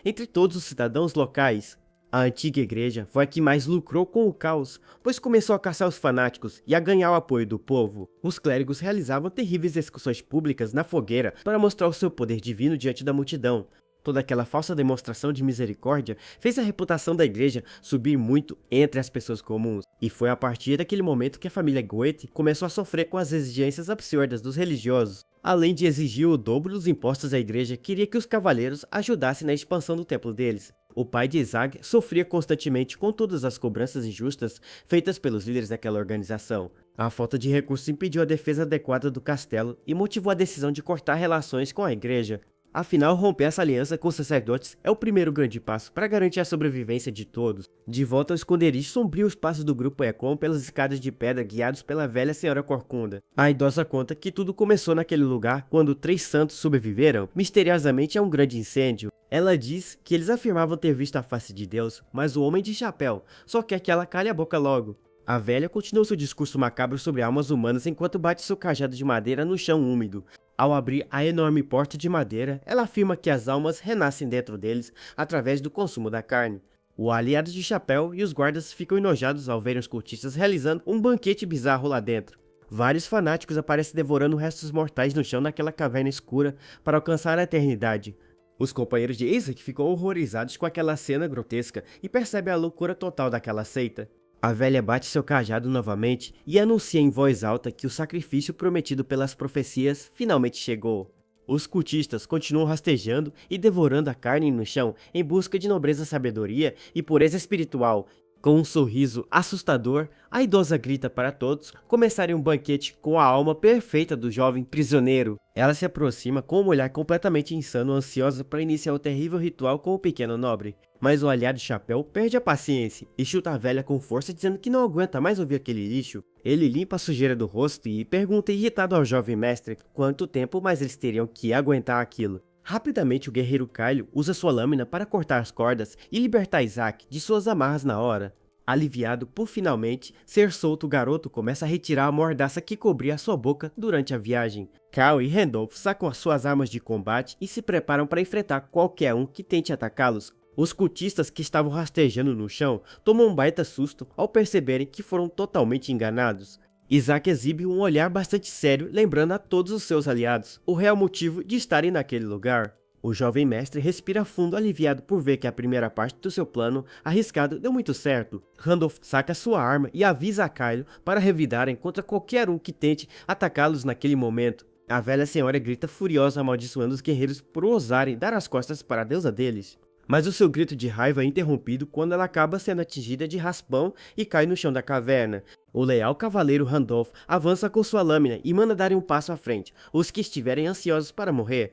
entre todos os cidadãos locais. A antiga igreja foi a que mais lucrou com o caos, pois começou a caçar os fanáticos e a ganhar o apoio do povo. Os clérigos realizavam terríveis execuções públicas na fogueira para mostrar o seu poder divino diante da multidão. Toda aquela falsa demonstração de misericórdia fez a reputação da igreja subir muito entre as pessoas comuns. E foi a partir daquele momento que a família Goethe começou a sofrer com as exigências absurdas dos religiosos. Além de exigir o dobro dos impostos, a igreja queria que os cavaleiros ajudassem na expansão do templo deles. O pai de Isaac sofria constantemente com todas as cobranças injustas feitas pelos líderes daquela organização. A falta de recursos impediu a defesa adequada do castelo e motivou a decisão de cortar relações com a igreja. Afinal, romper essa aliança com os sacerdotes é o primeiro grande passo para garantir a sobrevivência de todos. De volta ao esconderijo sombrio, os passos do grupo ecoam pelas escadas de pedra guiados pela velha senhora corcunda. A idosa conta que tudo começou naquele lugar quando 3 santos sobreviveram misteriosamente a um grande incêndio. Ela diz que eles afirmavam ter visto a face de Deus, mas o homem de chapéu só quer que ela cale a boca logo. A velha continua seu discurso macabro sobre almas humanas enquanto bate seu cajado de madeira no chão úmido. Ao abrir a enorme porta de madeira, ela afirma que as almas renascem dentro deles através do consumo da carne. O aliado de chapéu e os guardas ficam enojados ao verem os cultistas realizando um banquete bizarro lá dentro. Vários fanáticos aparecem devorando restos mortais no chão daquela caverna escura para alcançar a eternidade. Os companheiros de Isaac ficam horrorizados com aquela cena grotesca e percebem a loucura total daquela seita. A velha bate seu cajado novamente e anuncia em voz alta que o sacrifício prometido pelas profecias finalmente chegou. Os cultistas continuam rastejando e devorando a carne no chão em busca de nobreza, sabedoria e pureza espiritual. Com um sorriso assustador, a idosa grita para todos começarem um banquete com a alma perfeita do jovem prisioneiro. Ela se aproxima com um olhar completamente insano, ansiosa para iniciar o terrível ritual com o pequeno nobre. Mas o aliado chapéu perde a paciência e chuta a velha com força, dizendo que não aguenta mais ouvir aquele lixo. Ele limpa a sujeira do rosto e pergunta irritado ao jovem mestre quanto tempo mais eles teriam que aguentar aquilo. Rapidamente o guerreiro Caio usa sua lâmina para cortar as cordas e libertar Isaac de suas amarras na hora. Aliviado por finalmente ser solto, o garoto começa a retirar a mordaça que cobria sua boca durante a viagem. Cal e Randolph sacam as suas armas de combate e se preparam para enfrentar qualquer um que tente atacá-los. Os cultistas que estavam rastejando no chão tomam um baita susto ao perceberem que foram totalmente enganados. Isaac exibe um olhar bastante sério, lembrando a todos os seus aliados o real motivo de estarem naquele lugar. O jovem mestre respira fundo, aliviado por ver que a primeira parte do seu plano arriscado deu muito certo. Randolph saca sua arma e avisa a Kylo para revidarem contra qualquer um que tente atacá-los naquele momento. A velha senhora grita furiosa, amaldiçoando os guerreiros por ousarem dar as costas para a deusa deles. Mas o seu grito de raiva é interrompido quando ela acaba sendo atingida de raspão e cai no chão da caverna. O leal cavaleiro Randolph avança com sua lâmina e manda darem um passo à frente, os que estiverem ansiosos para morrer.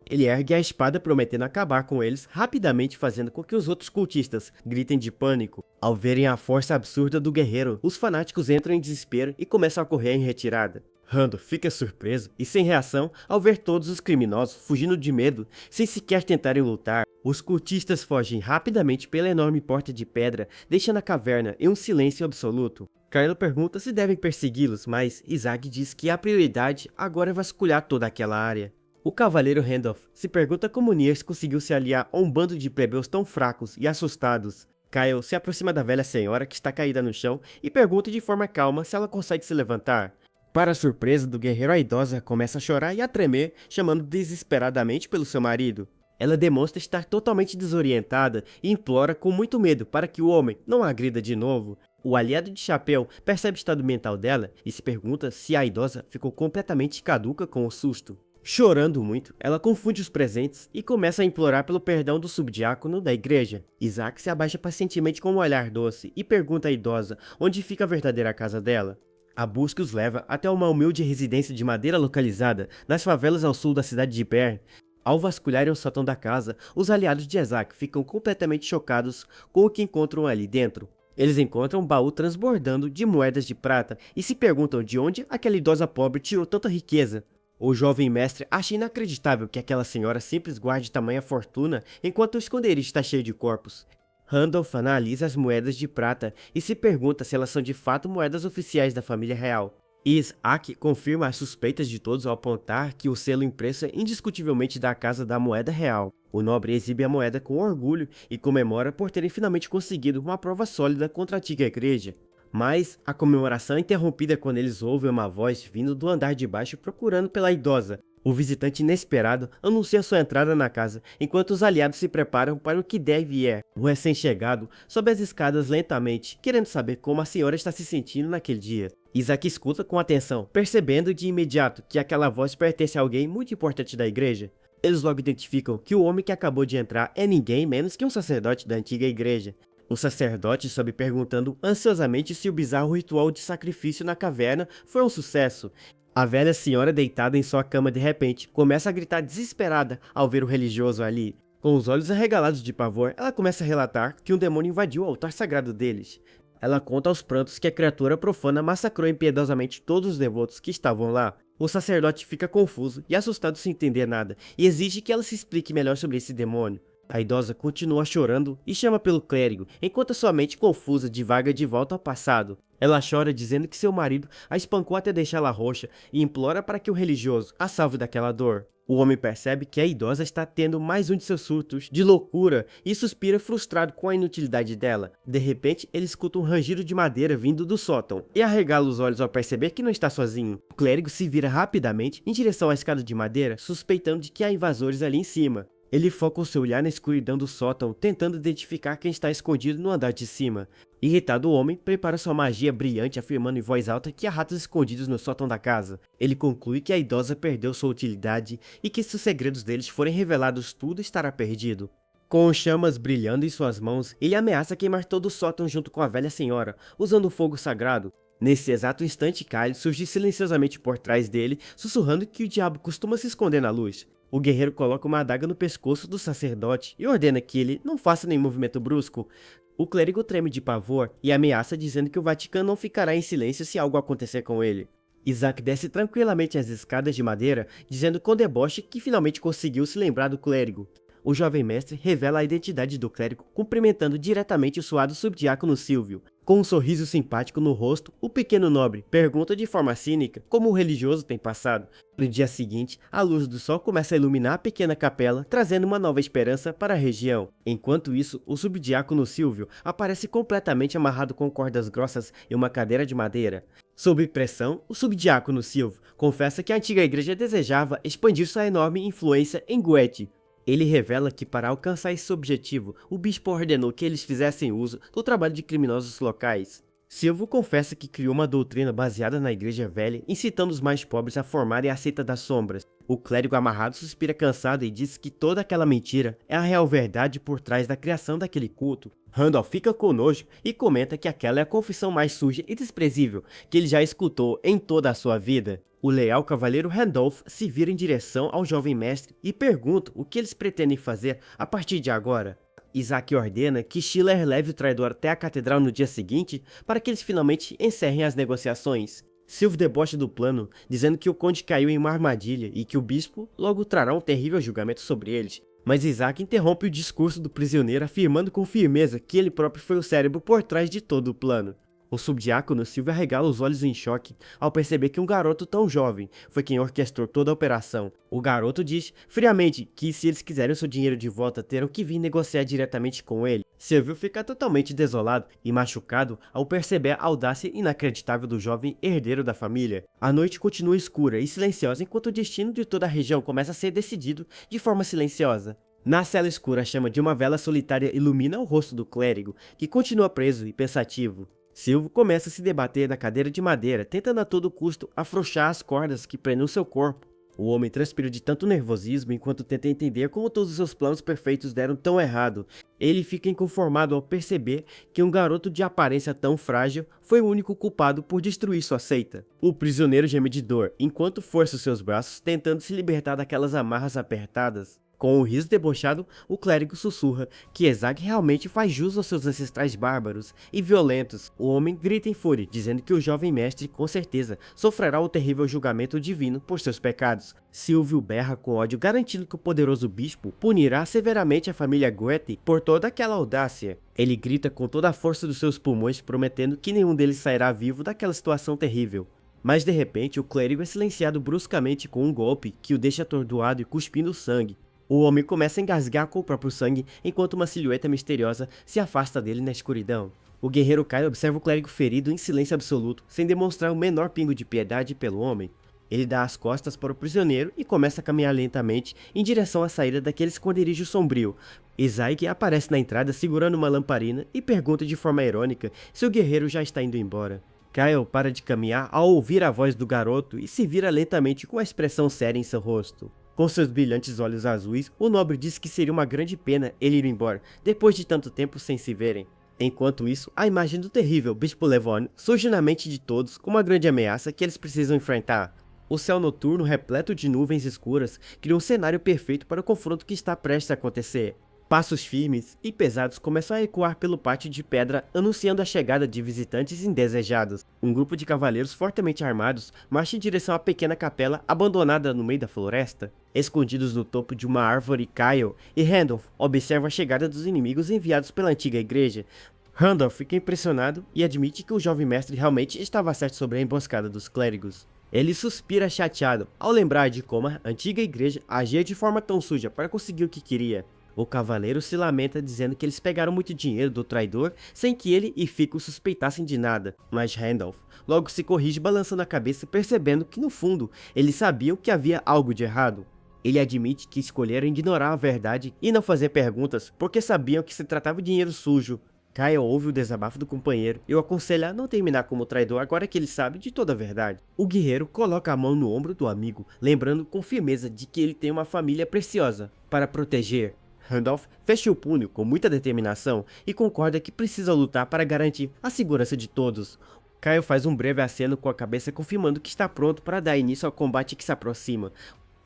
Ele ergue a espada prometendo acabar com eles, rapidamente fazendo com que os outros cultistas gritem de pânico. Ao verem a força absurda do guerreiro, os fanáticos entram em desespero e começam a correr em retirada. Randolph fica surpreso e sem reação ao ver todos os criminosos fugindo de medo, sem sequer tentarem lutar. Os cultistas fogem rapidamente pela enorme porta de pedra, deixando a caverna em um silêncio absoluto. Kylo pergunta se devem persegui-los, mas Isaac diz que a prioridade agora é vasculhar toda aquela área. O cavaleiro Randolph se pergunta como Niers conseguiu se aliar a um bando de plebeus tão fracos e assustados. Kylo se aproxima da velha senhora que está caída no chão e pergunta de forma calma se ela consegue se levantar. Para a surpresa do guerreiro, a idosa começa a chorar e a tremer, chamando desesperadamente pelo seu marido. Ela demonstra estar totalmente desorientada e implora com muito medo para que o homem não a agrida de novo. O aliado de chapéu percebe o estado mental dela e se pergunta se a idosa ficou completamente caduca com o susto. Chorando muito, ela confunde os presentes e começa a implorar pelo perdão do subdiácono da igreja. Isaac se abaixa pacientemente com um olhar doce e pergunta à idosa onde fica a verdadeira casa dela. A busca os leva até uma humilde residência de madeira localizada nas favelas ao sul da cidade de Bern. Ao vasculharem o sótão da casa, os aliados de Isaac ficam completamente chocados com o que encontram ali dentro. Eles encontram um baú transbordando de moedas de prata e se perguntam de onde aquela idosa pobre tirou tanta riqueza. O jovem mestre acha inacreditável que aquela senhora simples guarde tamanha fortuna enquanto o esconderijo está cheio de corpos. Randolph analisa as moedas de prata e se pergunta se elas são de fato moedas oficiais da família real. Isaac confirma as suspeitas de todos ao apontar que o selo impresso é indiscutivelmente da Casa da Moeda Real. O nobre exibe a moeda com orgulho e comemora por terem finalmente conseguido uma prova sólida contra a antiga igreja. Mas a comemoração é interrompida quando eles ouvem uma voz vindo do andar de baixo procurando pela idosa. O visitante inesperado anuncia sua entrada na casa, enquanto os aliados se preparam para o que deve e é. O recém-chegado sobe as escadas lentamente, querendo saber como a senhora está se sentindo naquele dia. Isaac escuta com atenção, percebendo de imediato que aquela voz pertence a alguém muito importante da igreja. Eles logo identificam que o homem que acabou de entrar é ninguém menos que um sacerdote da antiga igreja. O sacerdote sobe perguntando ansiosamente se o bizarro ritual de sacrifício na caverna foi um sucesso. A velha senhora deitada em sua cama de repente começa a gritar desesperada ao ver o religioso ali. Com os olhos arregalados de pavor, ela começa a relatar que um demônio invadiu o altar sagrado deles. Ela conta aos prantos que a criatura profana massacrou impiedosamente todos os devotos que estavam lá. O sacerdote fica confuso e assustado sem entender nada, e exige que ela se explique melhor sobre esse demônio. A idosa continua chorando e chama pelo clérigo, enquanto sua mente confusa divaga de volta ao passado. Ela chora dizendo que seu marido a espancou até deixá-la roxa e implora para que o religioso a salve daquela dor. O homem percebe que a idosa está tendo mais um de seus surtos de loucura e suspira frustrado com a inutilidade dela. De repente, ele escuta um rangido de madeira vindo do sótão e arregala os olhos ao perceber que não está sozinho. O clérigo se vira rapidamente em direção à escada de madeira, suspeitando de que há invasores ali em cima. Ele foca o seu olhar na escuridão do sótão, tentando identificar quem está escondido no andar de cima. Irritado, o homem prepara sua magia brilhante, afirmando em voz alta que há ratos escondidos no sótão da casa. Ele conclui que a idosa perdeu sua utilidade e que se os segredos deles forem revelados, tudo estará perdido. Com chamas brilhando em suas mãos, ele ameaça queimar todo o sótão junto com a velha senhora, usando o fogo sagrado. Nesse exato instante, Kyle surge silenciosamente por trás dele, sussurrando que o diabo costuma se esconder na luz. O guerreiro coloca uma adaga no pescoço do sacerdote e ordena que ele não faça nenhum movimento brusco. O clérigo treme de pavor e ameaça dizendo que o Vaticano não ficará em silêncio se algo acontecer com ele. Isaac desce tranquilamente as escadas de madeira, dizendo com deboche que finalmente conseguiu se lembrar do clérigo. O jovem mestre revela a identidade do clérigo, cumprimentando diretamente o suado subdiácono Silvio. Com um sorriso simpático no rosto, o pequeno nobre pergunta de forma cínica como o religioso tem passado. No dia seguinte, a luz do sol começa a iluminar a pequena capela, trazendo uma nova esperança para a região. Enquanto isso, o subdiácono Silvio aparece completamente amarrado com cordas grossas e uma cadeira de madeira. Sob pressão, o subdiácono Silvio confessa que a antiga igreja desejava expandir sua enorme influência em Goethe. Ele revela que para alcançar esse objetivo, o bispo ordenou que eles fizessem uso do trabalho de criminosos locais. Silvio confessa que criou uma doutrina baseada na igreja velha, incitando os mais pobres a formarem a seita das sombras. O clérigo amarrado suspira cansado e diz que toda aquela mentira é a real verdade por trás da criação daquele culto. Randall fica com nojo e comenta que aquela é a confissão mais suja e desprezível que ele já escutou em toda a sua vida. O leal cavaleiro Randolph se vira em direção ao jovem mestre e pergunta o que eles pretendem fazer a partir de agora. Isaac ordena que Schiller leve o traidor até a catedral no dia seguinte para que eles finalmente encerrem as negociações. Silvio debocha do plano, dizendo que o conde caiu em uma armadilha e que o bispo logo trará um terrível julgamento sobre eles. Mas Isaac interrompe o discurso do prisioneiro, afirmando com firmeza que ele próprio foi o cérebro por trás de todo o plano. O subdiácono Silvio arregala os olhos em choque ao perceber que um garoto tão jovem foi quem orquestrou toda a operação. O garoto diz friamente que se eles quiserem o seu dinheiro de volta terão que vir negociar diretamente com ele. Silvio fica totalmente desolado e machucado ao perceber a audácia inacreditável do jovem herdeiro da família. A noite continua escura e silenciosa enquanto o destino de toda a região começa a ser decidido de forma silenciosa. Na cela escura, a chama de uma vela solitária ilumina o rosto do clérigo, que continua preso e pensativo. Silvio começa a se debater na cadeira de madeira, tentando a todo custo afrouxar as cordas que prendem o seu corpo. O homem transpira de tanto nervosismo enquanto tenta entender como todos os seus planos perfeitos deram tão errado. Ele fica inconformado ao perceber que um garoto de aparência tão frágil foi o único culpado por destruir sua seita. O prisioneiro geme de dor, enquanto força os seus braços tentando se libertar daquelas amarras apertadas. Com um riso debochado, o clérigo sussurra que Isaac realmente faz jus aos seus ancestrais bárbaros e violentos. O homem grita em fúria, dizendo que o jovem mestre com certeza sofrerá o terrível julgamento divino por seus pecados. Silvio berra com ódio, garantindo que o poderoso bispo punirá severamente a família Goethe por toda aquela audácia. Ele grita com toda a força dos seus pulmões, prometendo que nenhum deles sairá vivo daquela situação terrível. Mas de repente, o clérigo é silenciado bruscamente com um golpe que o deixa atordoado e cuspindo sangue. O homem começa a engasgar com o próprio sangue, enquanto uma silhueta misteriosa se afasta dele na escuridão. O guerreiro Kyle observa o clérigo ferido em silêncio absoluto, sem demonstrar o menor pingo de piedade pelo homem. Ele dá as costas para o prisioneiro e começa a caminhar lentamente em direção à saída daquele esconderijo sombrio. Isaac aparece na entrada segurando uma lamparina e pergunta de forma irônica se o guerreiro já está indo embora. Kyle para de caminhar ao ouvir a voz do garoto e se vira lentamente com a expressão séria em seu rosto. Com seus brilhantes olhos azuis, o nobre diz que seria uma grande pena ele ir embora, depois de tanto tempo sem se verem. Enquanto isso, a imagem do terrível Bispo Levone surge na mente de todos como uma grande ameaça que eles precisam enfrentar. O céu noturno repleto de nuvens escuras cria um cenário perfeito para o confronto que está prestes a acontecer. Passos firmes e pesados começam a ecoar pelo pátio de pedra, anunciando a chegada de visitantes indesejados. Um grupo de cavaleiros fortemente armados marcha em direção à pequena capela abandonada no meio da floresta. Escondidos no topo de uma árvore, Kyle e Randolph observam a chegada dos inimigos enviados pela antiga igreja. Randolph fica impressionado e admite que o jovem mestre realmente estava certo sobre a emboscada dos clérigos. Ele suspira chateado ao lembrar de como a antiga igreja agia de forma tão suja para conseguir o que queria. O cavaleiro se lamenta dizendo que eles pegaram muito dinheiro do traidor sem que ele e Fico suspeitassem de nada, mas Randolph logo se corrige balançando a cabeça percebendo que no fundo eles sabiam que havia algo de errado. Ele admite que escolheram ignorar a verdade e não fazer perguntas porque sabiam que se tratava de dinheiro sujo. Kyle ouve o desabafo do companheiro e o aconselha a não terminar como traidor agora que ele sabe de toda a verdade. O guerreiro coloca a mão no ombro do amigo, lembrando com firmeza de que ele tem uma família preciosa para proteger. Randolph fecha o punho com muita determinação e concorda que precisa lutar para garantir a segurança de todos. Kyle faz um breve aceno com a cabeça confirmando que está pronto para dar início ao combate que se aproxima.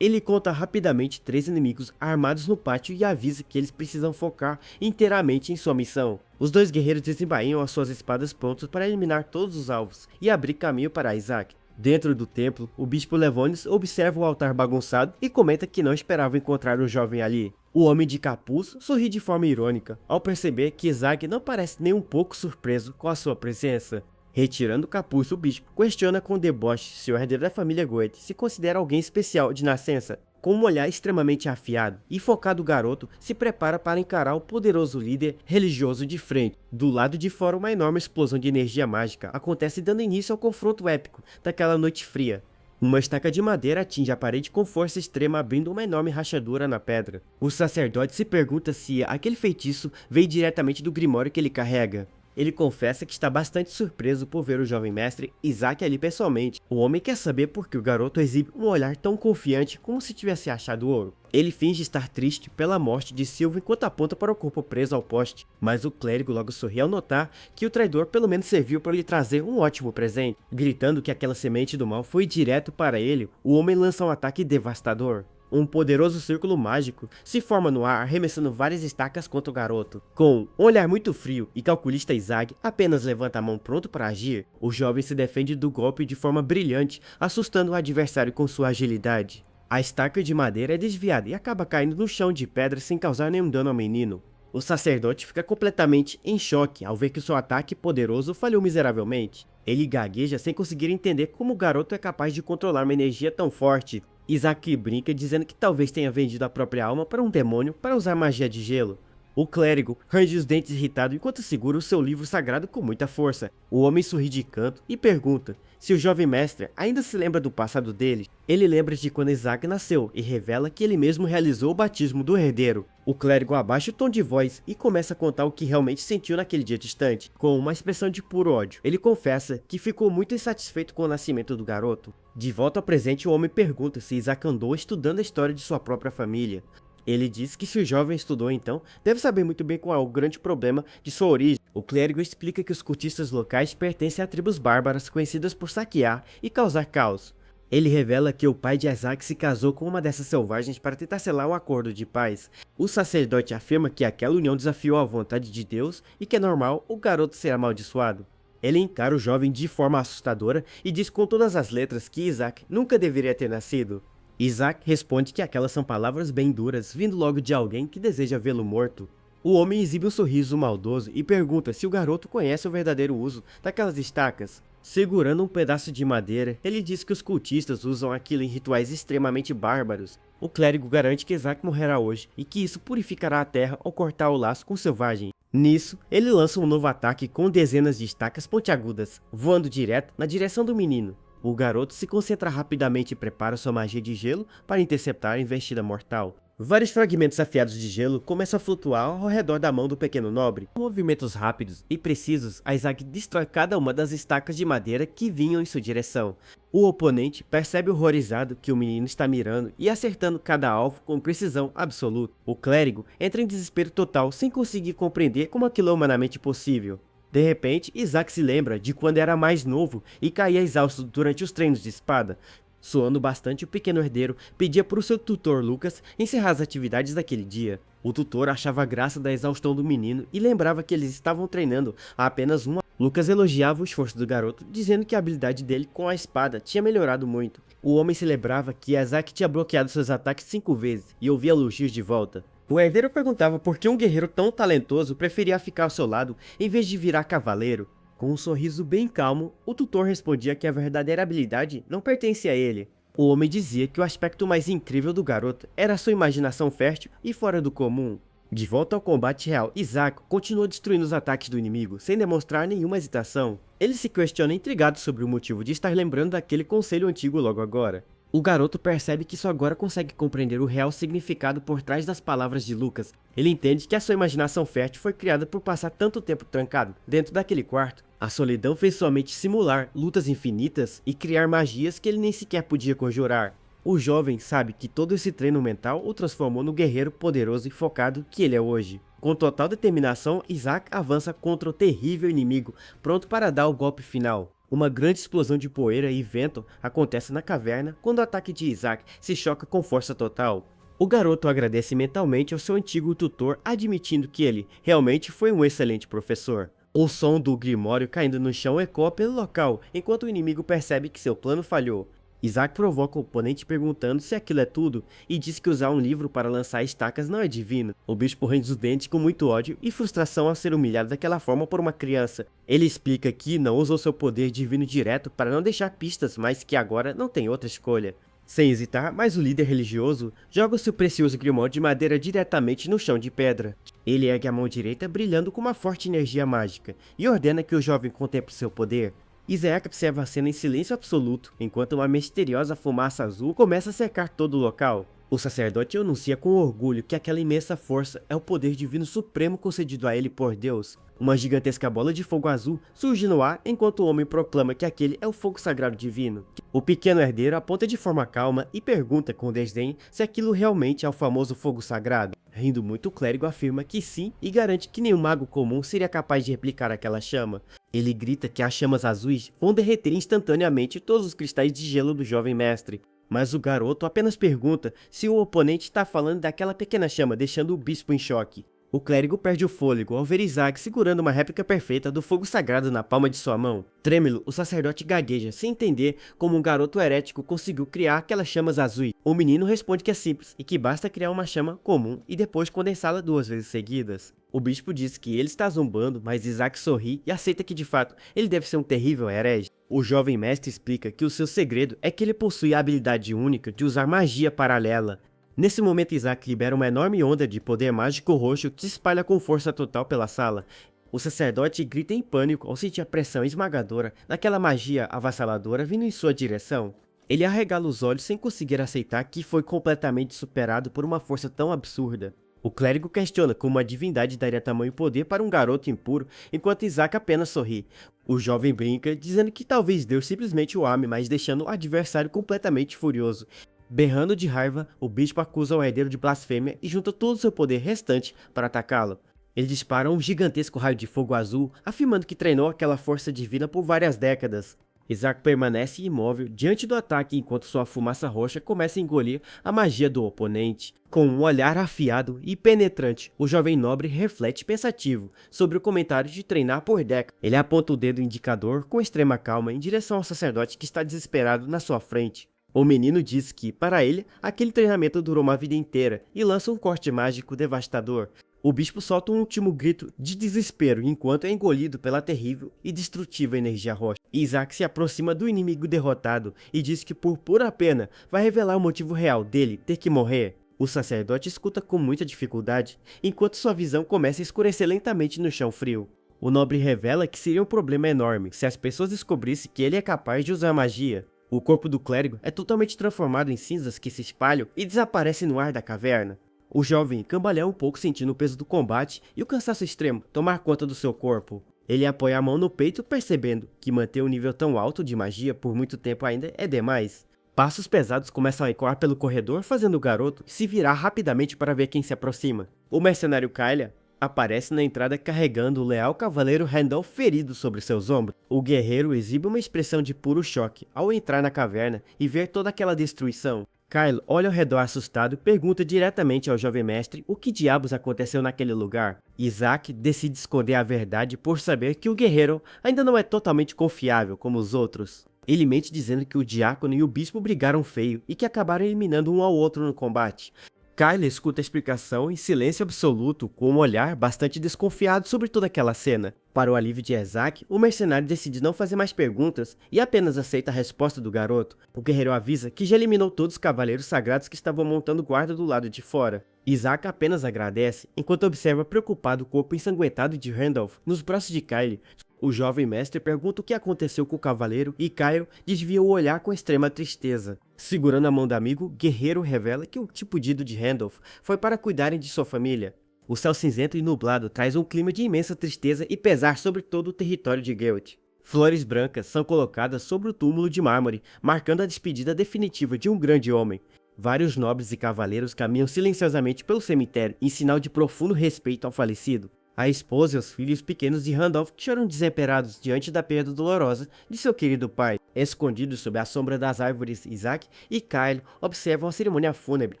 Ele conta rapidamente 3 inimigos armados no pátio e avisa que eles precisam focar inteiramente em sua missão. Os 2 guerreiros desembainham as suas espadas prontos para eliminar todos os alvos e abrir caminho para Isaac. Dentro do templo, o Bispo Levones observa o altar bagunçado e comenta que não esperava encontrar o jovem ali. O homem de capuz sorri de forma irônica, ao perceber que Isaac não parece nem um pouco surpreso com a sua presença. Retirando o capuz, o bispo questiona com deboche se o herdeiro da família Goethe se considera alguém especial de nascença. Com um olhar extremamente afiado e focado, o garoto se prepara para encarar o poderoso líder religioso de frente. Do lado de fora, uma enorme explosão de energia mágica acontece dando início ao confronto épico daquela noite fria. Uma estaca de madeira atinge a parede com força extrema, abrindo uma enorme rachadura na pedra. O sacerdote se pergunta se aquele feitiço veio diretamente do grimório que ele carrega. Ele confessa que está bastante surpreso por ver o jovem mestre Isaac ali pessoalmente. O homem quer saber por que o garoto exibe um olhar tão confiante como se tivesse achado ouro. Ele finge estar triste pela morte de Silva enquanto aponta para o corpo preso ao poste, mas o clérigo logo sorri ao notar que o traidor pelo menos serviu para lhe trazer um ótimo presente. Gritando que aquela semente do mal foi direto para ele, o homem lança um ataque devastador. Um poderoso círculo mágico se forma no ar, arremessando várias estacas contra o garoto. Com um olhar muito frio e calculista, Isaac apenas levanta a mão pronto para agir. O jovem se defende do golpe de forma brilhante, assustando o adversário com sua agilidade. A estaca de madeira é desviada e acaba caindo no chão de pedra sem causar nenhum dano ao menino. O sacerdote fica completamente em choque ao ver que seu ataque poderoso falhou miseravelmente. Ele gagueja sem conseguir entender como o garoto é capaz de controlar uma energia tão forte. Isaac brinca dizendo que talvez tenha vendido a própria alma para um demônio para usar magia de gelo. O clérigo range os dentes irritado enquanto segura o seu livro sagrado com muita força. O homem sorri de canto e pergunta se o jovem mestre ainda se lembra do passado dele. Ele lembra de quando Isaac nasceu e revela que ele mesmo realizou o batismo do herdeiro. O clérigo abaixa o tom de voz e começa a contar o que realmente sentiu naquele dia distante. Com uma expressão de puro ódio, ele confessa que ficou muito insatisfeito com o nascimento do garoto. De volta ao presente, o homem pergunta se Isaac andou estudando a história de sua própria família. Ele diz que se o jovem estudou então, deve saber muito bem qual é o grande problema de sua origem. O clérigo explica que os cultistas locais pertencem a tribos bárbaras conhecidas por saquear e causar caos. Ele revela que o pai de Isaac se casou com uma dessas selvagens para tentar selar um acordo de paz. O sacerdote afirma que aquela união desafiou a vontade de Deus e que é normal o garoto ser amaldiçoado. Ele encara o jovem de forma assustadora e diz com todas as letras que Isaac nunca deveria ter nascido. Isaac responde que aquelas são palavras bem duras, vindo logo de alguém que deseja vê-lo morto. O homem exibe um sorriso maldoso e pergunta se o garoto conhece o verdadeiro uso daquelas estacas. Segurando um pedaço de madeira, ele diz que os cultistas usam aquilo em rituais extremamente bárbaros. O clérigo garante que Isaac morrerá hoje e que isso purificará a terra ao cortar o laço com o selvagem. Nisso, ele lança um novo ataque com dezenas de estacas pontiagudas, voando direto na direção do menino. O garoto se concentra rapidamente e prepara sua magia de gelo para interceptar a investida mortal. Vários fragmentos afiados de gelo começam a flutuar ao redor da mão do pequeno nobre. Com movimentos rápidos e precisos, Isaac destrói cada uma das estacas de madeira que vinham em sua direção. O oponente percebe horrorizado que o menino está mirando e acertando cada alvo com precisão absoluta. O clérigo entra em desespero total sem conseguir compreender como aquilo é humanamente possível. De repente, Isaac se lembra de quando era mais novo e caía exausto durante os treinos de espada. Suando bastante, o pequeno herdeiro pedia para o seu tutor Lucas encerrar as atividades daquele dia. O tutor achava graça da exaustão do menino e lembrava que eles estavam treinando há apenas uma. Lucas elogiava o esforço do garoto, dizendo que a habilidade dele com a espada tinha melhorado muito. O homem celebrava que Isaac tinha bloqueado seus ataques 5 vezes e ouvia elogios de volta. O herdeiro perguntava por que um guerreiro tão talentoso preferia ficar ao seu lado em vez de virar cavaleiro. Com um sorriso bem calmo, o tutor respondia que a verdadeira habilidade não pertencia a ele. O homem dizia que o aspecto mais incrível do garoto era sua imaginação fértil e fora do comum. De volta ao combate real, Isaac continuou destruindo os ataques do inimigo, sem demonstrar nenhuma hesitação. Ele se questiona intrigado sobre o motivo de estar lembrando daquele conselho antigo logo agora. O garoto percebe que só agora consegue compreender o real significado por trás das palavras de Lucas. Ele entende que a sua imaginação fértil foi criada por passar tanto tempo trancado dentro daquele quarto. A solidão fez sua mente simular lutas infinitas e criar magias que ele nem sequer podia conjurar. O jovem sabe que todo esse treino mental o transformou no guerreiro poderoso e focado que ele é hoje. Com total determinação, Isaac avança contra o terrível inimigo, pronto para dar o golpe final. Uma grande explosão de poeira e vento acontece na caverna quando o ataque de Isaac se choca com força total. O garoto agradece mentalmente ao seu antigo tutor, admitindo que ele realmente foi um excelente professor. O som do grimório caindo no chão ecoa pelo local, enquanto o inimigo percebe que seu plano falhou. Isaac provoca o oponente perguntando se aquilo é tudo e diz que usar um livro para lançar estacas não é divino. O bispo range os dentes com muito ódio e frustração ao ser humilhado daquela forma por uma criança. Ele explica que não usou seu poder divino direto para não deixar pistas, mas que agora não tem outra escolha. Sem hesitar, mas o líder religioso joga seu precioso grimório de madeira diretamente no chão de pedra. Ele ergue a mão direita brilhando com uma forte energia mágica e ordena que o jovem contemple seu poder. Isaac observa a cena em silêncio absoluto, enquanto uma misteriosa fumaça azul começa a cercar todo o local. O sacerdote anuncia com orgulho que aquela imensa força é o poder divino supremo concedido a ele por Deus. Uma gigantesca bola de fogo azul surge no ar enquanto o homem proclama que aquele é o fogo sagrado divino. O pequeno herdeiro aponta de forma calma e pergunta com desdém se aquilo realmente é o famoso fogo sagrado. Rindo muito, o clérigo afirma que sim e garante que nenhum mago comum seria capaz de replicar aquela chama. Ele grita que as chamas azuis vão derreter instantaneamente todos os cristais de gelo do jovem mestre. Mas o garoto apenas pergunta se o oponente está falando daquela pequena chama, deixando o bispo em choque. O clérigo perde o fôlego ao ver Isaac segurando uma réplica perfeita do fogo sagrado na palma de sua mão. Trêmulo, o sacerdote gagueja, sem entender como um garoto herético conseguiu criar aquelas chamas azuis. O menino responde que é simples e que basta criar uma chama comum e depois condensá-la 2 vezes seguidas. O bispo diz que ele está zombando, mas Isaac sorri e aceita que de fato ele deve ser um terrível herege. O jovem mestre explica que o seu segredo é que ele possui a habilidade única de usar magia paralela. Nesse momento, Isaac libera uma enorme onda de poder mágico roxo que se espalha com força total pela sala. O sacerdote grita em pânico ao sentir a pressão esmagadora daquela magia avassaladora vindo em sua direção. Ele arregala os olhos sem conseguir aceitar que foi completamente superado por uma força tão absurda. O clérigo questiona como a divindade daria tamanho poder para um garoto impuro, enquanto Isaac apenas sorri. O jovem brinca, dizendo que talvez Deus simplesmente o ame, mas deixando o adversário completamente furioso. Berrando de raiva, o bispo acusa o herdeiro de blasfêmia e junta todo o seu poder restante para atacá-lo. Ele dispara um gigantesco raio de fogo azul, afirmando que treinou aquela força divina por várias décadas. Isaac permanece imóvel diante do ataque enquanto sua fumaça roxa começa a engolir a magia do oponente. Com um olhar afiado e penetrante, o jovem nobre reflete pensativo sobre o comentário de treinar por décadas. Ele aponta o dedo indicador com extrema calma em direção ao sacerdote que está desesperado na sua frente. O menino diz que, para ele, aquele treinamento durou uma vida inteira e lança um corte mágico devastador. O bispo solta um último grito de desespero enquanto é engolido pela terrível e destrutiva energia roxa. Isaac se aproxima do inimigo derrotado e diz que por pura pena vai revelar o motivo real dele ter que morrer. O sacerdote escuta com muita dificuldade, enquanto sua visão começa a escurecer lentamente no chão frio. O nobre revela que seria um problema enorme se as pessoas descobrissem que ele é capaz de usar magia. O corpo do clérigo é totalmente transformado em cinzas que se espalham e desaparecem no ar da caverna. O jovem cambaleia um pouco sentindo o peso do combate e o cansaço extremo tomar conta do seu corpo. Ele apoia a mão no peito percebendo que manter um nível tão alto de magia por muito tempo ainda é demais. Passos pesados começam a ecoar pelo corredor fazendo o garoto se virar rapidamente para ver quem se aproxima. O mercenário Kylia aparece na entrada carregando o leal cavaleiro Randolph ferido sobre seus ombros. O guerreiro exibe uma expressão de puro choque ao entrar na caverna e ver toda aquela destruição. Kyle olha ao redor assustado e pergunta diretamente ao jovem mestre o que diabos aconteceu naquele lugar. Isaac decide esconder a verdade por saber que o guerreiro ainda não é totalmente confiável como os outros. Ele mente dizendo que o diácono e o bispo brigaram feio e que acabaram eliminando um ao outro no combate. Kyle escuta a explicação em silêncio absoluto, com um olhar bastante desconfiado sobre toda aquela cena. Para o alívio de Isaac, o mercenário decide não fazer mais perguntas e apenas aceita a resposta do garoto. O guerreiro avisa que já eliminou todos os cavaleiros sagrados que estavam montando guarda do lado de fora. Isaac apenas agradece, enquanto observa preocupado o corpo ensanguentado de Randolph nos braços de Kyle. O jovem mestre pergunta o que aconteceu com o cavaleiro e Kyle desvia o olhar com extrema tristeza. Segurando a mão do amigo, Guerreiro revela que o pedido de Randolph foi para cuidarem de sua família. O céu cinzento e nublado traz um clima de imensa tristeza e pesar sobre todo o território de Geralt. Flores brancas são colocadas sobre o túmulo de mármore, marcando a despedida definitiva de um grande homem. Vários nobres e cavaleiros caminham silenciosamente pelo cemitério em sinal de profundo respeito ao falecido. A esposa e os filhos pequenos de Randolph choram desesperados diante da perda dolorosa de seu querido pai. Escondidos sob a sombra das árvores, Isaac e Kyle observam a cerimônia fúnebre,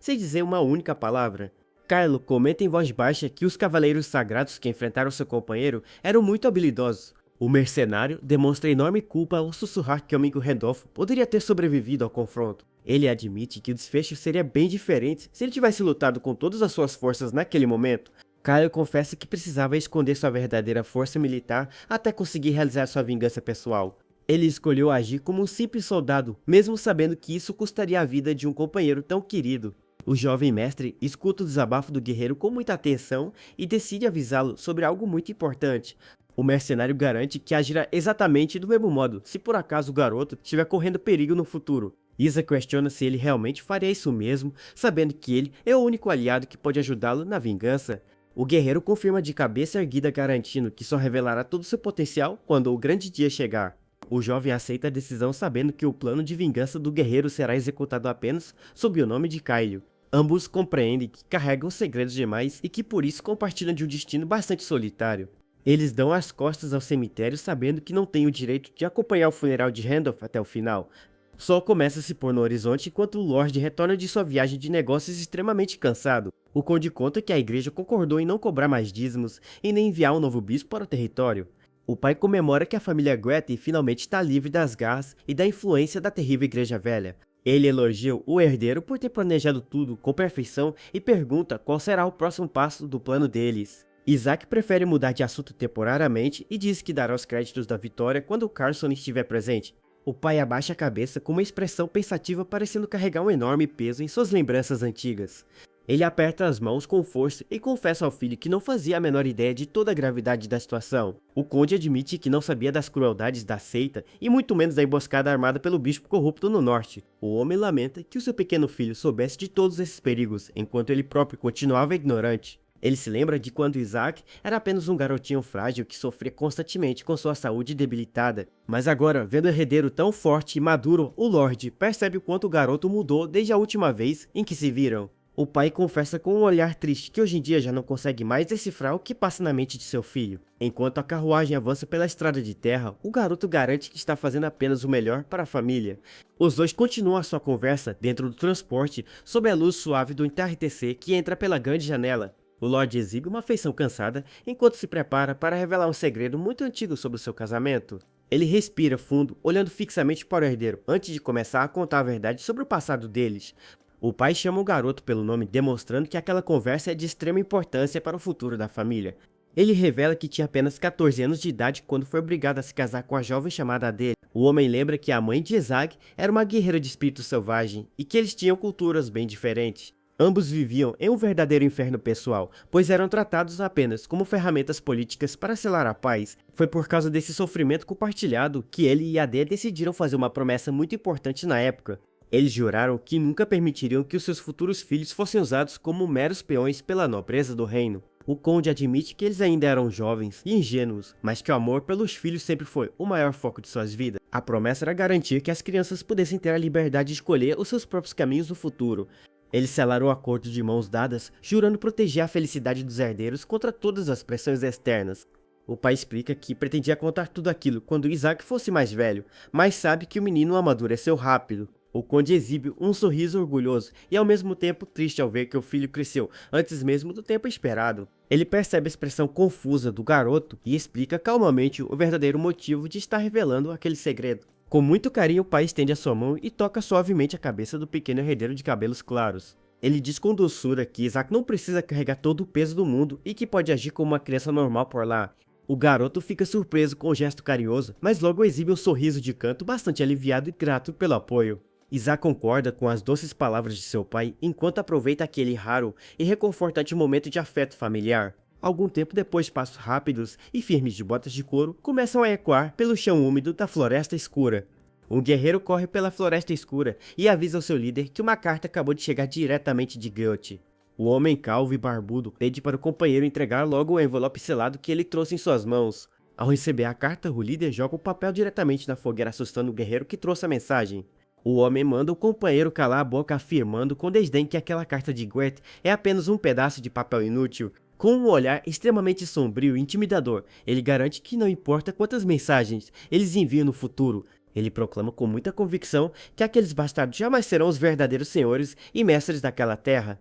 sem dizer uma única palavra. Kyle comenta em voz baixa que os cavaleiros sagrados que enfrentaram seu companheiro eram muito habilidosos. O mercenário demonstra enorme culpa ao sussurrar que o amigo Randolph poderia ter sobrevivido ao confronto. Ele admite que o desfecho seria bem diferente se ele tivesse lutado com todas as suas forças naquele momento. Kyle confessa que precisava esconder sua verdadeira força militar até conseguir realizar sua vingança pessoal. Ele escolheu agir como um simples soldado, mesmo sabendo que isso custaria a vida de um companheiro tão querido. O jovem mestre escuta o desabafo do guerreiro com muita atenção e decide avisá-lo sobre algo muito importante. O mercenário garante que agirá exatamente do mesmo modo, se por acaso o garoto estiver correndo perigo no futuro. Isa questiona se ele realmente faria isso mesmo, sabendo que ele é o único aliado que pode ajudá-lo na vingança. O guerreiro confirma de cabeça erguida, garantindo que só revelará todo o seu potencial quando o grande dia chegar. O jovem aceita a decisão sabendo que o plano de vingança do guerreiro será executado apenas sob o nome de Kyle. Ambos compreendem que carregam segredos demais e que por isso compartilham de um destino bastante solitário. Eles dão as costas ao cemitério sabendo que não têm o direito de acompanhar o funeral de Randolph até o final. O sol começa a se pôr no horizonte enquanto o Lorde retorna de sua viagem de negócios extremamente cansado. O Conde conta que a igreja concordou em não cobrar mais dízimos e nem enviar um novo bispo para o território. O pai comemora que a família Gretty finalmente está livre das garras e da influência da terrível Igreja Velha. Ele elogia o herdeiro por ter planejado tudo com perfeição e pergunta qual será o próximo passo do plano deles. Isaac prefere mudar de assunto temporariamente e diz que dará os créditos da vitória quando Carson estiver presente. O pai abaixa a cabeça com uma expressão pensativa parecendo carregar um enorme peso em suas lembranças antigas. Ele aperta as mãos com força e confessa ao filho que não fazia a menor ideia de toda a gravidade da situação. O conde admite que não sabia das crueldades da seita e muito menos da emboscada armada pelo bispo corrupto no norte. O homem lamenta que o seu pequeno filho soubesse de todos esses perigos, enquanto ele próprio continuava ignorante. Ele se lembra de quando Isaac era apenas um garotinho frágil que sofria constantemente com sua saúde debilitada. Mas agora, vendo o herdeiro tão forte e maduro, o Lorde percebe o quanto o garoto mudou desde a última vez em que se viram. O pai confessa com um olhar triste que hoje em dia já não consegue mais decifrar o que passa na mente de seu filho. Enquanto a carruagem avança pela estrada de terra, o garoto garante que está fazendo apenas o melhor para a família. Os dois continuam a sua conversa dentro do transporte sob a luz suave do entardecer que entra pela grande janela. O Lorde exibe uma feição cansada enquanto se prepara para revelar um segredo muito antigo sobre o seu casamento. Ele respira fundo, olhando fixamente para o herdeiro antes de começar a contar a verdade sobre o passado deles. O pai chama o garoto pelo nome, demonstrando que aquela conversa é de extrema importância para o futuro da família. Ele revela que tinha apenas 14 anos de idade quando foi obrigado a se casar com a jovem chamada Adele. O homem lembra que a mãe de Isaac era uma guerreira de espírito selvagem e que eles tinham culturas bem diferentes. Ambos viviam em um verdadeiro inferno pessoal, pois eram tratados apenas como ferramentas políticas para selar a paz. Foi por causa desse sofrimento compartilhado que ele e Ade decidiram fazer uma promessa muito importante na época. Eles juraram que nunca permitiriam que os seus futuros filhos fossem usados como meros peões pela nobreza do reino. O conde admite que eles ainda eram jovens e ingênuos, mas que o amor pelos filhos sempre foi o maior foco de suas vidas. A promessa era garantir que as crianças pudessem ter a liberdade de escolher os seus próprios caminhos no futuro. Eles selaram o acordo de mãos dadas, jurando proteger a felicidade dos herdeiros contra todas as pressões externas. O pai explica que pretendia contar tudo aquilo quando Isaac fosse mais velho, mas sabe que o menino amadureceu rápido. O conde exibe um sorriso orgulhoso e ao mesmo tempo triste ao ver que o filho cresceu antes mesmo do tempo esperado. Ele percebe a expressão confusa do garoto e explica calmamente o verdadeiro motivo de estar revelando aquele segredo. Com muito carinho, o pai estende a sua mão e toca suavemente a cabeça do pequeno herdeiro de cabelos claros. Ele diz com doçura que Isaac não precisa carregar todo o peso do mundo e que pode agir como uma criança normal por lá. O garoto fica surpreso com o gesto carinhoso, mas logo exibe um sorriso de canto bastante aliviado e grato pelo apoio. Isaac concorda com as doces palavras de seu pai enquanto aproveita aquele raro e reconfortante momento de afeto familiar. Algum tempo depois, passos rápidos e firmes de botas de couro começam a ecoar pelo chão úmido da floresta escura. Um guerreiro corre pela floresta escura e avisa ao seu líder que uma carta acabou de chegar diretamente de Guilty. O homem calvo e barbudo pede para o companheiro entregar logo o envelope selado que ele trouxe em suas mãos. Ao receber a carta, o líder joga o papel diretamente na fogueira, assustando o guerreiro que trouxe a mensagem. O homem manda o companheiro calar a boca, afirmando com desdém que aquela carta de Gwent é apenas um pedaço de papel inútil. Com um olhar extremamente sombrio e intimidador, ele garante que não importa quantas mensagens eles enviam no futuro, ele proclama com muita convicção que aqueles bastardos jamais serão os verdadeiros senhores e mestres daquela terra.